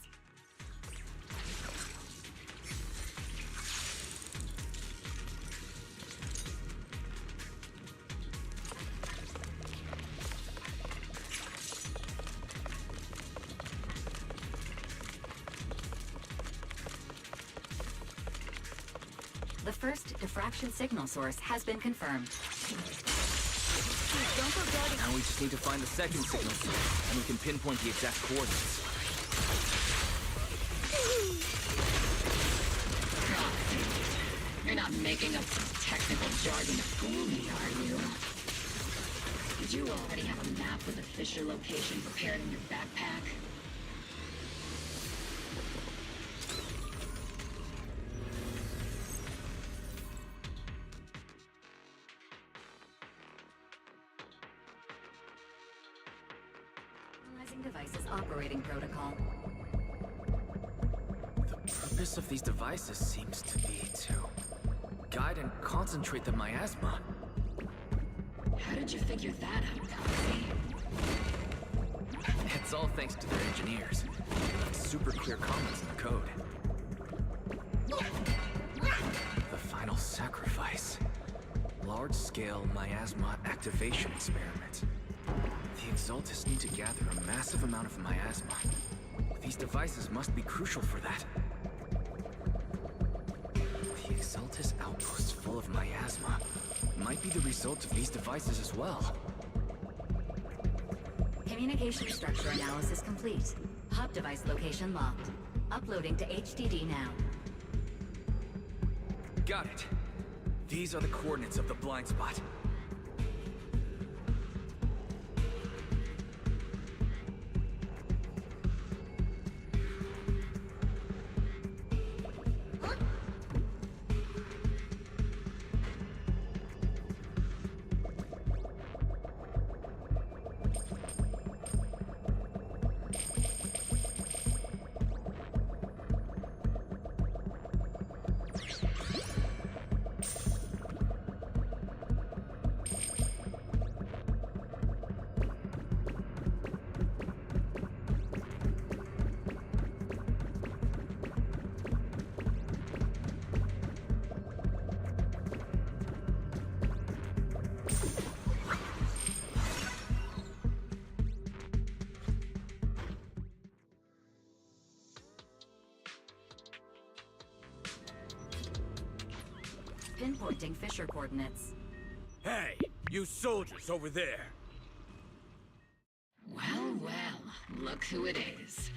S15: The first diffraction signal source has been confirmed.
S3: Don't forget.
S7: Now we just need to find the second signal source, and we can pinpoint the exact coordinates.
S5: You're not making up some technical jargon to fool me, are you? Did you already have a map with the fissure location prepared in your backpack?
S15: Devices operating protocol.
S7: The purpose of these devices seems to be to guide and concentrate the miasma.
S5: How did you figure that out, Kelsey?
S7: It's all thanks to their engineers. They left super clear comments in the code. The final sacrifice. Large-scale miasma activation experiment. The Exaltists need to gather a massive amount of miasma. These devices must be crucial for that. The Exaltist outpost full of miasma might be the result of these devices as well.
S15: Communication structure analysis complete. Hub device location locked. Uploading to HDD now.
S7: Got it. These are the coordinates of the blind spot.
S15: Pinpointing fissure coordinates.
S23: Hey, you soldiers over there!
S5: Well, well, look who it is.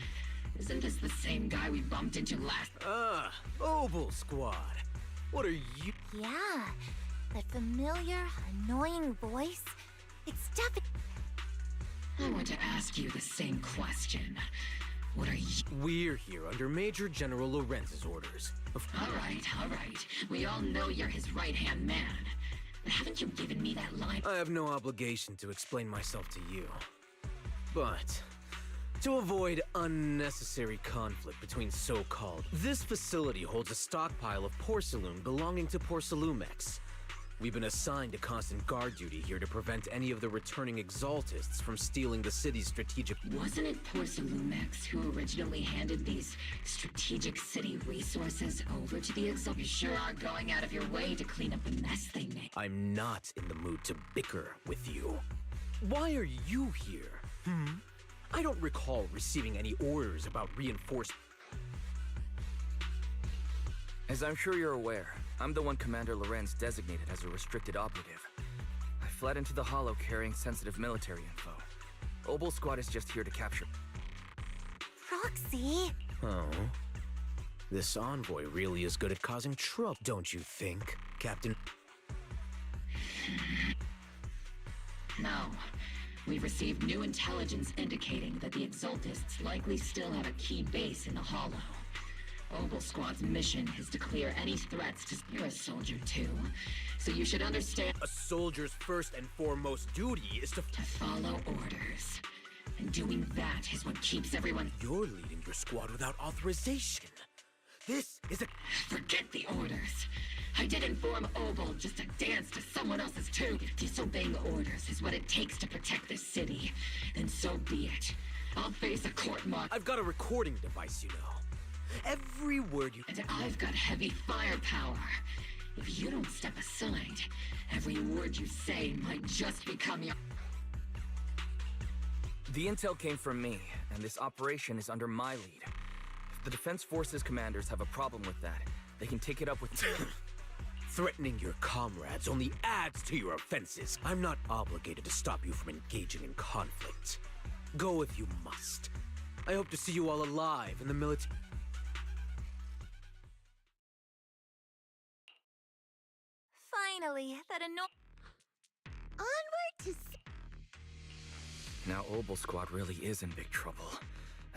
S5: Isn't this the same guy we bumped into last?
S6: Ah, Oval Squad. What are you?
S3: Yeah, that familiar, annoying voice. It's definitely...
S5: I want to ask you the same question. What are you?
S6: We're here under Major General Lorenz's orders.
S5: All right. We all know you're his right-hand man. But haven't you given me that line?
S6: I have no obligation to explain myself to you. But To avoid unnecessary conflict between so-called, this facility holds a stockpile of porcelain belonging to Porcelumex. We've been assigned to constant guard duty here to prevent any of the returning Exaltists from stealing the city's strategic—
S5: Wasn't it Porcelumex who originally handed these strategic city resources over to the Exalt? You sure are going out of your way to clean up the mess they made.
S6: I'm not in the mood to bicker with you. Why are you here? I don't recall receiving any orders about reinforced—
S7: As I'm sure you're aware, I'm the one Commander Lorenz designated as a restricted operative. I fled into the Hollow carrying sensitive military info. Obel Squad is just here to capture—
S16: Proxy?
S6: Oh. This envoy really is good at causing trouble, don't you think, Captain?
S5: No. We've received new intelligence indicating that the Exaltists likely still have a key base in the Hollow. Obel Squad's mission is to clear any threats to— You're a soldier too, so you should understand—
S6: A soldier's first and foremost duty is to
S5: follow orders. And doing that is what keeps everyone—
S6: You're leading your squad without authorization. This is a—
S5: Forget the orders. I didn't form Obel just to dance to someone else's tune. If disobeying orders is what it takes to protect this city, then so be it. I'll face a court-martial.
S6: I've got a recording device, you know. Every word you—
S5: And I've got heavy firepower. If you don't step aside, every word you say might just become your—
S7: The intel came from me, and this operation is under my lead. If the Defense Forces commanders have a problem with that, they can take it up with—
S6: Threatening your comrades only adds to your offenses. I'm not obligated to stop you from engaging in conflict. Go if you must. I hope to see you all alive in the military—
S3: Finally, that
S16: Onward to...
S7: Now Obel Squad really is in big trouble.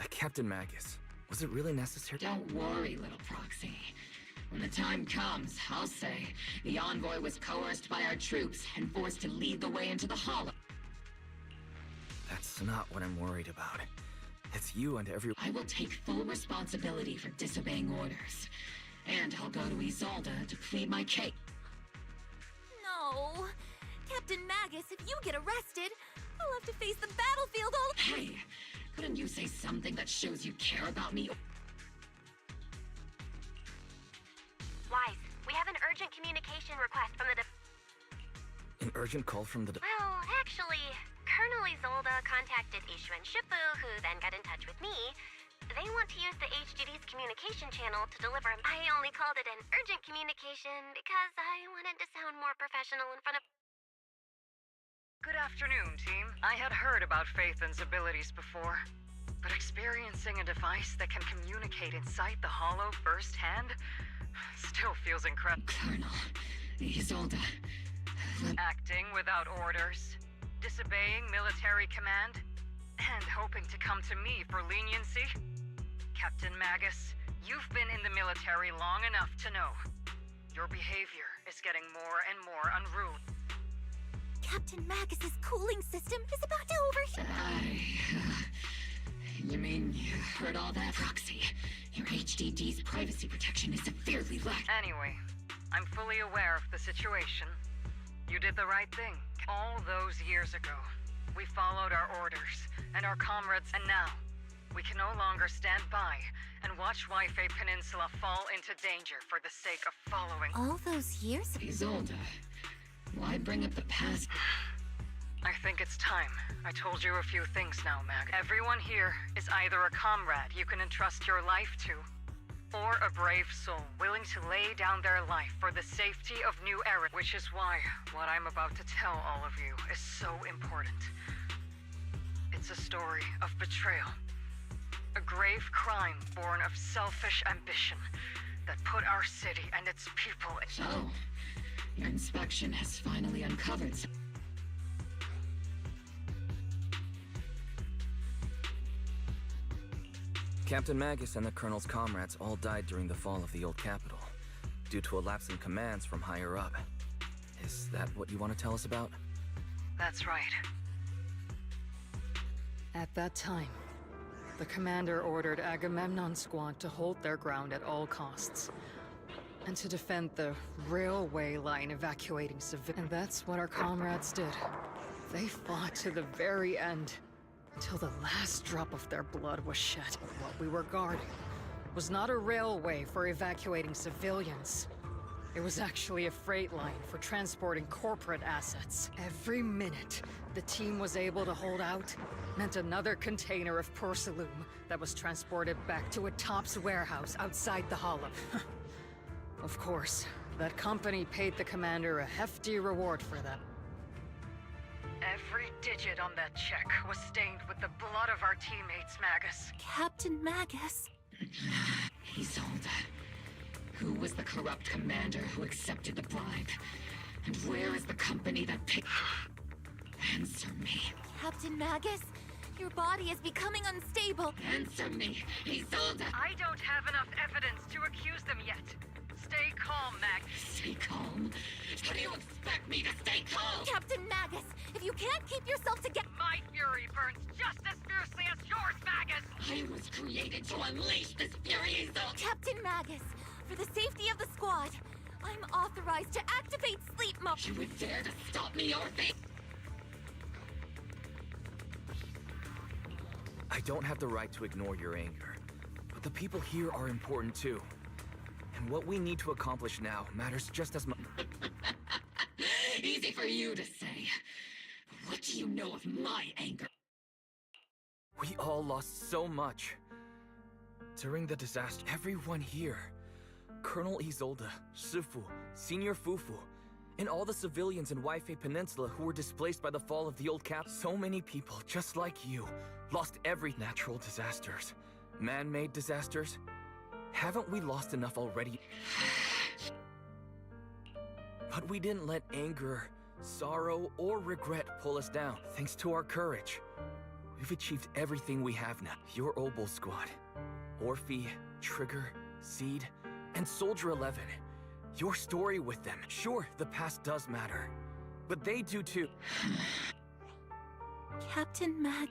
S7: Captain Magus, was it really necessary?
S5: Don't worry, little Proxy. When the time comes, I'll say the envoy was coerced by our troops and forced to lead the way into the Hollow.
S7: That's not what I'm worried about. It's you and every—
S5: I will take full responsibility for disobeying orders. And I'll go to Isolda to plead my case.
S3: No. Captain Magus, if you get arrested, I'll have to face the battlefield all—
S5: Hey, couldn't you say something that shows you care about me?
S13: Wise, we have an urgent communication request from the
S7: An urgent call from the—
S13: Well, actually, Colonel Isolda contacted Ishu and Shifu, who then got in touch with me. They want to use the HGD's communication channel to deliver— I only called it an urgent communication because I wanted to sound more professional in front of—
S8: Good afternoon, team. I had heard about Phaethon's abilities before, but experiencing a device that can communicate inside the Hollow firsthand still feels incredible.
S5: Colonel Isolda.
S8: Acting without orders, disobeying military command, and hoping to come to me for leniency? Captain Magus, you've been in the military long enough to know. Your behavior is getting more and more unruly.
S3: Captain Magus's cooling system is about to overheat.
S5: You mean you heard all that? Proxy, your HDD's privacy protection is severely lacked.
S8: Anyway, I'm fully aware of the situation. You did the right thing. All those years ago, we followed our orders and our comrades, and now we can no longer stand by and watch Waifei Peninsula fall into danger for the sake of following—
S3: All those years?
S5: Isolda, why bring up the past?
S8: I think it's time. I told you a few things now, Mag. Everyone here is either a comrade you can entrust your life to, or a brave soul willing to lay down their life for the safety of New Era, which is why what I'm about to tell all of you is so important. It's a story of betrayal. A grave crime born of selfish ambition that put our city and its people—
S5: So, your inspection has finally uncovered some—
S7: Captain Magus and the Colonel's comrades all died during the fall of the old capital, due to a lapse in commands from higher up. Is that what you want to tell us about?
S8: That's right. At that time, The commander ordered Agamemnon's squad to hold their ground at all costs. And to defend the railway line evacuating civilians. And that's what our comrades did. They fought to the very end, until the last drop of their blood was shed. What we were guarding was not a railway for evacuating civilians. It was actually a freight line for transporting corporate assets. Every minute the team was able to hold out meant another container of porcelain that was transported back to a Topps warehouse outside the Hollow. Of course, that company paid the commander a hefty reward for that. Every digit on that check was stained with the blood of our teammates, Magus.
S3: Captain Magus?
S5: Isolde. Who was the corrupt commander who accepted the bribe? And where is the company that picked... Answer me.
S3: Captain Magus? Your body is becoming unstable.
S5: Answer me, Isolde!
S8: I don't have enough evidence to accuse them yet. Stay calm, Magus.
S5: Stay calm? How do you expect me to stay calm?
S3: Captain Magus, if you can't keep yourself together...
S8: My fury burns just as fiercely as yours, Magus!
S5: I was created to unleash this fury, Isolde!
S3: Captain Magus, for the safety of the squad, I'm authorized to activate sleep mode.
S5: You would dare to stop me, Orphe?
S7: I don't have the right to ignore your anger, but the people here are important too. And what we need to accomplish now matters just as much.
S5: Easy for you to say. What do you know of my anger?
S7: We all lost so much. During the disaster, everyone here, Colonel Isolde, Shifu, Senior Fufu, and all the civilians in Waifei Peninsula who were displaced by the fall of the old cap. So many people, just like you, lost every natural disasters. Man-made disasters. Haven't we lost enough already? But we didn't let anger, sorrow, or regret pull us down. Thanks to our courage, we've achieved everything we have now. Your Obol squad, Orphe, Trigger, Seed, and Soldier 11. Your story with them. Sure, the past does matter, but they do too.
S3: Captain Mag...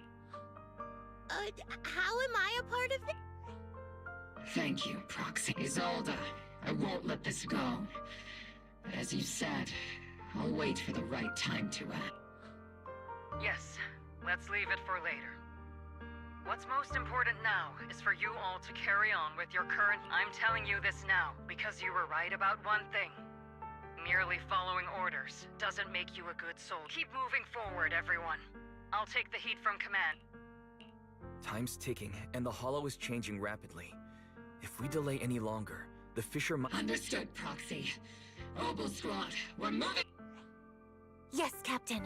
S16: how am I a part of it?
S5: Thank you, Proxy. Isolde, I won't let this go. But as you said, I'll wait for the right time to act.
S8: Yes, let's leave it for later. What's most important now is for you all to carry on with your current... I'm telling you this now, because you were right about one thing. Merely following orders doesn't make you a good soldier. Keep moving forward, everyone. I'll take the heat from command.
S7: Time's ticking, and the Hollow is changing rapidly. If we delay any longer, the Fisher might...
S5: Understood, Proxy. Obol squad, we're moving!
S3: Yes, Captain.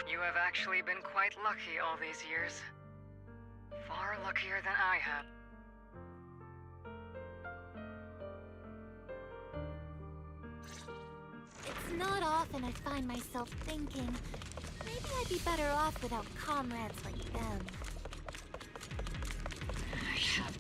S8: You have actually been quite lucky all these years. Far luckier than I have.
S3: It's not often I find myself thinking, maybe I'd be better off without comrades like them.
S5: I have...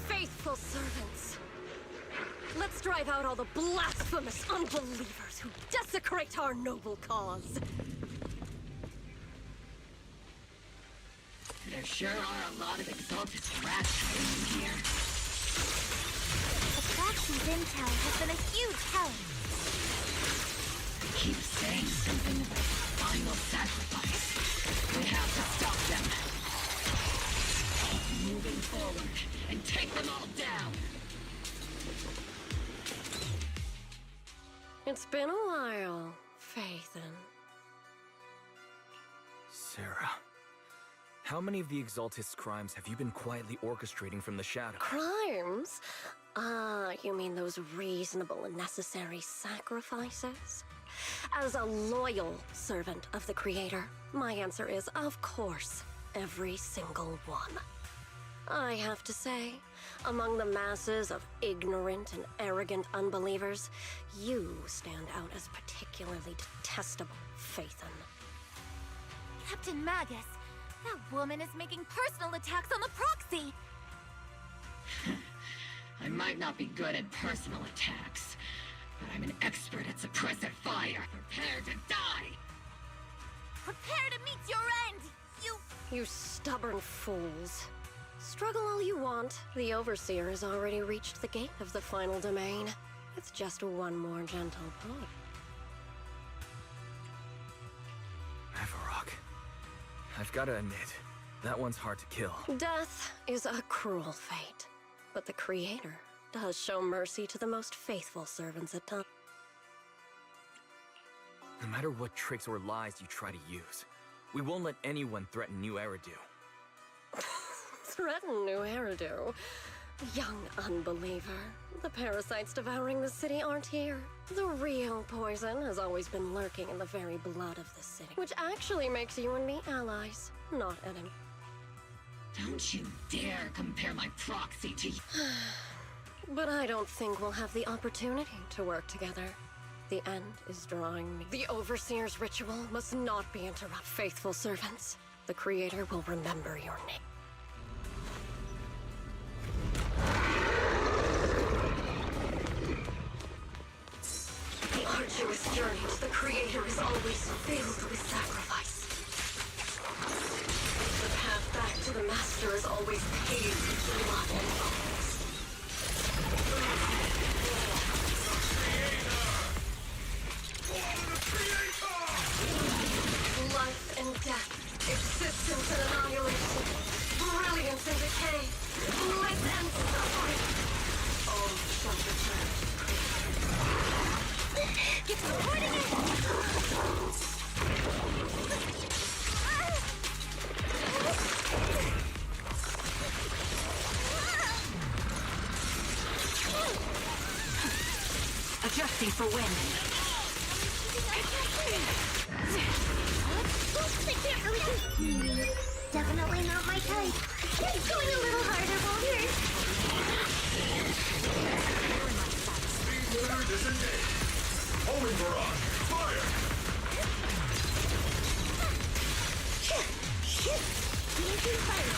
S17: Faithful servants! Let's drive out all the blasphemous unbelievers who desecrate our noble cause!
S5: There sure are a lot of exalted rats in here.
S3: The Proxy's intel has been a huge help.
S5: They keep saying something about final sacrifice. We have to stop them. Keep moving forward and take them all down.
S17: It's been a while, Phaethon.
S7: Sarah, how many of the Exaltist's crimes have you been quietly orchestrating from the shadow?
S17: Crimes? You mean those reasonable and necessary sacrifices? As a loyal servant of the Creator, my answer is, of course, every single one. I have to say, among the masses of ignorant and arrogant unbelievers, you stand out as particularly detestable, Phaethon.
S3: Captain Magus, that woman is making personal attacks on the Proxy!
S5: might not be good at personal attacks, but I'm an expert at suppressive fire. Prepare to die!
S3: Prepare to meet your end, you...
S17: You stubborn fools. Struggle all you want. The Overseer has already reached the gate of the final domain. It's just one more gentle push.
S7: Avarok. I've gotta admit, that one's hard to kill.
S17: Death is a cruel fate, but the Creator does show mercy to the most faithful servants at times.
S7: No matter what tricks or lies you try to use, we won't let anyone threaten New Eridu.
S17: Threaten New Eridu? Young unbeliever. The parasites devouring the city aren't here. The real poison has always been lurking in the very blood of the city, which actually makes you and me allies, not enemies.
S5: Don't you dare compare my proxy to you.
S17: But I don't think we'll have the opportunity to work together. The end is drawing me. The Overseer's ritual must not be interrupted. Faithful servants, the Creator will remember your name. The arduous journey to the Creator is always filled with sacrifice. The path back to the Master is always paved with blood and bones. Life and death, existence and annihilation, brilliance and decay, bliss and suffering. All shall return to the Creator.
S3: Get supporting it!
S15: Adjusting for wind.
S16: Definitely not my type. Going a little harder won't hurt.
S14: Speedwater disengaged. Homing barrage. Fire!
S16: Making fire.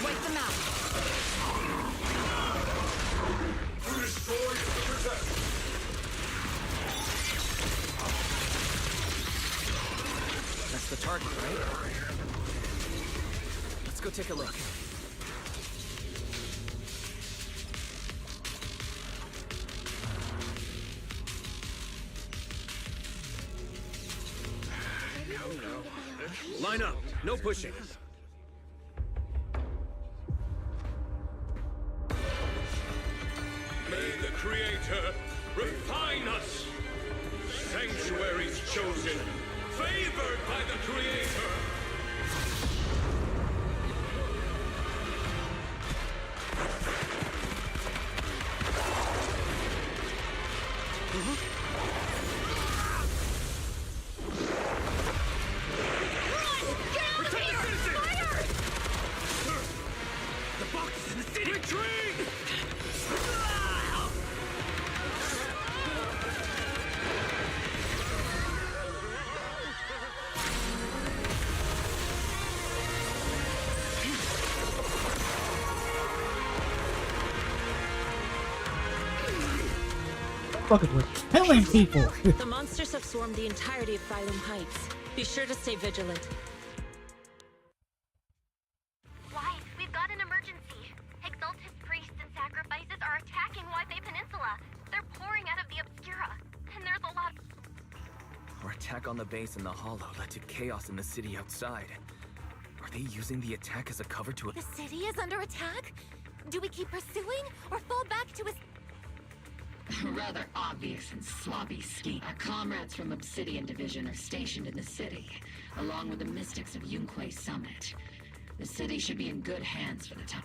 S15: Wipe them out.
S14: To destroy is to protect.
S7: That's the target, right? Let's go take a look.
S6: Line up. No pushing.
S23: May the Creator refine us. Sanctuaries chosen, favored by the Creator.
S7: The box is in the city! Retreat!
S2: Fucking with killing people.
S4: The monsters have swarmed the entirety of Phylum Heights. Be sure to stay vigilant.
S13: Wise, we've got an emergency. Exalted priests and sacrifices are attacking Waipei Peninsula. They're pouring out of the Obscura, and there's a lot.
S7: Our attack on the base in the Hollow led to chaos in the city outside. Are they using the attack as a cover to...
S3: The city is under attack? Do we keep pursuing, or fall back to a...
S5: Rather obvious and sloppy scheme. Our comrades from Obsidian Division are stationed in the city, along with the mystics of Yunquei Summit. The city should be in good hands for the time.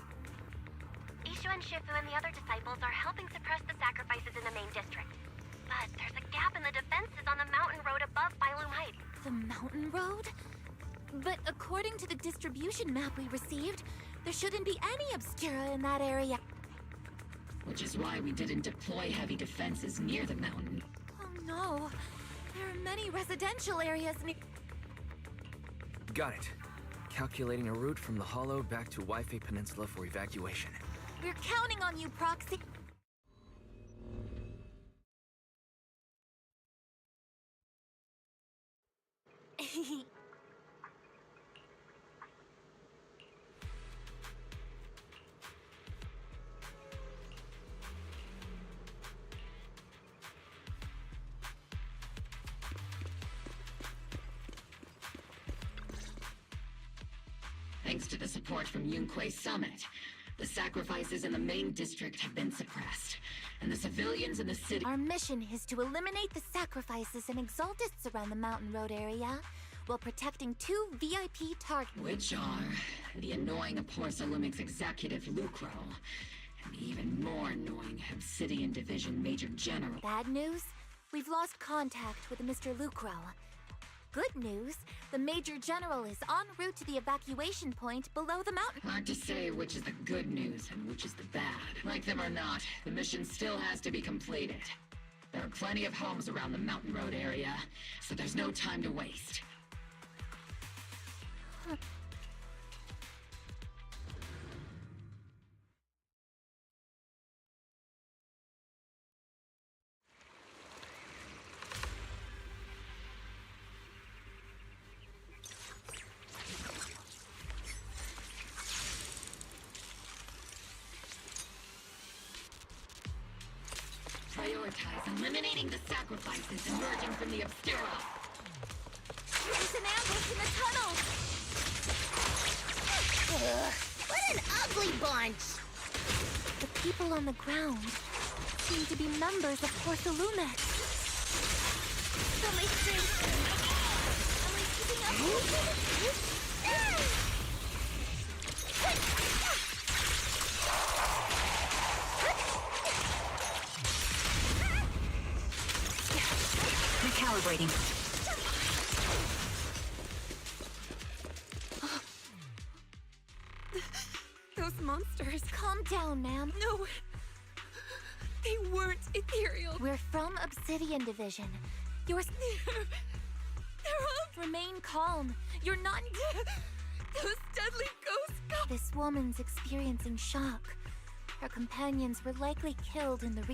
S13: Ishu and Shifu and the other disciples are helping suppress the sacrifices in the main district. But there's a gap in the defenses on the mountain road above Phylum Heights.
S3: The mountain road? But according to the distribution map we received, there shouldn't be any Obscura in that area.
S5: Which is why we didn't deploy heavy defenses near the mountain.
S3: Oh no. There are many residential areas near...
S7: Got it. Calculating a route from the Hollow back to Waifei Peninsula for evacuation.
S3: We're counting on you, Proxy.
S5: Thanks to the support from Yunque's summit, the sacrifices in the main district have been suppressed, and the civilians in the city—
S3: Our mission is to eliminate the sacrifices and exaltists around the Mountain Road area, while protecting 2 VIP targets.
S5: Which are the annoying Porcelumix executive Lucro, and the even more annoying Obsidian Division Major General.
S3: Bad news? We've lost contact with Mr. Lucro. Good news, the Major General is en route to the evacuation point below the mountain.
S5: Hard to say which is the good news and which is the bad. Like them or not, the mission still has to be completed. There are plenty of homes around the Mountain Road area, so there's no time to waste. Prioritize eliminating the sacrifices emerging from the Obscura.
S3: There's an ambush in the tunnels!
S16: What an ugly bunch!
S3: The people on the ground seem to be members of Porcelumix. Somebody think... Am I keeping up?
S15: Recalibrating.
S3: Those monsters. Calm down, ma'am.
S19: No. They weren't ethereal.
S3: We're from Obsidian Division. You're...
S19: They're all...
S3: Remain calm. You're not...
S19: Those deadly ghosts go...
S3: This woman's experiencing shock. Her companions were likely killed in the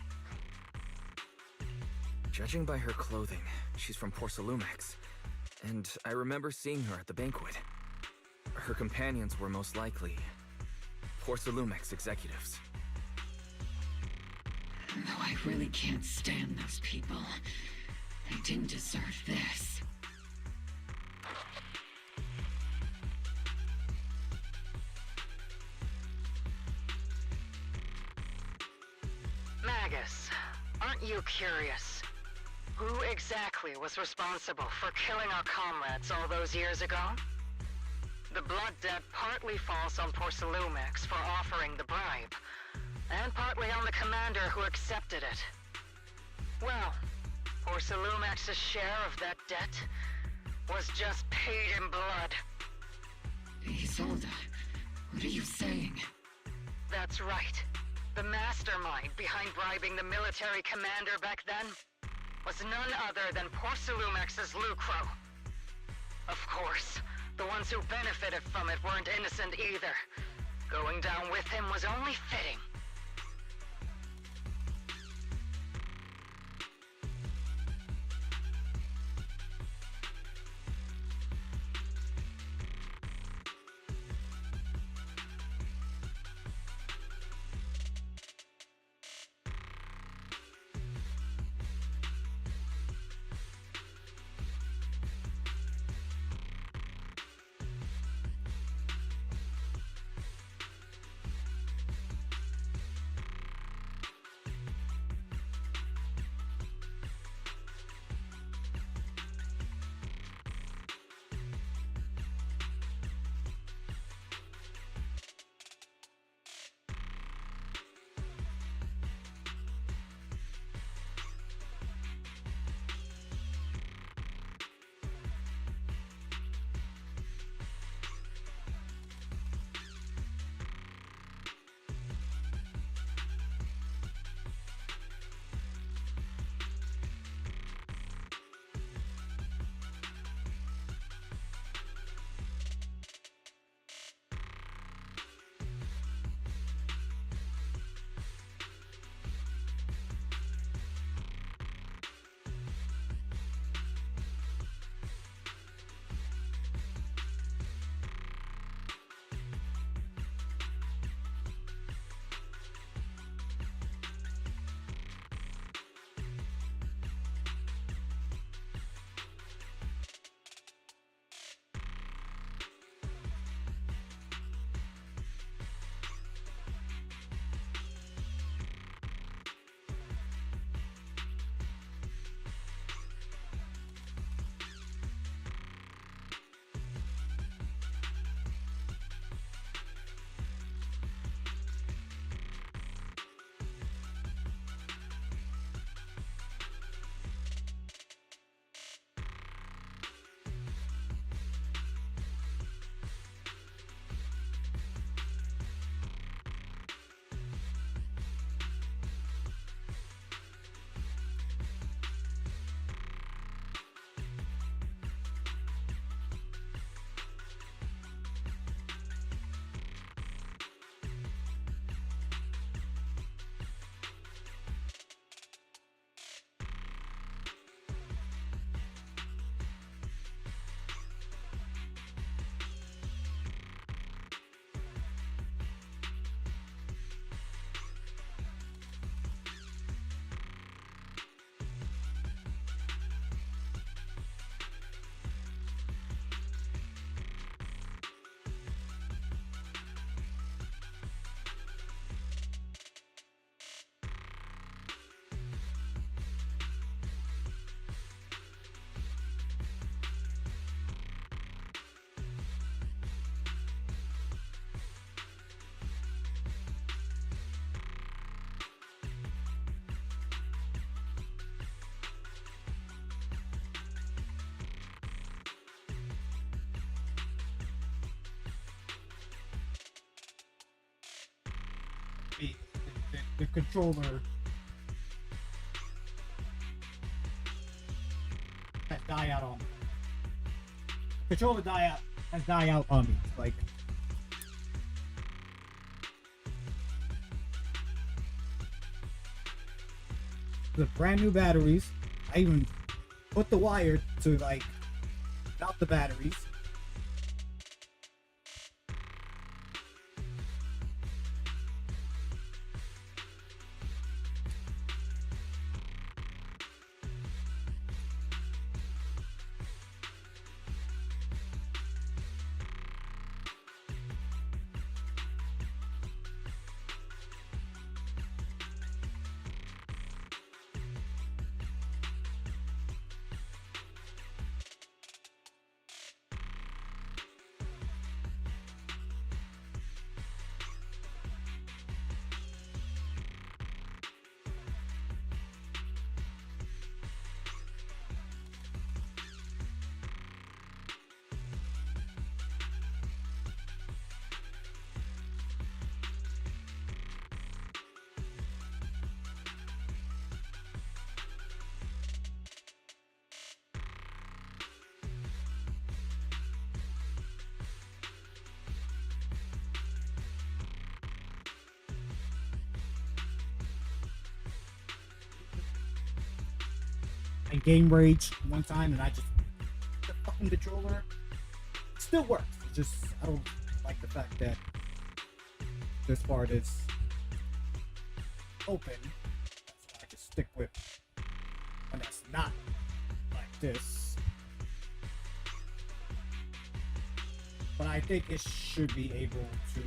S7: Judging by her clothing, she's from Porcelumix. And I remember seeing her at the banquet. Her companions were most likely Porcelumix executives.
S5: Though I really can't stand those people, they didn't deserve this.
S8: Magus, aren't you curious? Who exactly was responsible for killing our comrades all those years ago? The blood debt partly falls on Porcelumix for offering the bribe, and partly on the commander who accepted it. Well, Porcelumix's share of that debt was just paid in blood.
S5: Isolde, what are you saying?
S8: That's right. The mastermind behind bribing the military commander back then was none other than Porcelumix's Lucro. Of course, the ones who benefited from it weren't innocent either. Going down with him was only fitting.
S2: the controller has die out on me. Controller has die out on me. Like, the brand new batteries. I even put the wire to like out the batteries. And game rage one time, and I just the fucking controller it still works. It's just I don't like the fact that this part is open. That's why I just stick with when that's not like this. But I think it should be able to.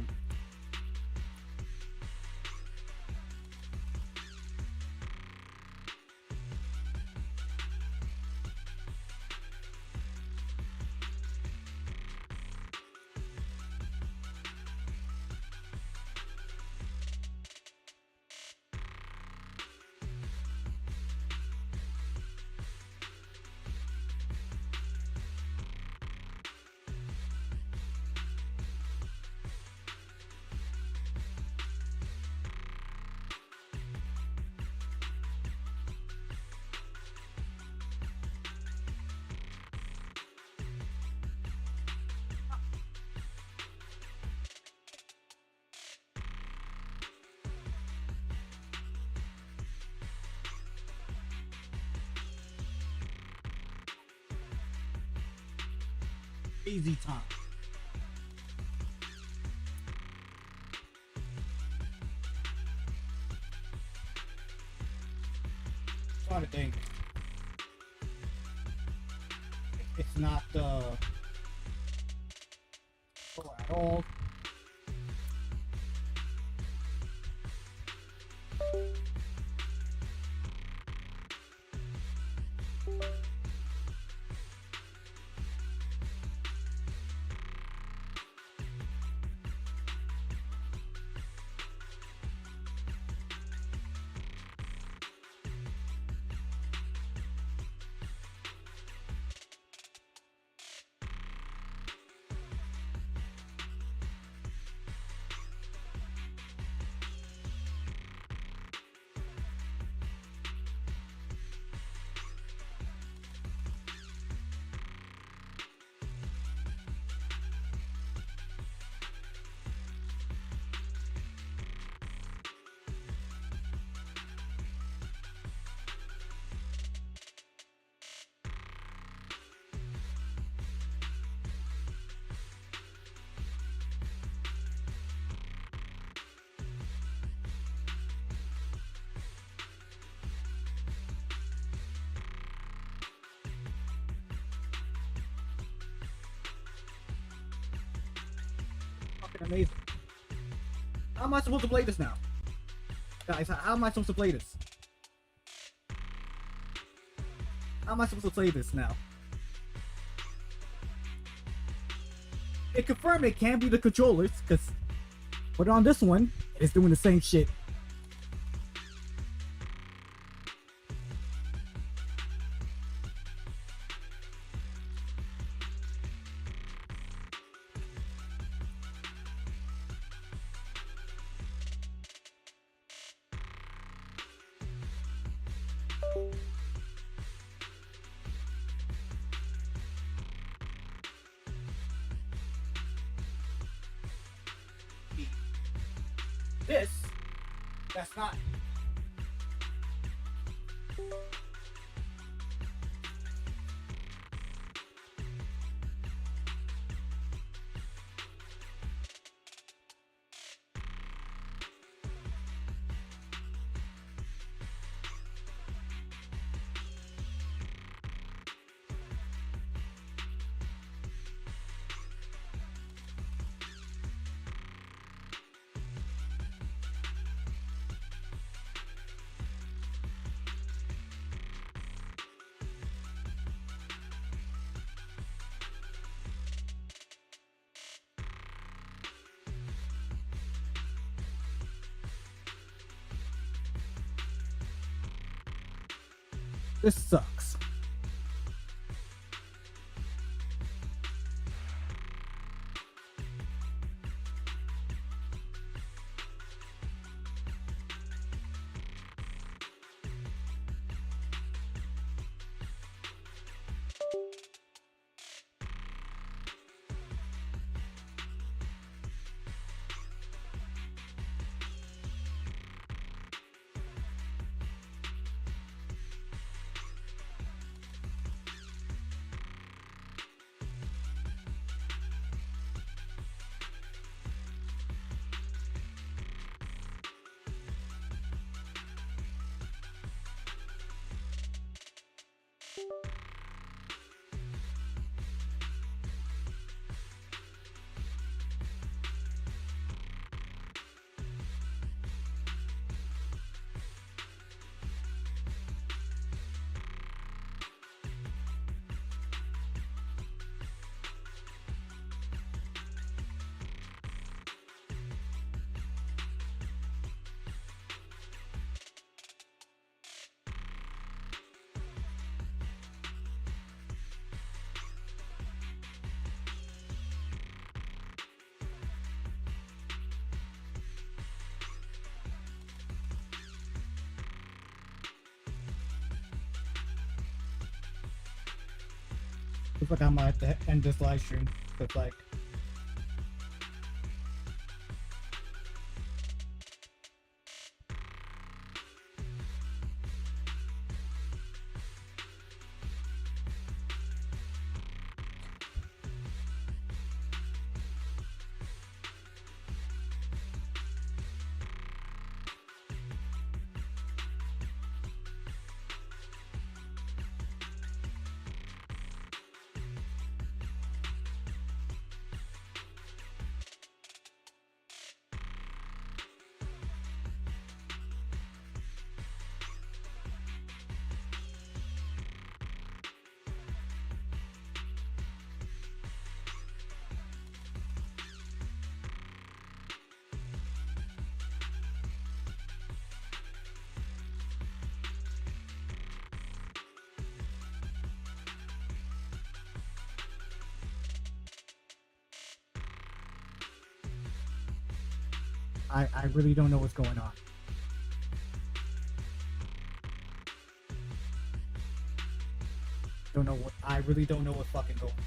S2: Easy time. Trying to think. It's not at all. Fucking amazing. How am I supposed to play this now? Guys, how am I supposed to play this? How am I supposed to play this now? It confirmed it can't be the controllers, because but on this one, it's doing the same shit. This, that's not. This sucks. Looks like I might have to end this live stream. Looks like. I really don't know what's going on. I really don't know what's fucking going on.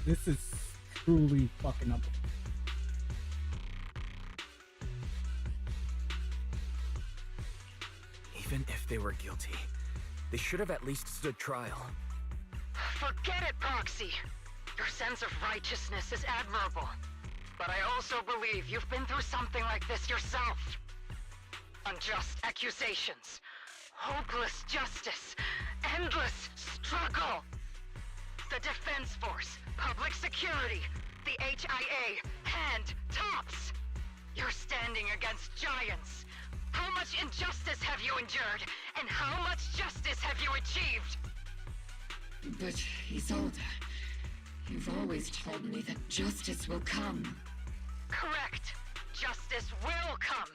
S2: This is truly fucking unbelievable.
S7: Even if they were guilty, they should have at least stood trial.
S8: Forget it, Proxy. Your sense of righteousness is admirable. But I also believe you've been through something like this yourself. Unjust accusations, hopeless justice, endless struggle. The Defense Force, Public Security, the HIA, hand tops. You're standing against giants. How much injustice have you endured, and how much justice have you achieved?
S5: But, Isolde, you've always told me that justice will come.
S8: Correct. Justice will come,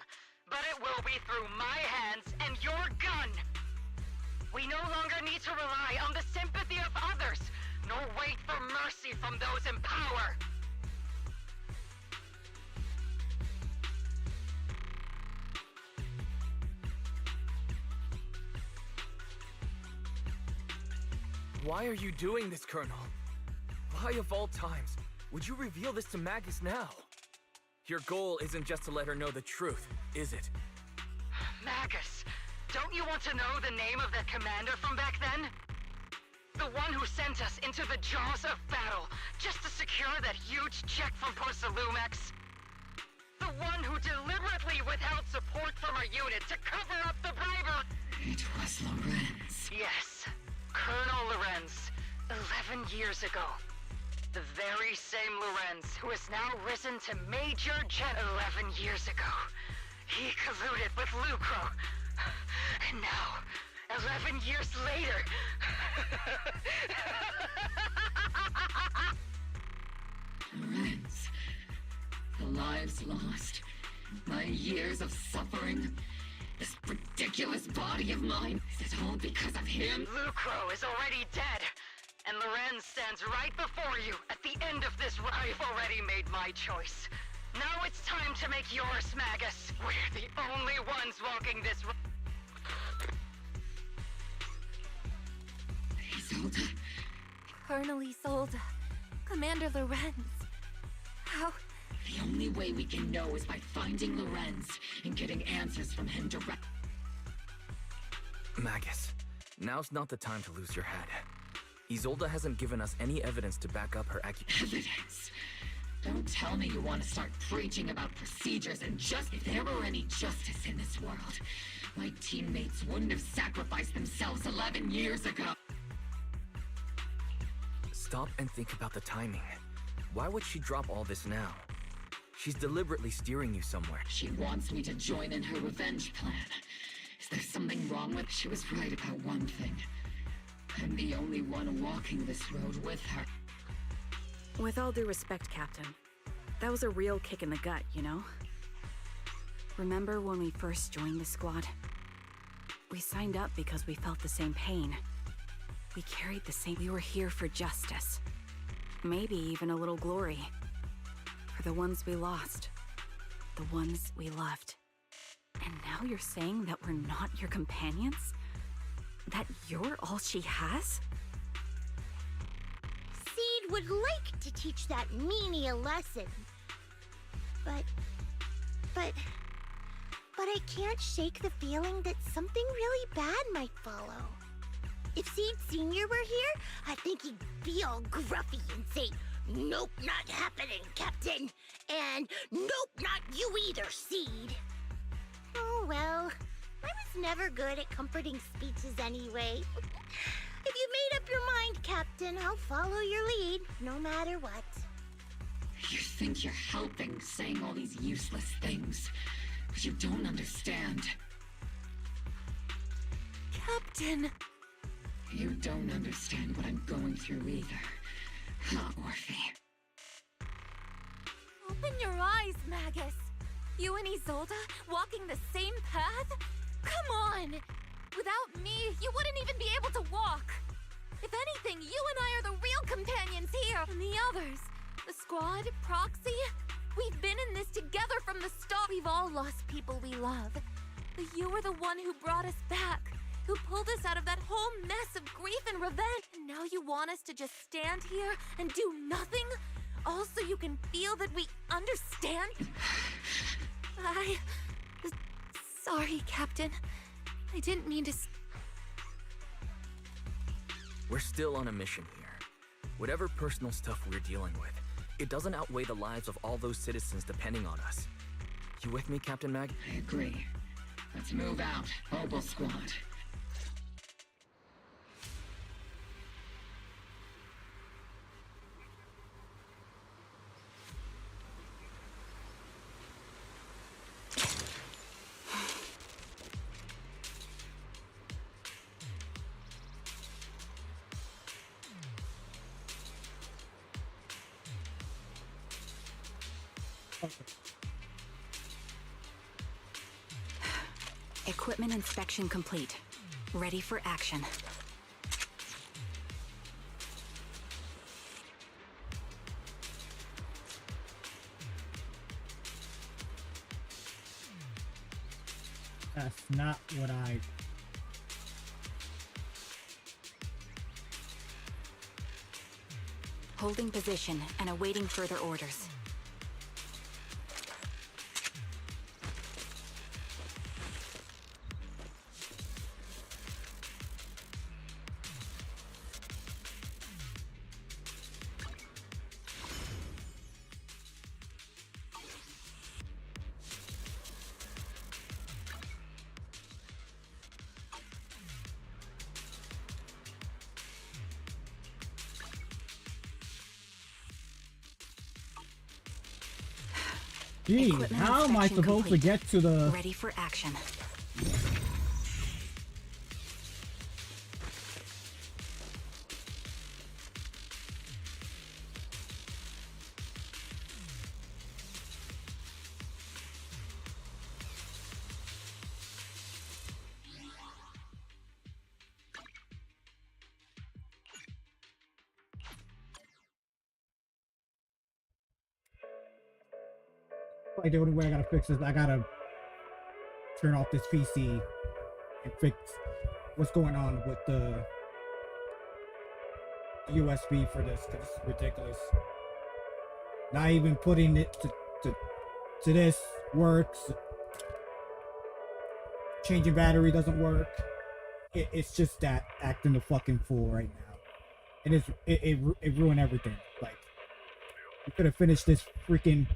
S8: but it will be through my hands and your gun. We no longer need to rely on the sympathy of others, nor wait for mercy from those in power.
S7: Why are you doing this, Colonel? Why of all times would you reveal this to Magus now? Your goal isn't just to let her know the truth, is it?
S8: Magus, don't you want to know the name of that commander from back then? The one who sent us into the jaws of battle just to secure that huge check from Porsalumex? The one who deliberately withheld support from our unit to cover up the bribery?
S5: It was Lorenz.
S8: Yes, Colonel Lorenz, 11 years ago. The very same Lorenz who has now risen to Major Jet 11 years ago. He colluded with Lucro. And now, 11 years later...
S5: Lorenz, the lives lost, my years of suffering, this ridiculous body of mine, is it all because of him?
S8: Lucro is already dead, and Lorenz stands right before you at the end of this. I've already made my choice. Now it's time to make yours, Magus. We're the only ones walking this road.
S5: Isolde.
S3: Colonel Isolde. Commander Lorenz. How?
S5: The only way we can know is by finding Lorenz and getting answers from him direct.
S7: Magus, now's not the time to lose your head. Isolde hasn't given us any evidence to back up her
S5: Evidence? Don't tell me you want to start preaching about procedures and if there were any justice in this world, my teammates wouldn't have sacrificed themselves 11 years ago.
S7: Stop and think about the timing. Why would she drop all this now? She's deliberately steering you somewhere.
S5: She wants me to join in her revenge plan. Is there something wrong with... She was right about one thing. I'm the only one walking this road with her.
S1: With all due respect, Captain, that was a real kick in the gut, you know? Remember when we first joined the squad? We signed up because we felt the same pain. We carried the same... We were here for justice. Maybe even a little glory. For the ones we lost. The ones we loved. And now you're saying that we're not your companions? That you're all she has?
S16: Seed would like to teach that meanie a lesson. But I can't shake the feeling that something really bad might follow. If Seed Sr. were here, I think he'd be all gruffy and say, "Nope, not happening, Captain." And, "Nope, not you either, Seed." Oh well, I was never good at comforting speeches anyway. If you made up your mind, Captain, I'll follow your lead, no matter what.
S5: You think you're helping saying all these useless things, but you don't understand.
S3: Captain!
S5: You don't understand what I'm going through either. Huh, Orphe?
S3: Open your eyes, Magus! You and Isolde walking the same path? Come on! Without me, you wouldn't even be able to walk! If anything, you and I are the real companions here! And the others, the squad, Proxy, we've been in this together from the start. We've all lost people we love. But you were the one who brought us back, who pulled us out of that whole mess of grief and revenge. And now you want us to just stand here and do nothing? All so you can feel that we understand? Sorry, Captain. I didn't mean to...
S7: We're still on a mission here. Whatever personal stuff we're dealing with, it doesn't outweigh the lives of all those citizens depending on us. You with me, Captain Mag?
S5: I agree. Let's move out, Mobile Squad.
S1: Equipment inspection complete. Ready for action.
S2: That's not what I...
S1: Holding position and awaiting further orders.
S2: Gee,
S1: Equipment
S2: how am I
S1: inspection
S2: supposed
S1: complete.
S2: to get to the...
S1: Ready for action.
S2: Like the only way I gotta fix this, I gotta turn off this PC and fix what's going on with the USB for this, because it's ridiculous. Not even putting it to this works. Changing battery doesn't work. It's just that acting a fucking fool right now. And it ruined everything. Like, we could have finished this freaking...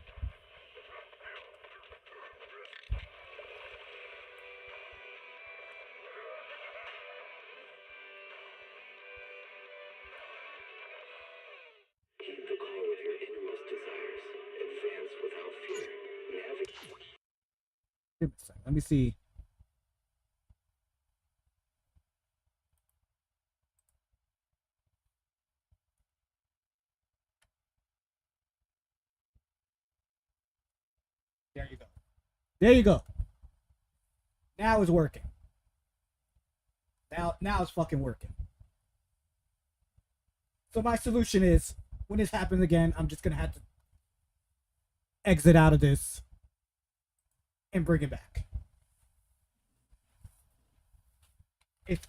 S2: Let me see. There you go. There you go. Now it's working. Now it's fucking working. So my solution is, when this happens again, I'm just gonna have to exit out of this and bring it back.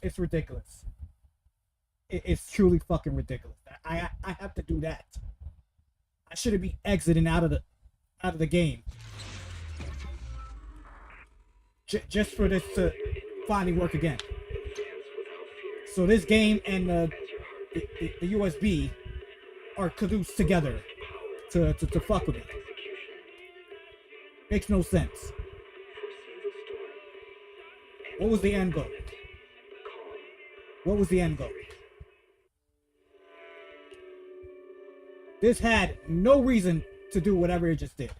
S2: It's ridiculous. It's truly fucking ridiculous. I have to do that. I shouldn't be exiting out of the game just for this to finally work again. So this game and the USB are collude together to fuck with me. Makes no sense. What was the end goal? What was the end goal? This had no reason to do whatever it just did.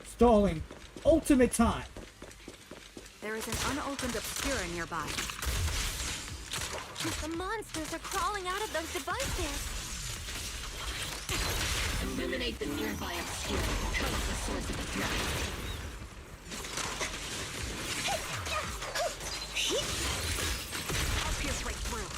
S2: Stalling ultimate time.
S1: There is an unopened obscura nearby.
S3: The monsters are crawling out of those devices.
S5: Eliminate the nearby obscura. Cut off the source of the threat.
S1: I'll pierce right through.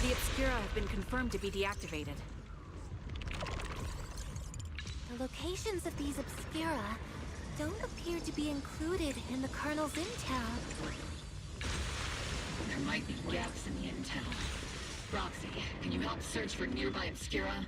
S1: The obscura have been confirmed to be deactivated.
S3: The locations of these Obscura don't appear to be included in the Colonel's intel.
S5: There might be gaps in the intel. Roxy, can you help search for nearby Obscura?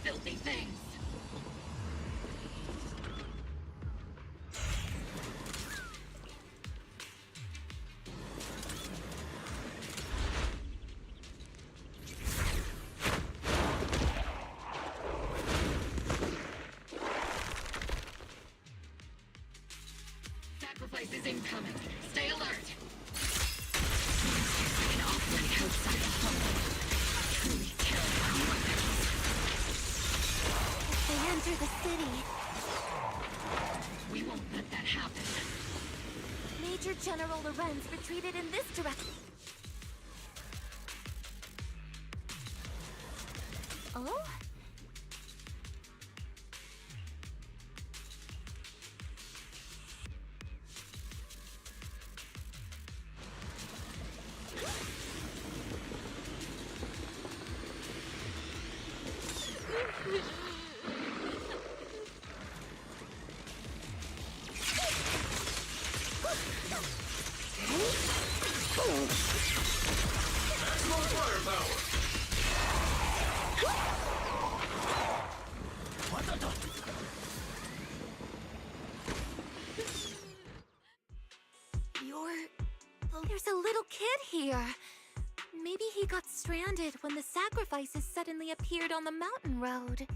S5: Filthy things! Sacrifice is incoming. Stay alert! An offering outside the home. Truly terrifying weapons.
S3: They enter the city.
S5: We won't let that happen.
S3: Major General Lorenz retreated in this direction. Oh? There's a little kid here. Maybe he got stranded when the sacrifices suddenly appeared on the mountain road.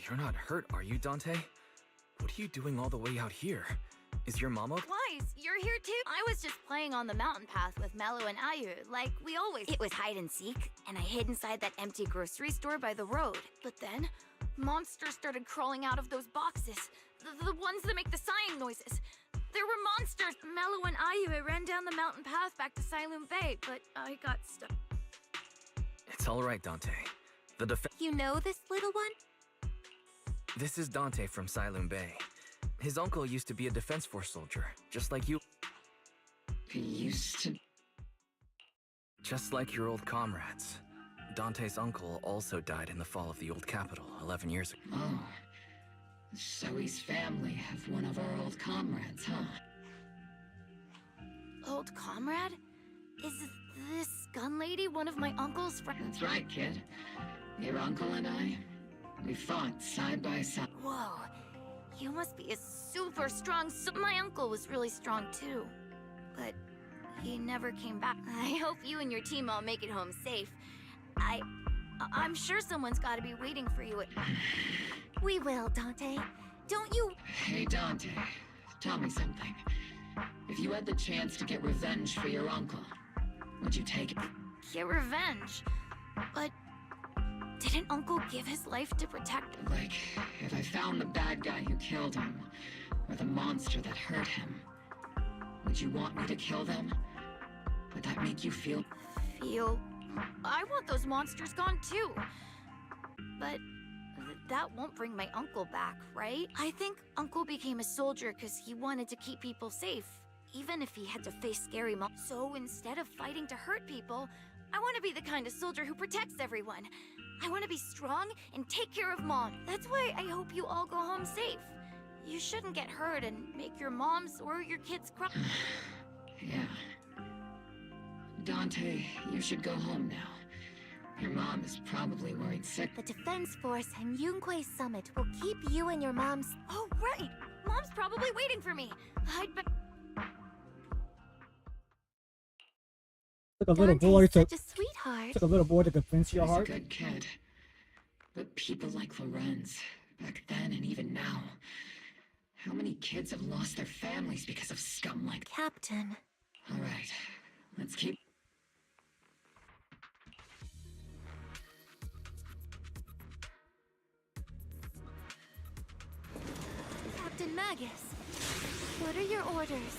S7: You're not hurt, are you, Dante? What are you doing all the way out here? Is your mama—
S19: Wise, you're here too? I was just playing on the mountain path with Mello and Ayu, like we always— It was hide and seek, and I hid inside that empty grocery store by the road. But then, monsters started crawling out of those boxes. The ones that make the sighing noises. There were monsters! Mello and Ayu ran down the mountain path back to Siloon Bay, but I got stuck.
S7: It's all right, Dante.
S3: You know this little one?
S7: This is Dante from Siloon Bay. His uncle used to be a Defense Force soldier, just like you.
S5: He used to...
S7: Just like your old comrades. Dante's uncle also died in the fall of the old capital 11 years ago.
S5: Oh. Zoe's family have one of our old comrades, huh?
S19: Old comrade? Is this gun lady one of my uncle's friends?
S5: That's right, kid. Your uncle and I, we fought side by side.
S19: Whoa, you must be a super strong my uncle was really strong too, but he never came back. I hope you and your team all make it home safe. I'm sure someone's gotta be waiting for you at...
S16: We will, Dante. Don't you...
S5: Hey, Dante, tell me something. If you had the chance to get revenge for your uncle, would you take it?
S19: Get revenge? But... didn't Uncle give his life to protect...
S5: Like, if I found the bad guy who killed him, or the monster that hurt him, would you want me to kill them? Would that make you feel...
S19: Feel... I want those monsters gone too. But that won't bring my uncle back, right? I think Uncle became a soldier because he wanted to keep people safe, even if he had to face scary So instead of fighting to hurt people, I want to be the kind of soldier who protects everyone. I want to be strong and take care of Mom. That's why I hope you all go home safe. You shouldn't get hurt and make your moms or your kids cry.
S5: Yeah. Dante, you should go home now. Your mom is probably worried sick.
S16: The Defense Force and Yunque Summit will keep you and your mom's...
S19: Oh, right! Mom's probably waiting for me. I'd bet...
S2: Took a little boy to...
S16: such a sweetheart.
S2: Took a little boy to convince your
S5: He's
S2: heart.
S5: a good kid. But people like Lorenz, back then and even now, how many kids have lost their families because of scum like...
S16: Captain.
S5: All right, let's keep...
S16: Captain Magus, what are your orders?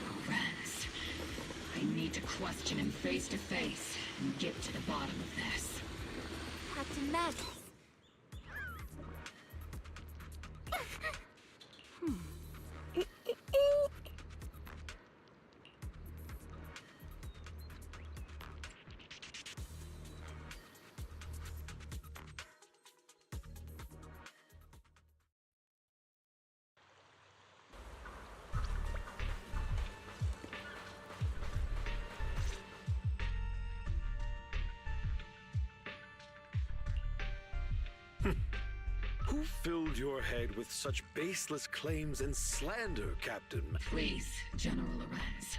S5: Lorenz, I need to question him face to face and get to the bottom of this.
S16: Captain Magus.
S18: Who filled your head with such baseless claims and slander, Captain?
S5: Please, General Lorenz.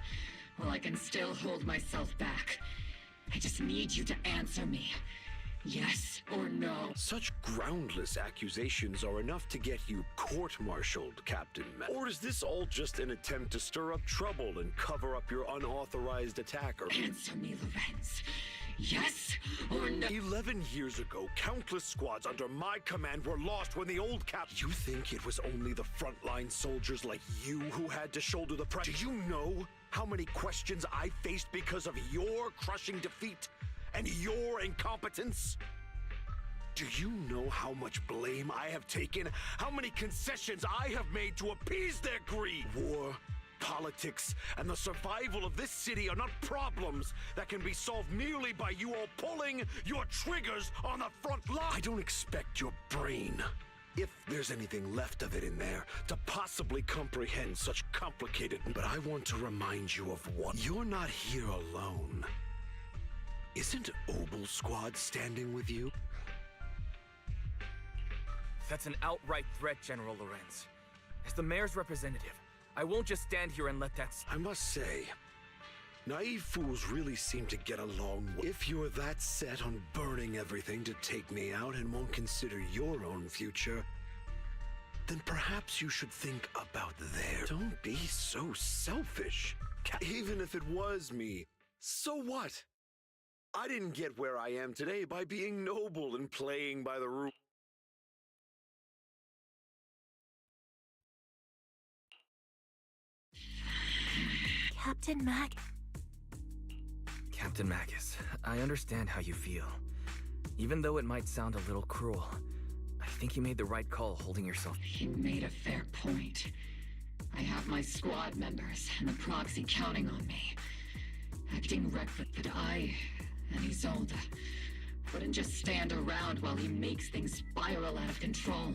S5: While I can still hold myself back, I just need you to answer me. Yes or no?
S18: Such groundless accusations are enough to get you court-martialed, Captain. Or is this all just an attempt to stir up trouble and cover up your unauthorized attacker?
S5: Answer me, Lorenz. Yes or no?
S18: 11 years ago, countless squads under my command were lost when the old cap... You think it was only the frontline soldiers like you who had to shoulder the pressure? Do you know how many questions I faced because of your crushing defeat and your incompetence? Do you know how much blame I have taken? How many concessions I have made to appease their greed? War, politics, and the survival of this city are not problems that can be solved merely by you all pulling your triggers on the front line. I don't expect your brain, if there's anything left of it in there, to possibly comprehend such complicated... But I want to remind you of one. You're not here alone. Isn't Obel Squad standing with you?
S7: That's an outright threat, General Lorenz. As the mayor's representative, I won't just stand here and let that...
S18: I must say, naive fools really seem to get along. If you're that set on burning everything to take me out and won't consider your own future, then perhaps you should think about theirs. Don't be so selfish. Even if it was me, so what? I didn't get where I am today by being noble and playing by the rules.
S16: Captain Mag...
S7: Captain Magus, I understand how you feel. Even though it might sound a little cruel, I think you made the right call holding yourself.
S5: He made a fair point. I have my squad members and the proxy counting on me. Acting reckless, but I and Isolde wouldn't just stand around while he makes things spiral out of control.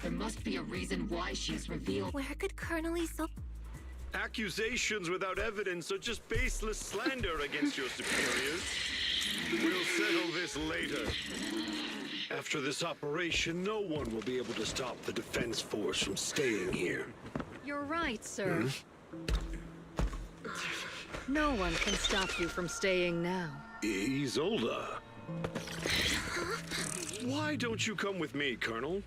S5: There must be a reason why she is revealed.
S16: Where could Colonel Isolde...
S18: Accusations without evidence are just baseless slander against your superiors. We'll settle this later. After this operation, no one will be able to stop the Defense Force from staying here.
S8: You're right, sir. No one can stop you from staying now.
S18: Isolde. Why don't you come with me, Colonel?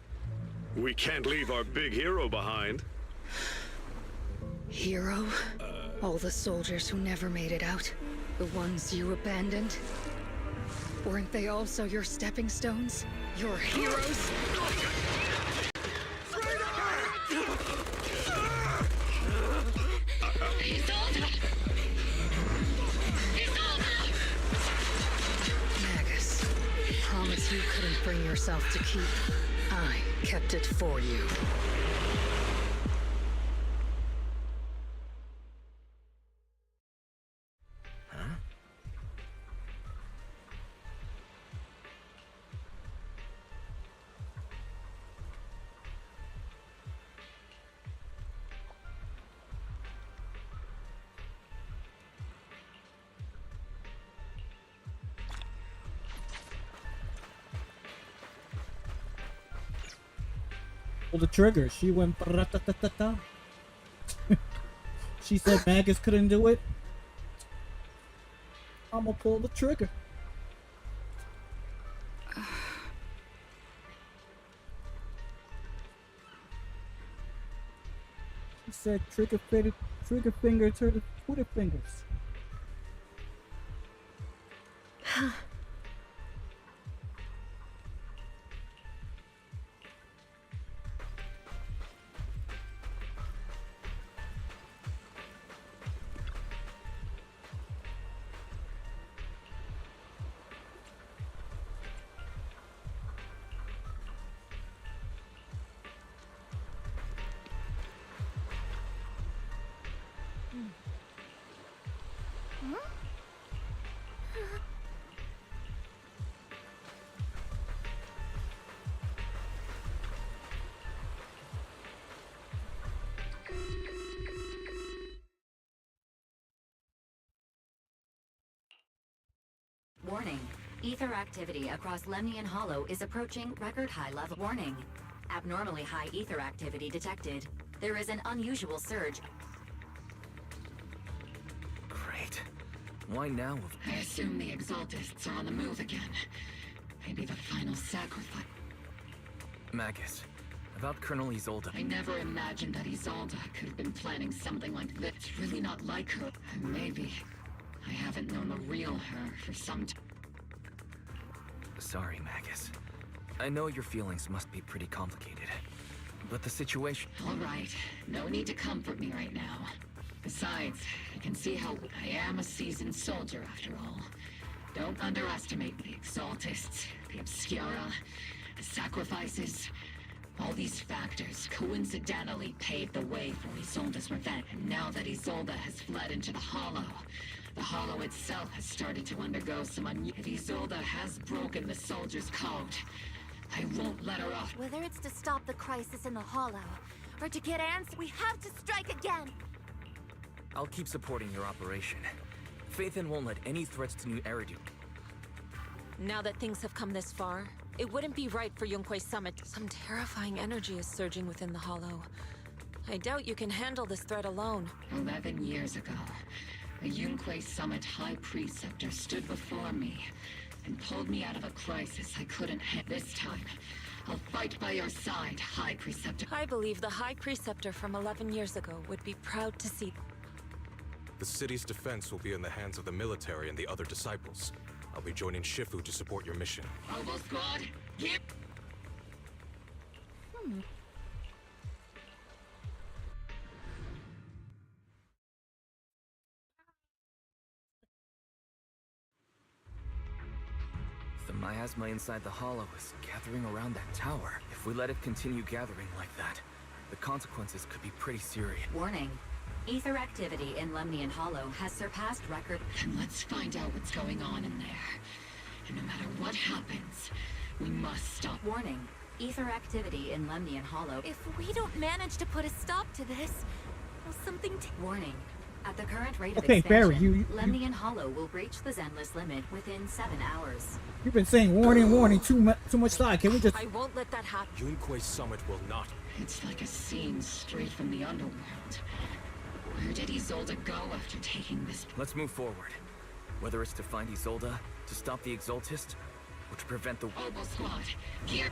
S18: We can't leave our big hero behind.
S8: Hero? All the soldiers who never made it out? The ones you abandoned? Weren't they also your stepping stones? Your heroes? Magus, promise you couldn't bring yourself to keep. I kept it for you.
S2: Pull the trigger. She went. She said Magus couldn't do it. I'ma pull the trigger. She said trigger finger to the Twitter fingers.
S15: Warning. Ether activity across Lemnian Hollow is approaching record high level. Warning. Abnormally high ether activity detected. There is an unusual surge.
S7: Great. Why now?
S5: I assume the Exaltists are on the move again. Maybe the final sacrifice.
S7: Magus, about Colonel Isolde.
S5: I never imagined that Isolde could have been planning something like this. It's really not like her. And maybe I haven't known the real her for some time.
S7: Sorry, Magus. I know your feelings must be pretty complicated, but the situation...
S5: All right, no need to comfort me right now. Besides, I can see how I am a seasoned soldier after all. Don't underestimate the Exaltists, the Obscura, the sacrifices. All these factors coincidentally paved the way for Isolde's revenge. And now that Isolde has fled into the Hollow itself has started to undergo some If Isolde has broken the soldier's code, I won't let her off.
S3: Whether it's to stop the crisis in the Hollow, or to get answers, we have to strike again!
S7: I'll keep supporting your operation. Phaethon won't let any threats to New Eridu.
S4: Now that things have come this far, it wouldn't be right for Yunque's summit. Some terrifying energy is surging within the Hollow. I doubt you can handle this threat alone.
S5: 11 years ago, a Yunque Summit High Preceptor stood before me and pulled me out of a crisis I couldn't handle. This time, I'll fight by your side, High Preceptor.
S4: I believe the High Preceptor from 11 years ago would be proud to see.
S12: The city's defense will be in the hands of the military and the other disciples. I'll be joining Shifu to support your mission.
S5: Robo Squad, get...
S7: The miasma inside the Hollow is gathering around that tower. If we let it continue gathering like that, the consequences could be pretty serious.
S15: Warning. Ether activity in Lemnian Hollow has surpassed record.
S5: Then let's find out what's going on in there. And no matter what happens, we must stop.
S15: Warning. Ether activity in Lemnian Hollow.
S3: If we don't manage to put a stop to this,
S19: something
S15: Warning. At the current rate of
S2: Okay, Barry,
S15: expansion, Lemnian Hollow will breach the Zenless limit within 7 hours.
S2: You've been saying warning, warning, too much side. Can we just...
S4: I won't let that happen.
S12: Yunque's summit will not.
S5: It's like a scene straight from the underworld. Where did Isolde go after taking this?
S7: Let's move forward. Whether it's to find Isolde, to stop the Exaltist, or to prevent the...
S5: Oboe Squad, gear...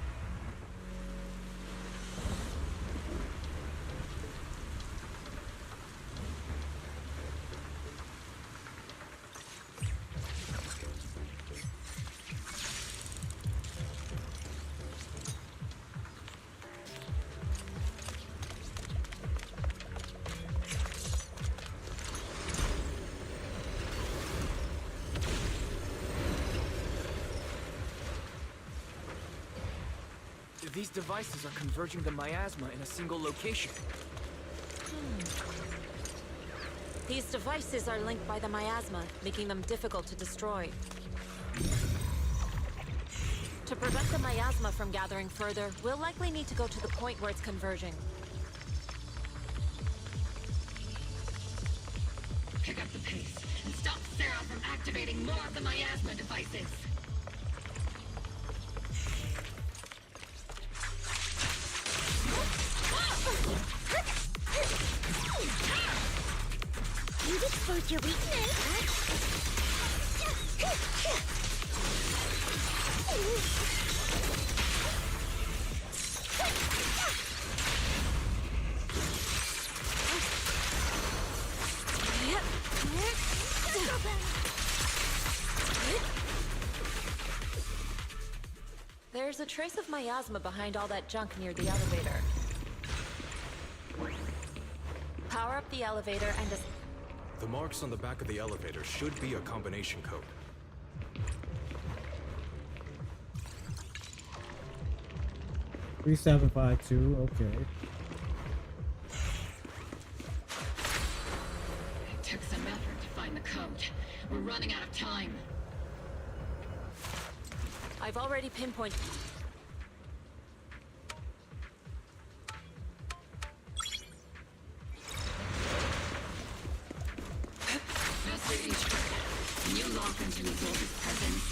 S7: These devices are converging the miasma in a single location.
S4: These devices are linked by the miasma, making them difficult to destroy. To prevent the miasma from gathering further, we'll likely need to go to the point where it's converging.
S5: Pick up the pace and stop Sarah from activating more of the miasma devices.
S16: You've exposed your weakness.
S4: There's a trace of miasma behind all that junk near the elevator. Power up the elevator and...
S12: The marks on the back of the elevator should be a combination code.
S2: $3752, okay.
S5: It took some effort to find the code. We're running out of time.
S4: I've already pinpointed...
S5: Master Ishtar, can you lock into Isolde's presence?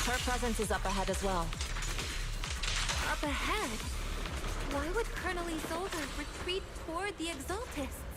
S4: Her presence is up ahead as well.
S19: up ahead. Why would Colonel Isolde retreat toward the Exaltists?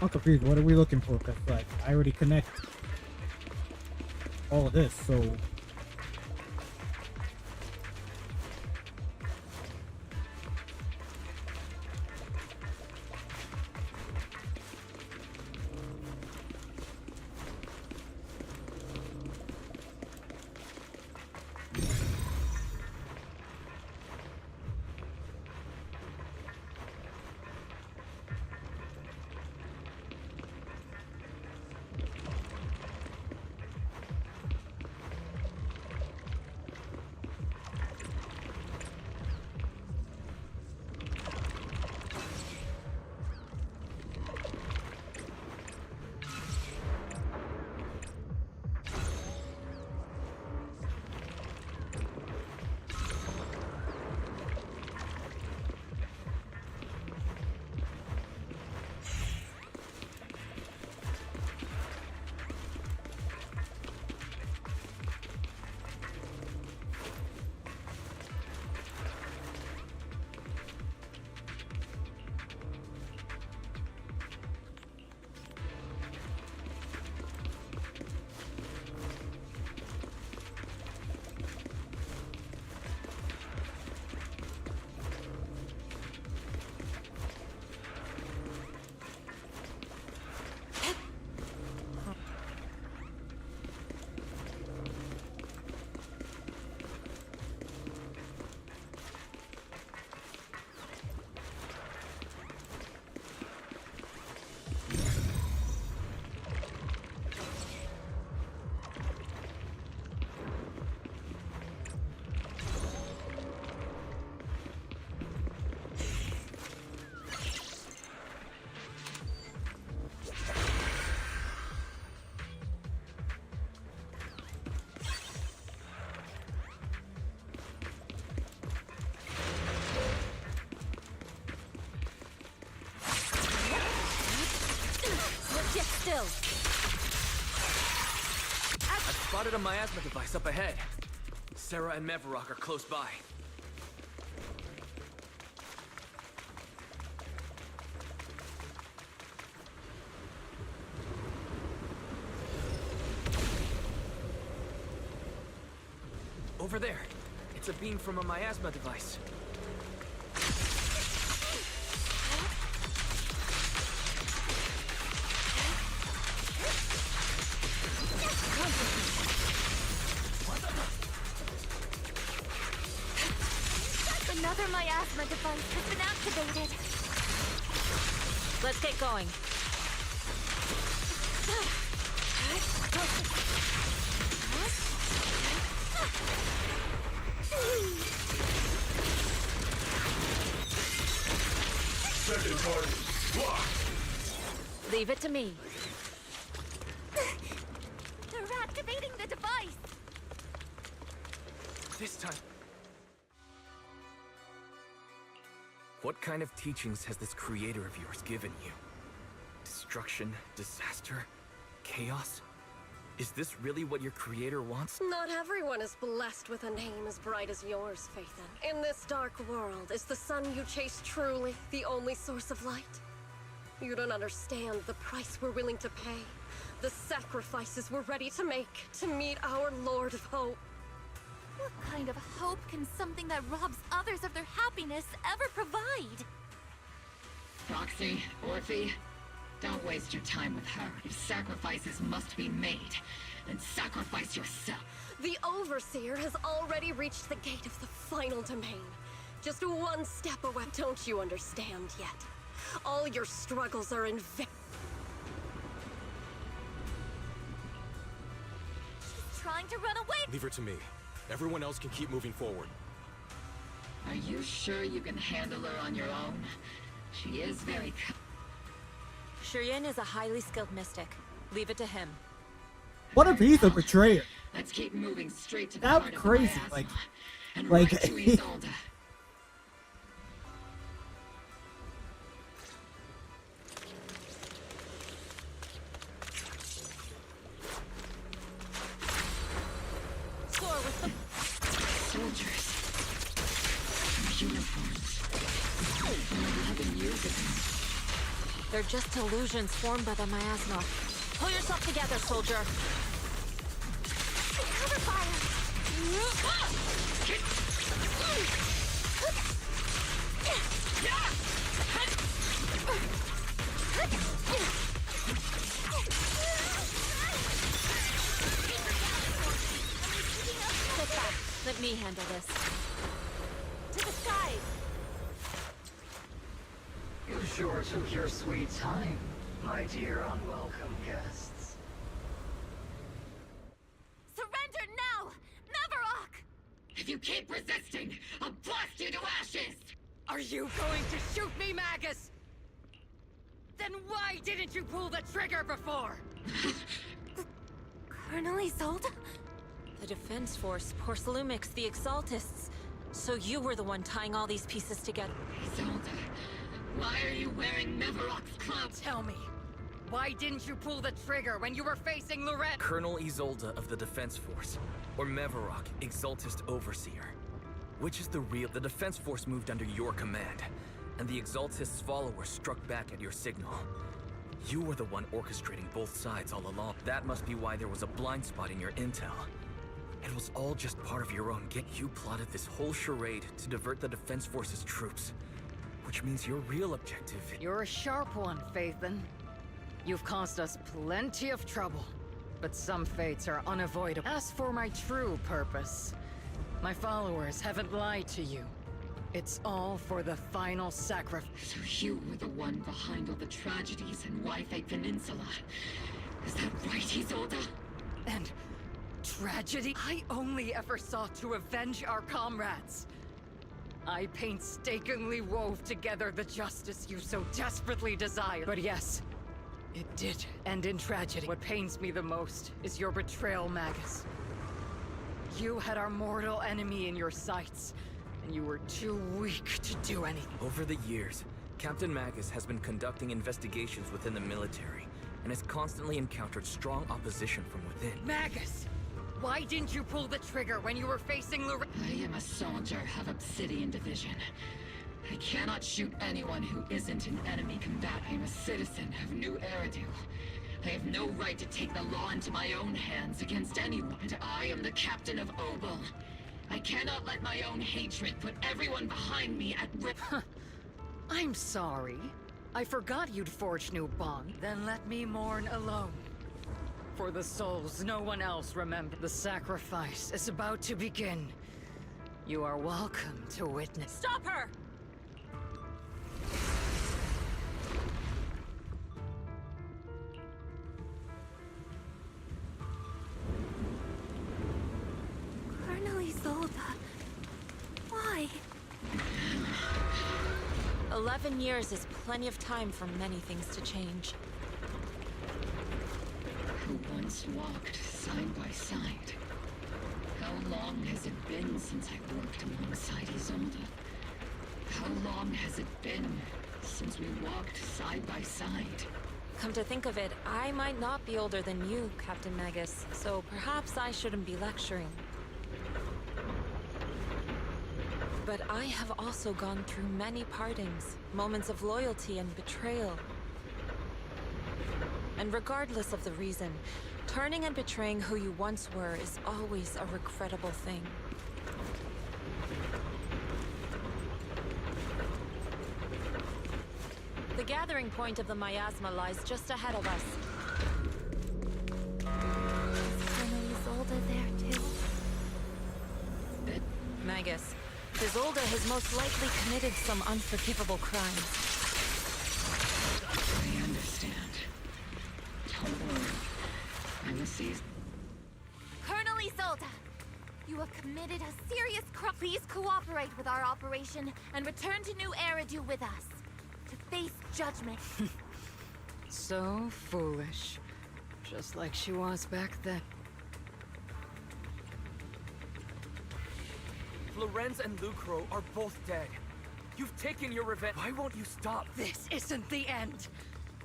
S2: I'm confused. What are we looking for? Cause like I already connect all of this, so
S7: spotted a miasma device up ahead. Sarah and Mevarok are close by. Over there. It's a beam from a miasma device.
S19: Another miasma device has been activated.
S4: Let's get going.
S14: Second target, locked.
S4: Leave it to me.
S19: They're activating the device.
S7: This time. What kind of teachings has this creator of yours given you? Destruction, disaster, chaos? Is this really what your creator wants?
S17: Not everyone is blessed with a name as bright as yours, Phaethon. In this dark world, is the sun you chase truly the only source of light? You don't understand the price we're willing to pay, the sacrifices we're ready to make to meet our Lord of Hope.
S19: What kind of hope can something that robs others of their happiness ever provide?
S5: Roxy, Orphe, don't waste your time with her. If sacrifices must be made, then sacrifice yourself.
S17: The Overseer has already reached the gate of the final domain. Just one step away. Don't you understand yet? All your struggles are in vain.
S19: She's trying to run away.
S12: Leave her to me. Everyone else can keep moving forward.
S5: Are you sure you can handle her on your own? She is very...
S4: Shurien is a highly skilled mystic. Leave it to him.
S2: What if he's a betrayer?
S5: Let's keep moving straight to the
S2: That's
S5: heart of
S2: crazy.
S5: the miasma, and
S2: Like,
S5: right to Isolde. Soldiers. Uniforms. 11 years ago.
S4: They're just illusions formed by the miasma. Pull yourself together, soldier.
S19: Cover fire.
S4: Sit back. Let me handle this.
S19: To the skies.
S9: You sure took your sweet time, my dear unwelcome guests.
S19: Surrender now! Mevarok!
S5: If you keep resisting, I'll blast you to ashes!
S8: Are you going to shoot me, Magus? Then why didn't you pull the trigger before?
S19: Colonel Isolde?
S4: The Defense Force, Porcelumix, the Exaltists. So you were the one tying all these pieces together.
S5: Isolde, why are you wearing Mevarok's cloak?
S8: Tell me, why didn't you pull the trigger when you were facing Loren?
S7: Colonel Isolde of the Defense Force, or Mevarok, Exaltist Overseer. Which is the real? The Defense Force moved under your command, and the Exaltist's followers struck back at your signal. You were the one orchestrating both sides all along. That must be why there was a blind spot in your intel. It was all just part of your own game. You plotted this whole charade to divert the Defense Force's troops. Which means your real objective...
S8: You're a sharp one, Phaethon. You've caused us plenty of trouble, but some fates are unavoidable. As for my true purpose, my followers haven't lied to you. It's all for the final sacrifice.
S5: So you were the one behind all the tragedies in Wi-Fi Peninsula. Is that right, Isolde?
S8: And tragedy? I only ever sought to avenge our comrades. I painstakingly wove together the justice you so desperately desired. But yes, it did end in tragedy. What pains me the most is your betrayal, Magus. You had our mortal enemy in your sights, and you were too weak to do anything.
S7: Over the years, Captain Magus has been conducting investigations within the military, and has constantly encountered strong opposition from within.
S8: Magus! Why didn't you pull the trigger when you were facing Lorraine?
S5: I am a soldier of Obsidian Division. I cannot shoot anyone who isn't an enemy combatant. I am a citizen of New Eridu. I have no right to take the law into my own hands against anyone. And I am the captain of Obel. I cannot let my own hatred put everyone behind me at risk.
S8: I'm sorry. I forgot you'd forged new bond. Then let me mourn alone. For the souls no one else remembered. The sacrifice is about to begin. You are welcome to witness.
S4: Stop her!
S19: Colonel Isolde. Why?
S4: 11 years is plenty of time for many things to change.
S5: Who once walked side by side. How long has it been since I worked alongside Isolde? How long has it been since we walked side by side?
S4: Come to think of it, I might not be older than you, Captain Magus, so perhaps I shouldn't be lecturing. But I have also gone through many partings, moments of loyalty and betrayal. And regardless of the reason, turning and betraying who you once were is always a regrettable thing. The gathering point of the miasma lies just ahead of us.
S19: Is Colonel Isolde there too?
S4: Magus, Isolde has most likely committed some unforgivable crimes.
S5: I understand. Don't worry. I will seize.
S19: Colonel Isolde! You have committed a serious crime. Please cooperate with our operation and return to New Eridu with us. To face judgment.
S8: So foolish. Just like she was back then.
S7: Lorenz and Lucro are both dead. You've taken your revenge. Why won't you stop?
S8: This isn't the end.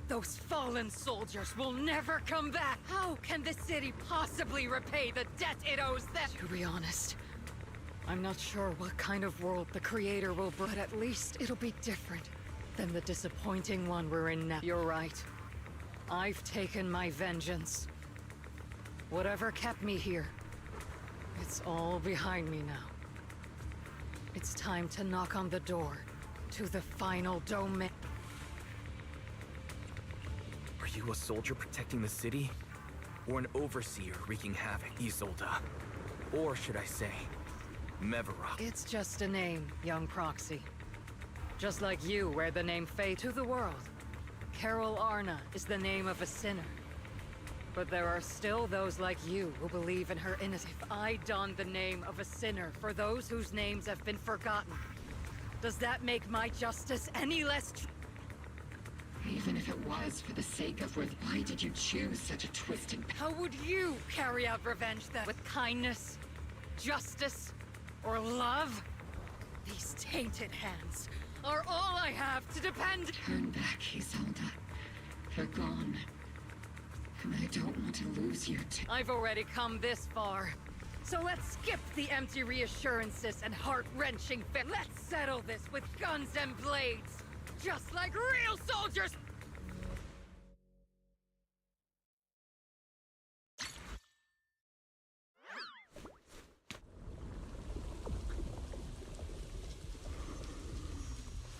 S8: Those fallen soldiers will never come back. How can the city possibly repay the debt it owes them? To be honest, I'm not sure what kind of world the Creator will bring, but at least it'll be different than the disappointing one we're in now. You're right. I've taken my vengeance. Whatever kept me here, it's all behind me now. It's time to knock on the door to the final domain.
S7: Are you a soldier protecting the city? Or an overseer wreaking havoc, Isolde? Or should I say, Mevarok?
S8: It's just a name, young proxy. Just like you wear the name Faye to the world. Carol Arna is the name of a sinner. But there are still those like you who believe in her innocence. If I don the name of a sinner for those whose names have been forgotten, does that make my justice any less true?
S5: Even if it was for the sake of why did you choose such a twisted path?
S8: How would you carry out revenge then? With kindness, justice, or love? These tainted hands are all I have to depend.
S5: Turn back, Isolde. You're gone. And I don't want to lose you too.
S8: I've already come this far. So let's skip the empty reassurances and heart-wrenching Let's settle this with guns and blades. Just like real soldiers!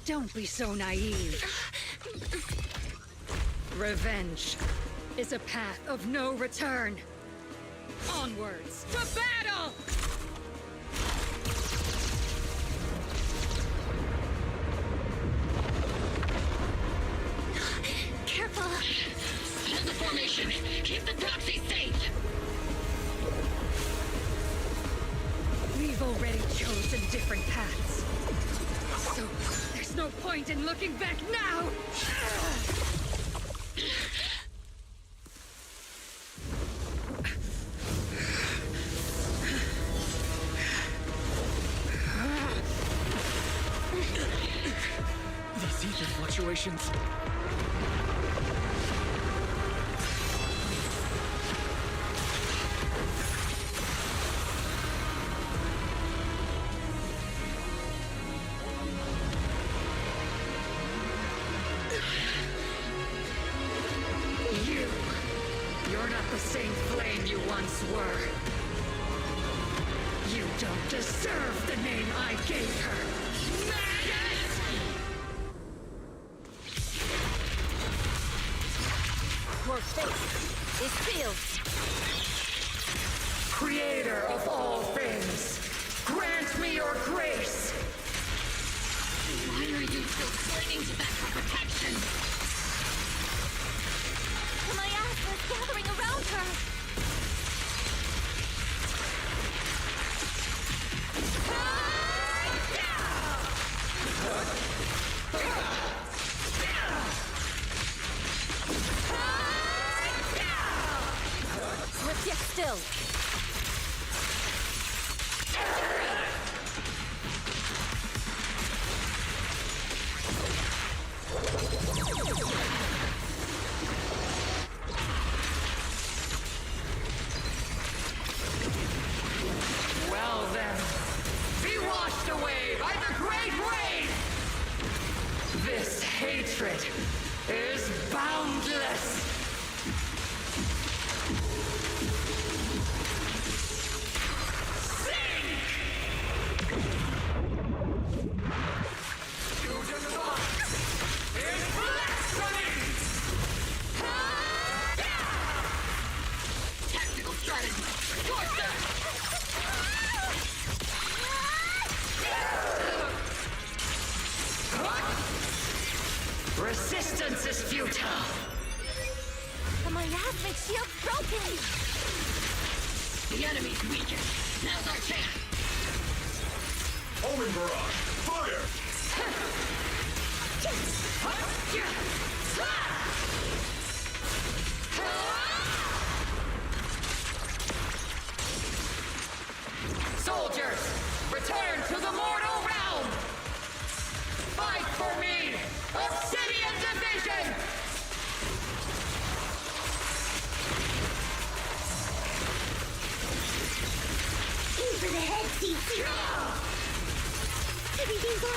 S8: Don't be so naive. Revenge is a path of no return. Onwards to battle!
S19: Careful!
S5: Hold the formation! Keep the proxy safe!
S8: We've already chosen different paths. So, there's no point in looking back now!
S7: These ether fluctuations.
S8: same flame you once were. You don't deserve the name I gave her. Maggot!
S3: Your fate is sealed.
S8: Creator of all things, grant me your grace.
S5: Why are you still clinging to that for protection?
S3: My ass was gathering around her. Let's get still.
S8: Well then, be washed away by the great rain! This hatred is boundless!
S5: Tactical strategy.
S8: Resistance is futile.
S3: The miasmic shield's broken.
S5: The enemy's weakened. Now's our chance.
S14: Omen barrage! Fire!
S8: Soldiers, return to the mortal realm! Fight for me! Obsidian Division!
S16: Aim for the head, CC. Everything's all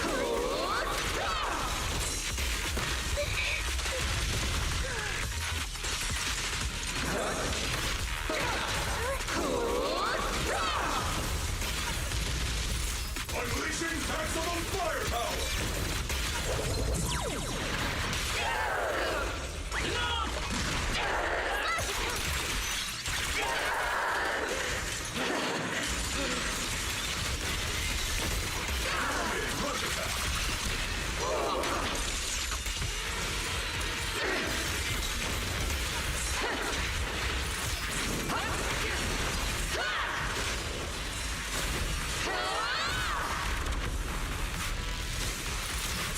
S14: Unleashing maximum firepower! Rush attack!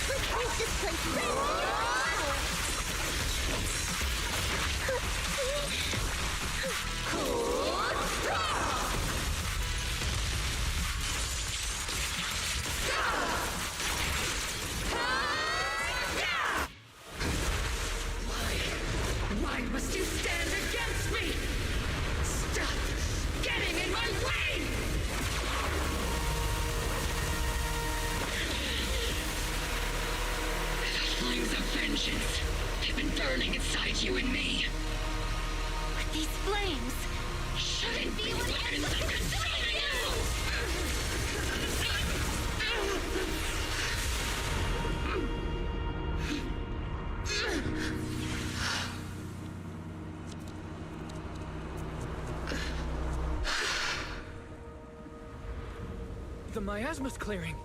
S16: Let's make this place red.
S8: Why must you stand against me? Stop getting in my way!
S5: The flames of vengeance have been burning inside you and me.
S3: But these flames
S5: Shouldn't be weapons of control you!
S7: The miasma's clearing.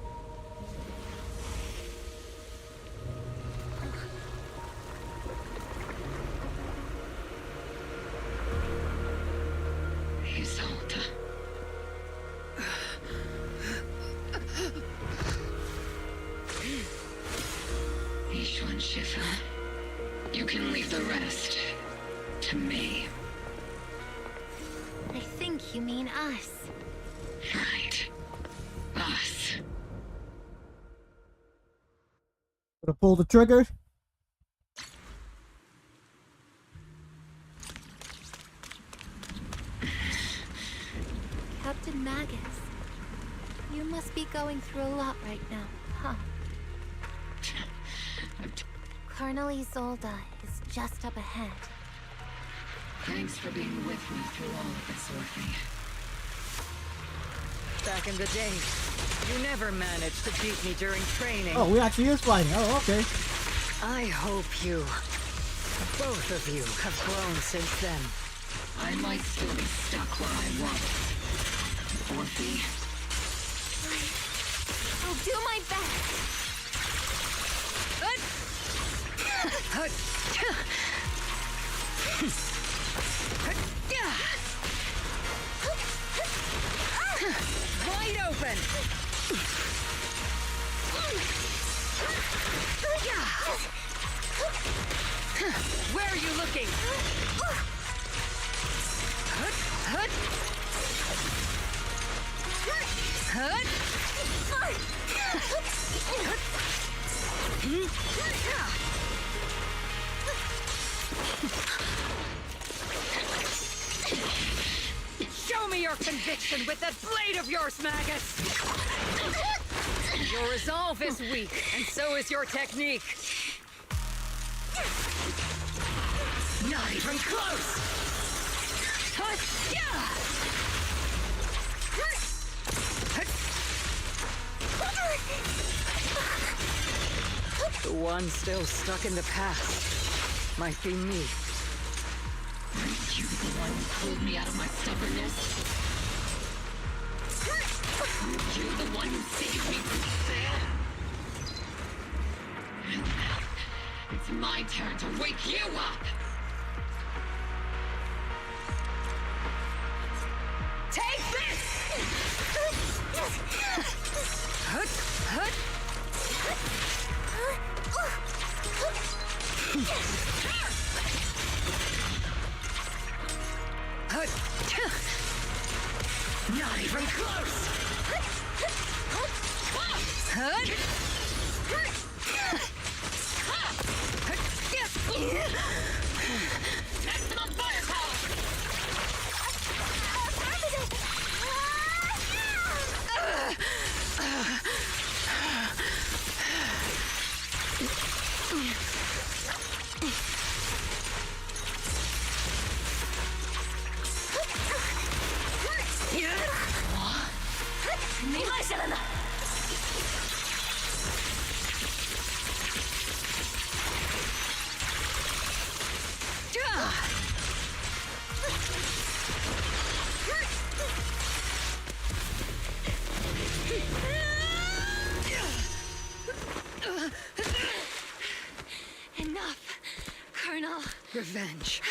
S5: Isolde. Ishwan Shifa. You can leave the rest to me.
S3: I think you mean us.
S5: Right. Us.
S2: Gonna pull the trigger.
S3: Captain Magus, you must be going through a lot right now, huh? Colonel Isolde is just up ahead.
S5: Thanks for being with me through all of this, Orphe.
S8: Back in the day, you never managed to beat me during training.
S2: Oh, we actually is fighting. Oh, okay.
S8: I hope you, both of you, have grown since then.
S5: I might still be stuck where I was. Orphe.
S19: I'll do my best.
S8: Wide open! Where are you looking? Show me your conviction with that blade of yours, Magus! Your resolve is weak, and so is your technique. Not even close! The one still stuck in the past might be me.
S5: Aren't you the one who pulled me out of my stubbornness? Aren't you the one who saved me from fail? Well, now, it's my turn to wake you up!
S8: Take this! Not even close!
S5: Maximum firepower!
S19: Enough, Colonel.
S8: Revenge.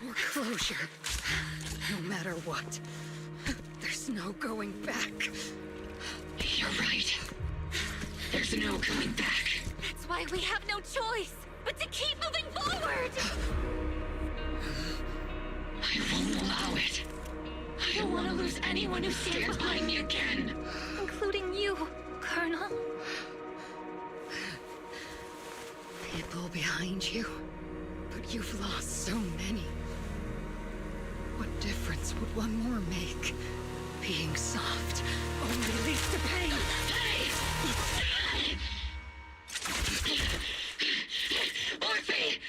S8: Or closure. No matter what. There's no going back.
S5: You're right. There's no going back.
S19: That's why we have no choice but to keep moving forward.
S5: I won't allow it. I don't want to lose anyone who stands behind me again.
S19: Including you, Colonel.
S8: People behind you. But you've lost so many. What difference would one more make? Being soft only leads to pain.
S5: Orphe!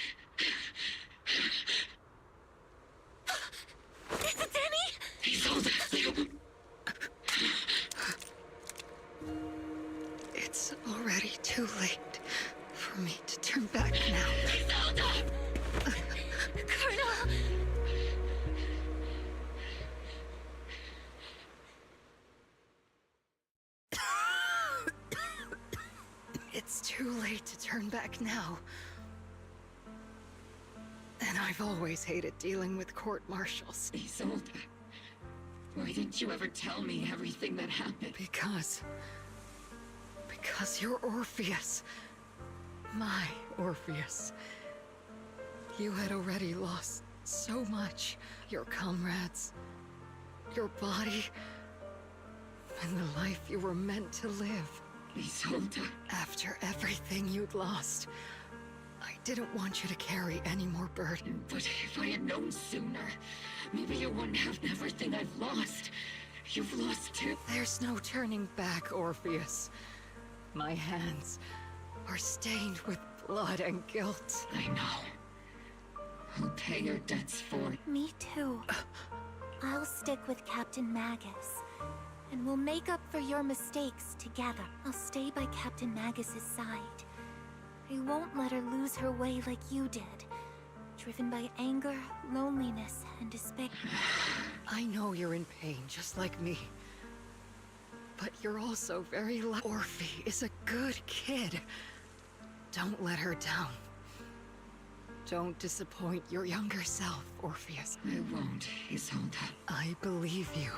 S19: Is it Danny?
S5: He told us.
S8: It's already too late for me to turn back now.
S19: Colonel!
S8: It's too late to turn back now. And I've always hated dealing with court-martials.
S5: Isolde, why didn't you ever tell me everything that happened?
S8: Because you're Orpheus. My Orpheus. You had already lost so much. Your comrades, your body, and the life you were meant to live.
S5: Isolde.
S8: After everything you'd lost, I didn't want you to carry any more burden.
S5: But if I had known sooner, maybe you wouldn't have everything I've lost. You've lost too.
S8: There's no turning back, Orpheus. My hands are stained with blood and guilt.
S5: I know. I'll pay your debts for...
S3: Me too. I'll stick with Captain Magus, and we'll make up for your mistakes together. I'll stay by Captain Magus's side. I won't let her lose her way like you did, driven by anger, loneliness, and despair.
S8: I know you're in pain, just like me. But you're also very lucky. Orphe is a good kid. Don't let her down. Don't disappoint your younger self, Orpheus.
S5: I won't, Isolde.
S8: I believe you.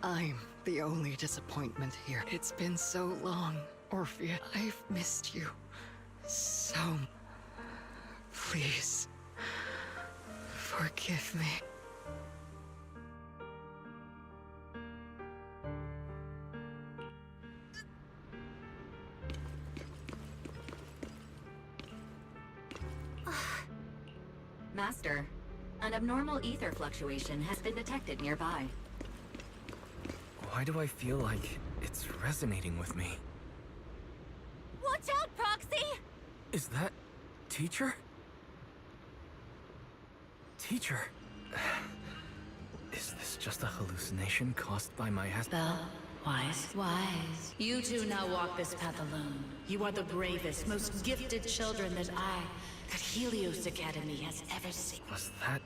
S8: I'm the only disappointment here. It's been so long, Orpheus. I've missed you so. Please, forgive me.
S15: Master, an abnormal ether fluctuation has been detected nearby.
S7: Why do I feel like it's resonating with me?
S3: Watch out, Proxy!
S7: Is that... Teacher? Teacher? Is this just a hallucination caused by my
S10: Belle, wise. You two now walk this path alone. You are the bravest, most gifted children that Helios Academy has ever seen.
S7: Was that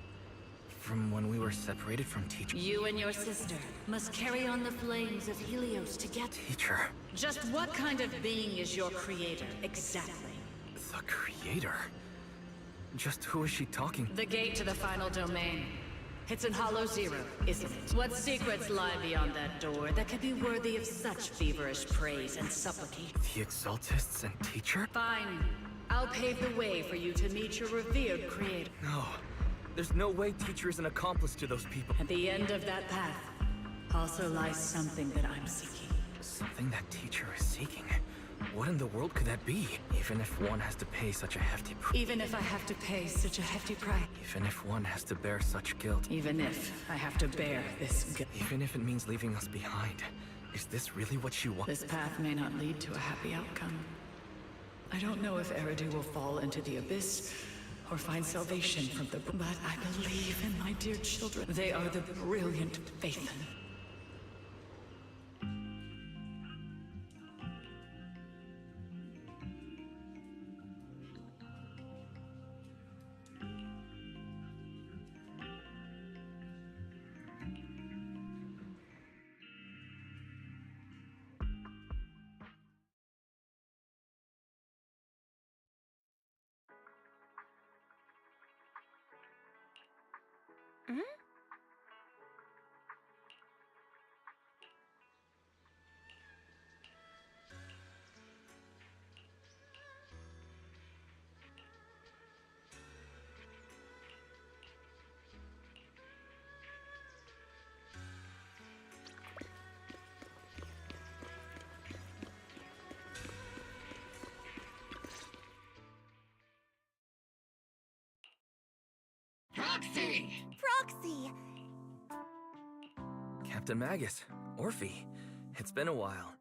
S7: from when we were separated from Teacher?
S10: You and your sister must carry on the flames of Helios together.
S7: Teacher?
S10: Just what kind of being is your creator, exactly?
S7: The creator? Just who is she talking?
S10: The gate to the final domain. It's in Hollow Zero, isn't it? What secrets lie beyond that door that could be worthy of such feverish praise and supplication?
S7: The Exaltists and Teacher?
S10: Fine. I'll pave the way for you to meet your revered creator.
S7: No. There's no way Teacher is an accomplice to those people.
S10: At the end of that path also lies something that I'm seeking.
S7: Something that Teacher is seeking? What in the world could that be? Even if one has to pay such a hefty price.
S10: Even if I have to pay such a hefty price.
S7: Even if one has to bear such guilt.
S10: Even if I have to bear this guilt.
S7: Even if it means leaving us behind. Is this really what you want?
S10: This path may not lead to a happy outcome. I don't know if Eridu will fall into the abyss or find salvation from the... But I believe in my dear children. They are the brilliant Phaethon.
S3: Proxy!
S7: Captain Magus, Orphe, it's been a while.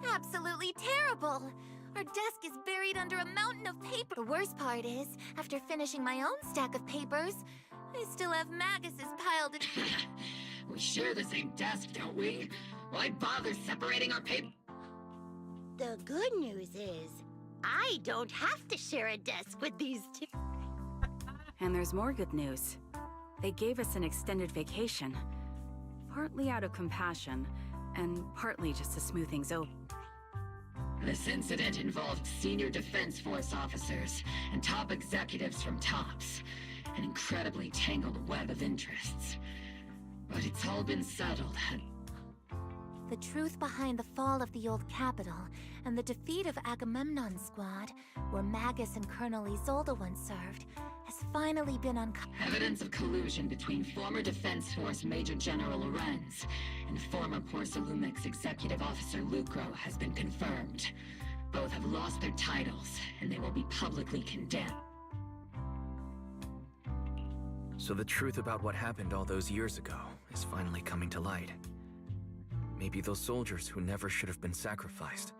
S3: Absolutely terrible! Our desk is buried under a mountain of paper. The worst part is, after finishing my own stack of papers, I still have Magus's piled in...
S5: We share the same desk, don't we? Why bother separating our paper?
S16: The good news is, I don't have to share a desk with these two.
S1: And there's more good news. They gave us an extended vacation. Partly out of compassion, and partly just to smooth things over.
S5: This incident involved senior Defense Force officers and top executives from TOPS. An incredibly tangled web of interests. But it's all been settled.
S3: The truth behind the fall of the old capital and the defeat of Agamemnon's squad, where Magus and Colonel Isolde once served, has finally been uncovered.
S5: Evidence of collusion between former Defense Force Major General Lorenz and former Porcelumix Executive Officer Lucro has been confirmed. Both have lost their titles, and they will be publicly condemned.
S7: So the truth about what happened all those years ago is finally coming to light. Maybe those soldiers who never should have been sacrificed.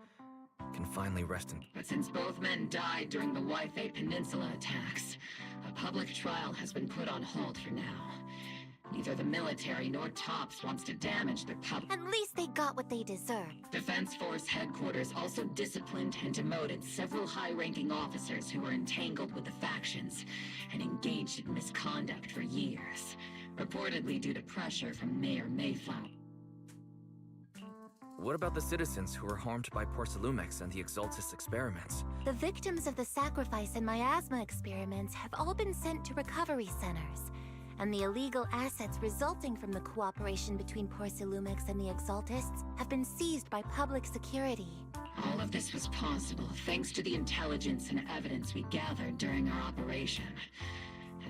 S7: can finally rest in...
S5: But since both men died during the Wi-Fi Peninsula attacks, a public trial has been put on hold for now. Neither the military nor TOPS wants to damage their public.
S3: At least they got what they deserved.
S5: Defense Force headquarters also disciplined and demoted several high-ranking officers who were entangled with the factions and engaged in misconduct for years, reportedly due to pressure from Mayor Mayflower.
S7: What about the citizens who were harmed by Porcelumex and the Exaltus experiments?
S3: The victims of the sacrifice and miasma experiments have all been sent to recovery centers, and the illegal assets resulting from the cooperation between Porcelumex and the Exaltists have been seized by public security.
S5: All of this was possible thanks to the intelligence and evidence we gathered during our operation,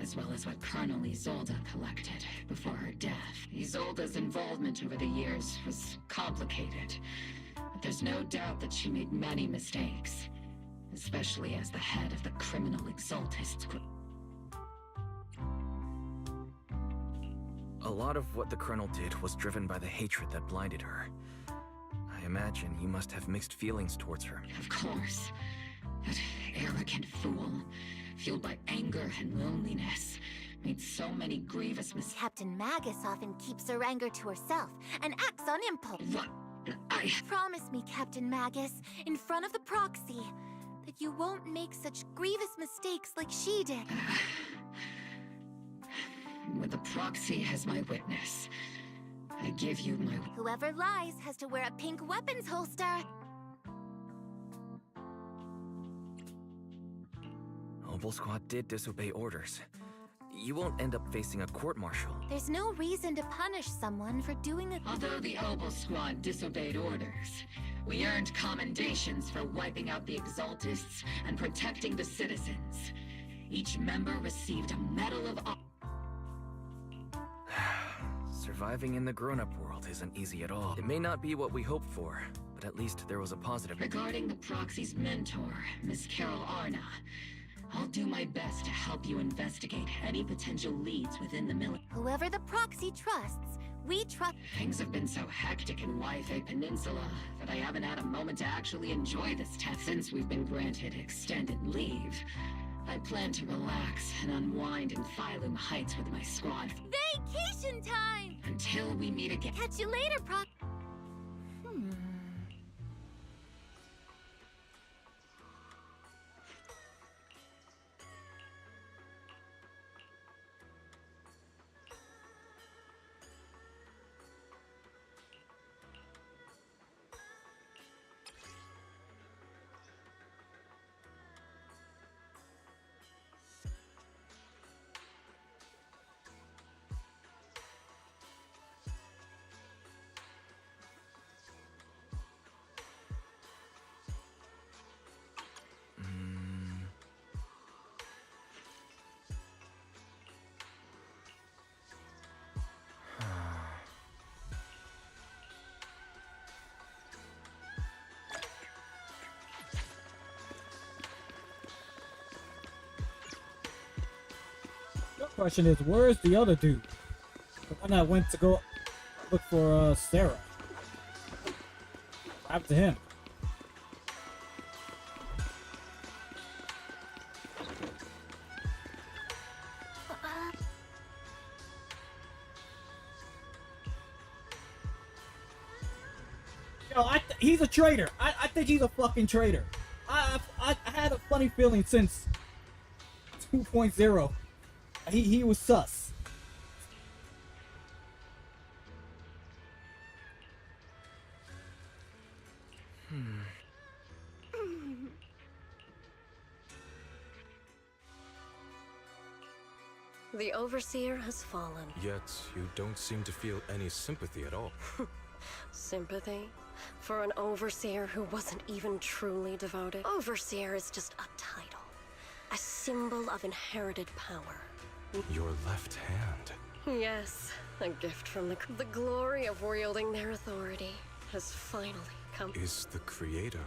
S5: as well as what Colonel Isolde collected before her death. Isolde's involvement over the years was complicated, but there's no doubt that she made many mistakes, especially as the head of the criminal Exaltists.
S7: A lot of what the Colonel did was driven by the hatred that blinded her. I imagine you must have mixed feelings towards her.
S5: Of course. That arrogant fool, fueled by anger and loneliness, made so many grievous mistakes.
S3: Captain Magus often keeps her anger to herself and acts on impulse.
S5: What?
S3: Promise me, Captain Magus, in front of the proxy, that you won't make such grievous mistakes like she did.
S5: With the proxy as my witness, I give you my...
S3: Whoever lies has to wear a pink weapons holster.
S7: Obel Squad did disobey orders. You won't end up facing a court-martial.
S3: There's no reason to punish someone for doing a...
S5: Although the Obel Squad disobeyed orders, we earned commendations for wiping out the Exaltists and protecting the citizens. Each member received a Medal of Honor.
S7: Surviving in the grown-up world isn't easy at all. It may not be what we hoped for, but at least there was a positive.
S5: Regarding the proxy's mentor, Miss Carol Arna, I'll do my best to help you investigate any potential leads within the military.
S3: Whoever the proxy trusts, we trust.
S5: Things have been so hectic in Wi-Fi Peninsula that I haven't had a moment to actually enjoy this test since we've been granted extended leave. I plan to relax and unwind in Phylum Heights with my squad.
S3: Vacation time!
S5: Until we meet again.
S3: Catch you later, Proc.
S2: Question is, where's the other dude? The one that went to go look for Sarah. What happened to him? Yo, he's a traitor. I think he's a fucking traitor. I had a funny feeling since 2.0. He was sus.
S17: The Overseer has fallen.
S12: Yet, you don't seem to feel any sympathy at all.
S17: Sympathy? For an Overseer who wasn't even truly devoted? Overseer is just a title. A symbol of inherited power.
S12: Your left hand.
S17: Yes, a gift from the glory of wielding their authority has finally come.
S12: Is the Creator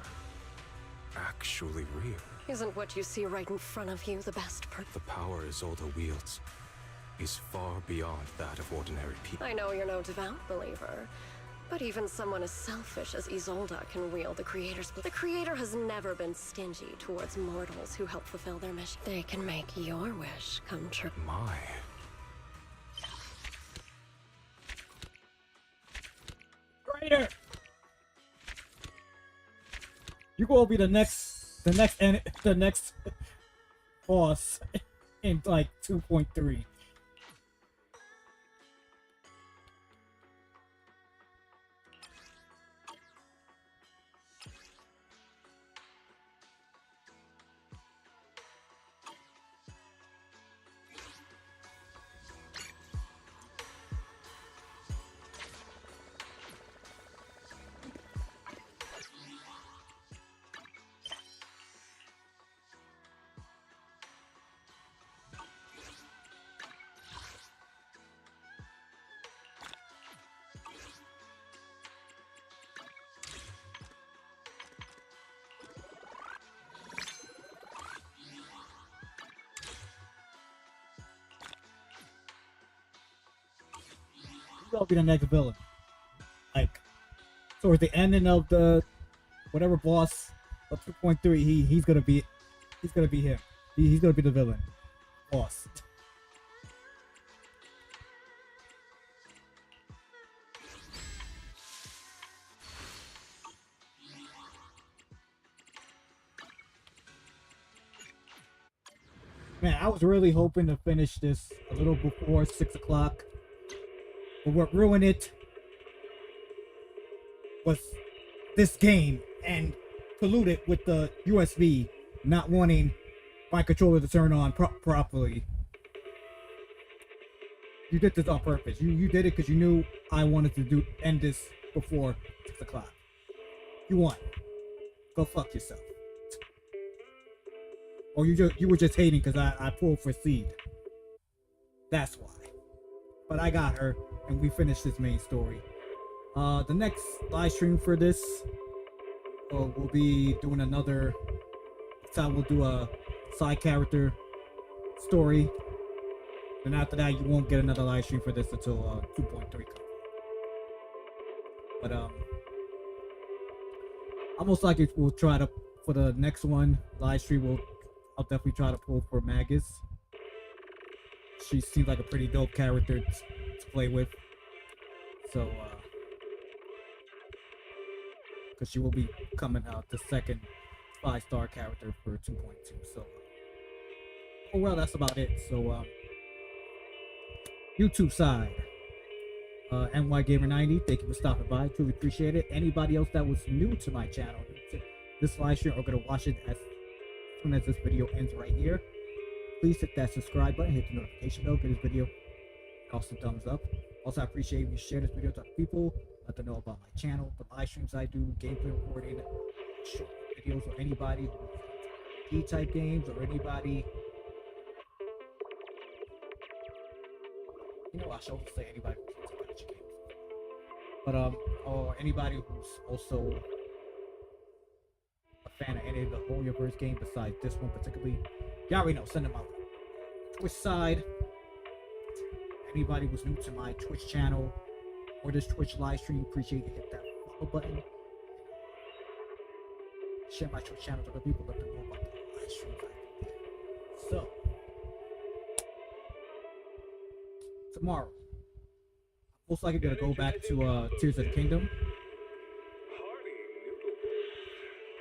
S12: actually real?
S17: Isn't what you see right in front of you the best part?
S12: The power Isolde wields is far beyond that of ordinary people.
S17: I know you're no devout believer, But even someone as selfish as Isolde can wield the Creator's blade. The Creator has never been stingy towards mortals who help fulfill their mission. They can make your wish come true.
S12: My.
S2: Creator! You gonna be the next boss in like 2.3. He's gonna be the next villain. Like, towards the ending of the whatever boss of 2.3, he's gonna be him. He's gonna be the villain boss. Man, I was really hoping to finish this a little before 6 o'clock. But what ruined it was this game and colluded with the USB not wanting my controller to turn on properly. You did this on purpose. You did it because you knew I wanted to end this before 6 o'clock. You won. Go fuck yourself. Or you were just hating because I pulled for Seed. That's why. But I got her, and we finished this main story. The next live stream for this, we'll be doing another. This time we'll do a side character story. And after that, you won't get another live stream for this until 2.3. But I most likely will try to, for the next one live stream, I'll definitely try to pull for Magus. She seems like a pretty dope character to play with. So, because she will be coming out the second 5-star character for 2.2. So, oh well, that's about it. So, YouTube side, NYGamer90, thank you for stopping by. Truly appreciate it. Anybody else that was new to my channel, to this live stream, are gonna watch it as soon as this video ends right here. Please hit that subscribe button, hit the notification bell, give this video also thumbs up. Also, I appreciate if you share this video to other people, let them know about my channel, the live streams I do, gameplay recording, short videos, or anybody who E-type games, or anybody. You know, I should also say anybody who's into strategy games. But or anybody who's also a fan of any of the whole universe game besides this one particularly. Y'all already know, send them out. Twitch side. Anybody who's new to my Twitch channel or this Twitch live stream, appreciate you hit that follow button. Share my Twitch channel to other people, let them know about the live streams I do. So, tomorrow, I'm most likely gonna go back to Tears of the Kingdom.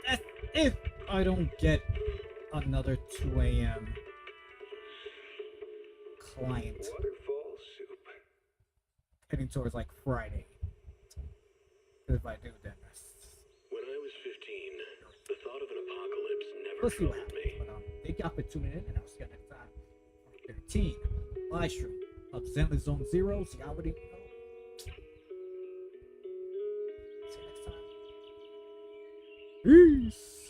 S2: That's if I don't get another 2 a.m. client heading towards like Friday. If I do, then
S23: when I was 15, the thought of an apocalypse never
S2: we'll see what
S23: troubled
S2: happens.
S23: me.
S2: But thank y'all for tuning in, and I'll see you next time. 13 live stream of Zenless Zone 0. So y'all already know. See you next time. Peace.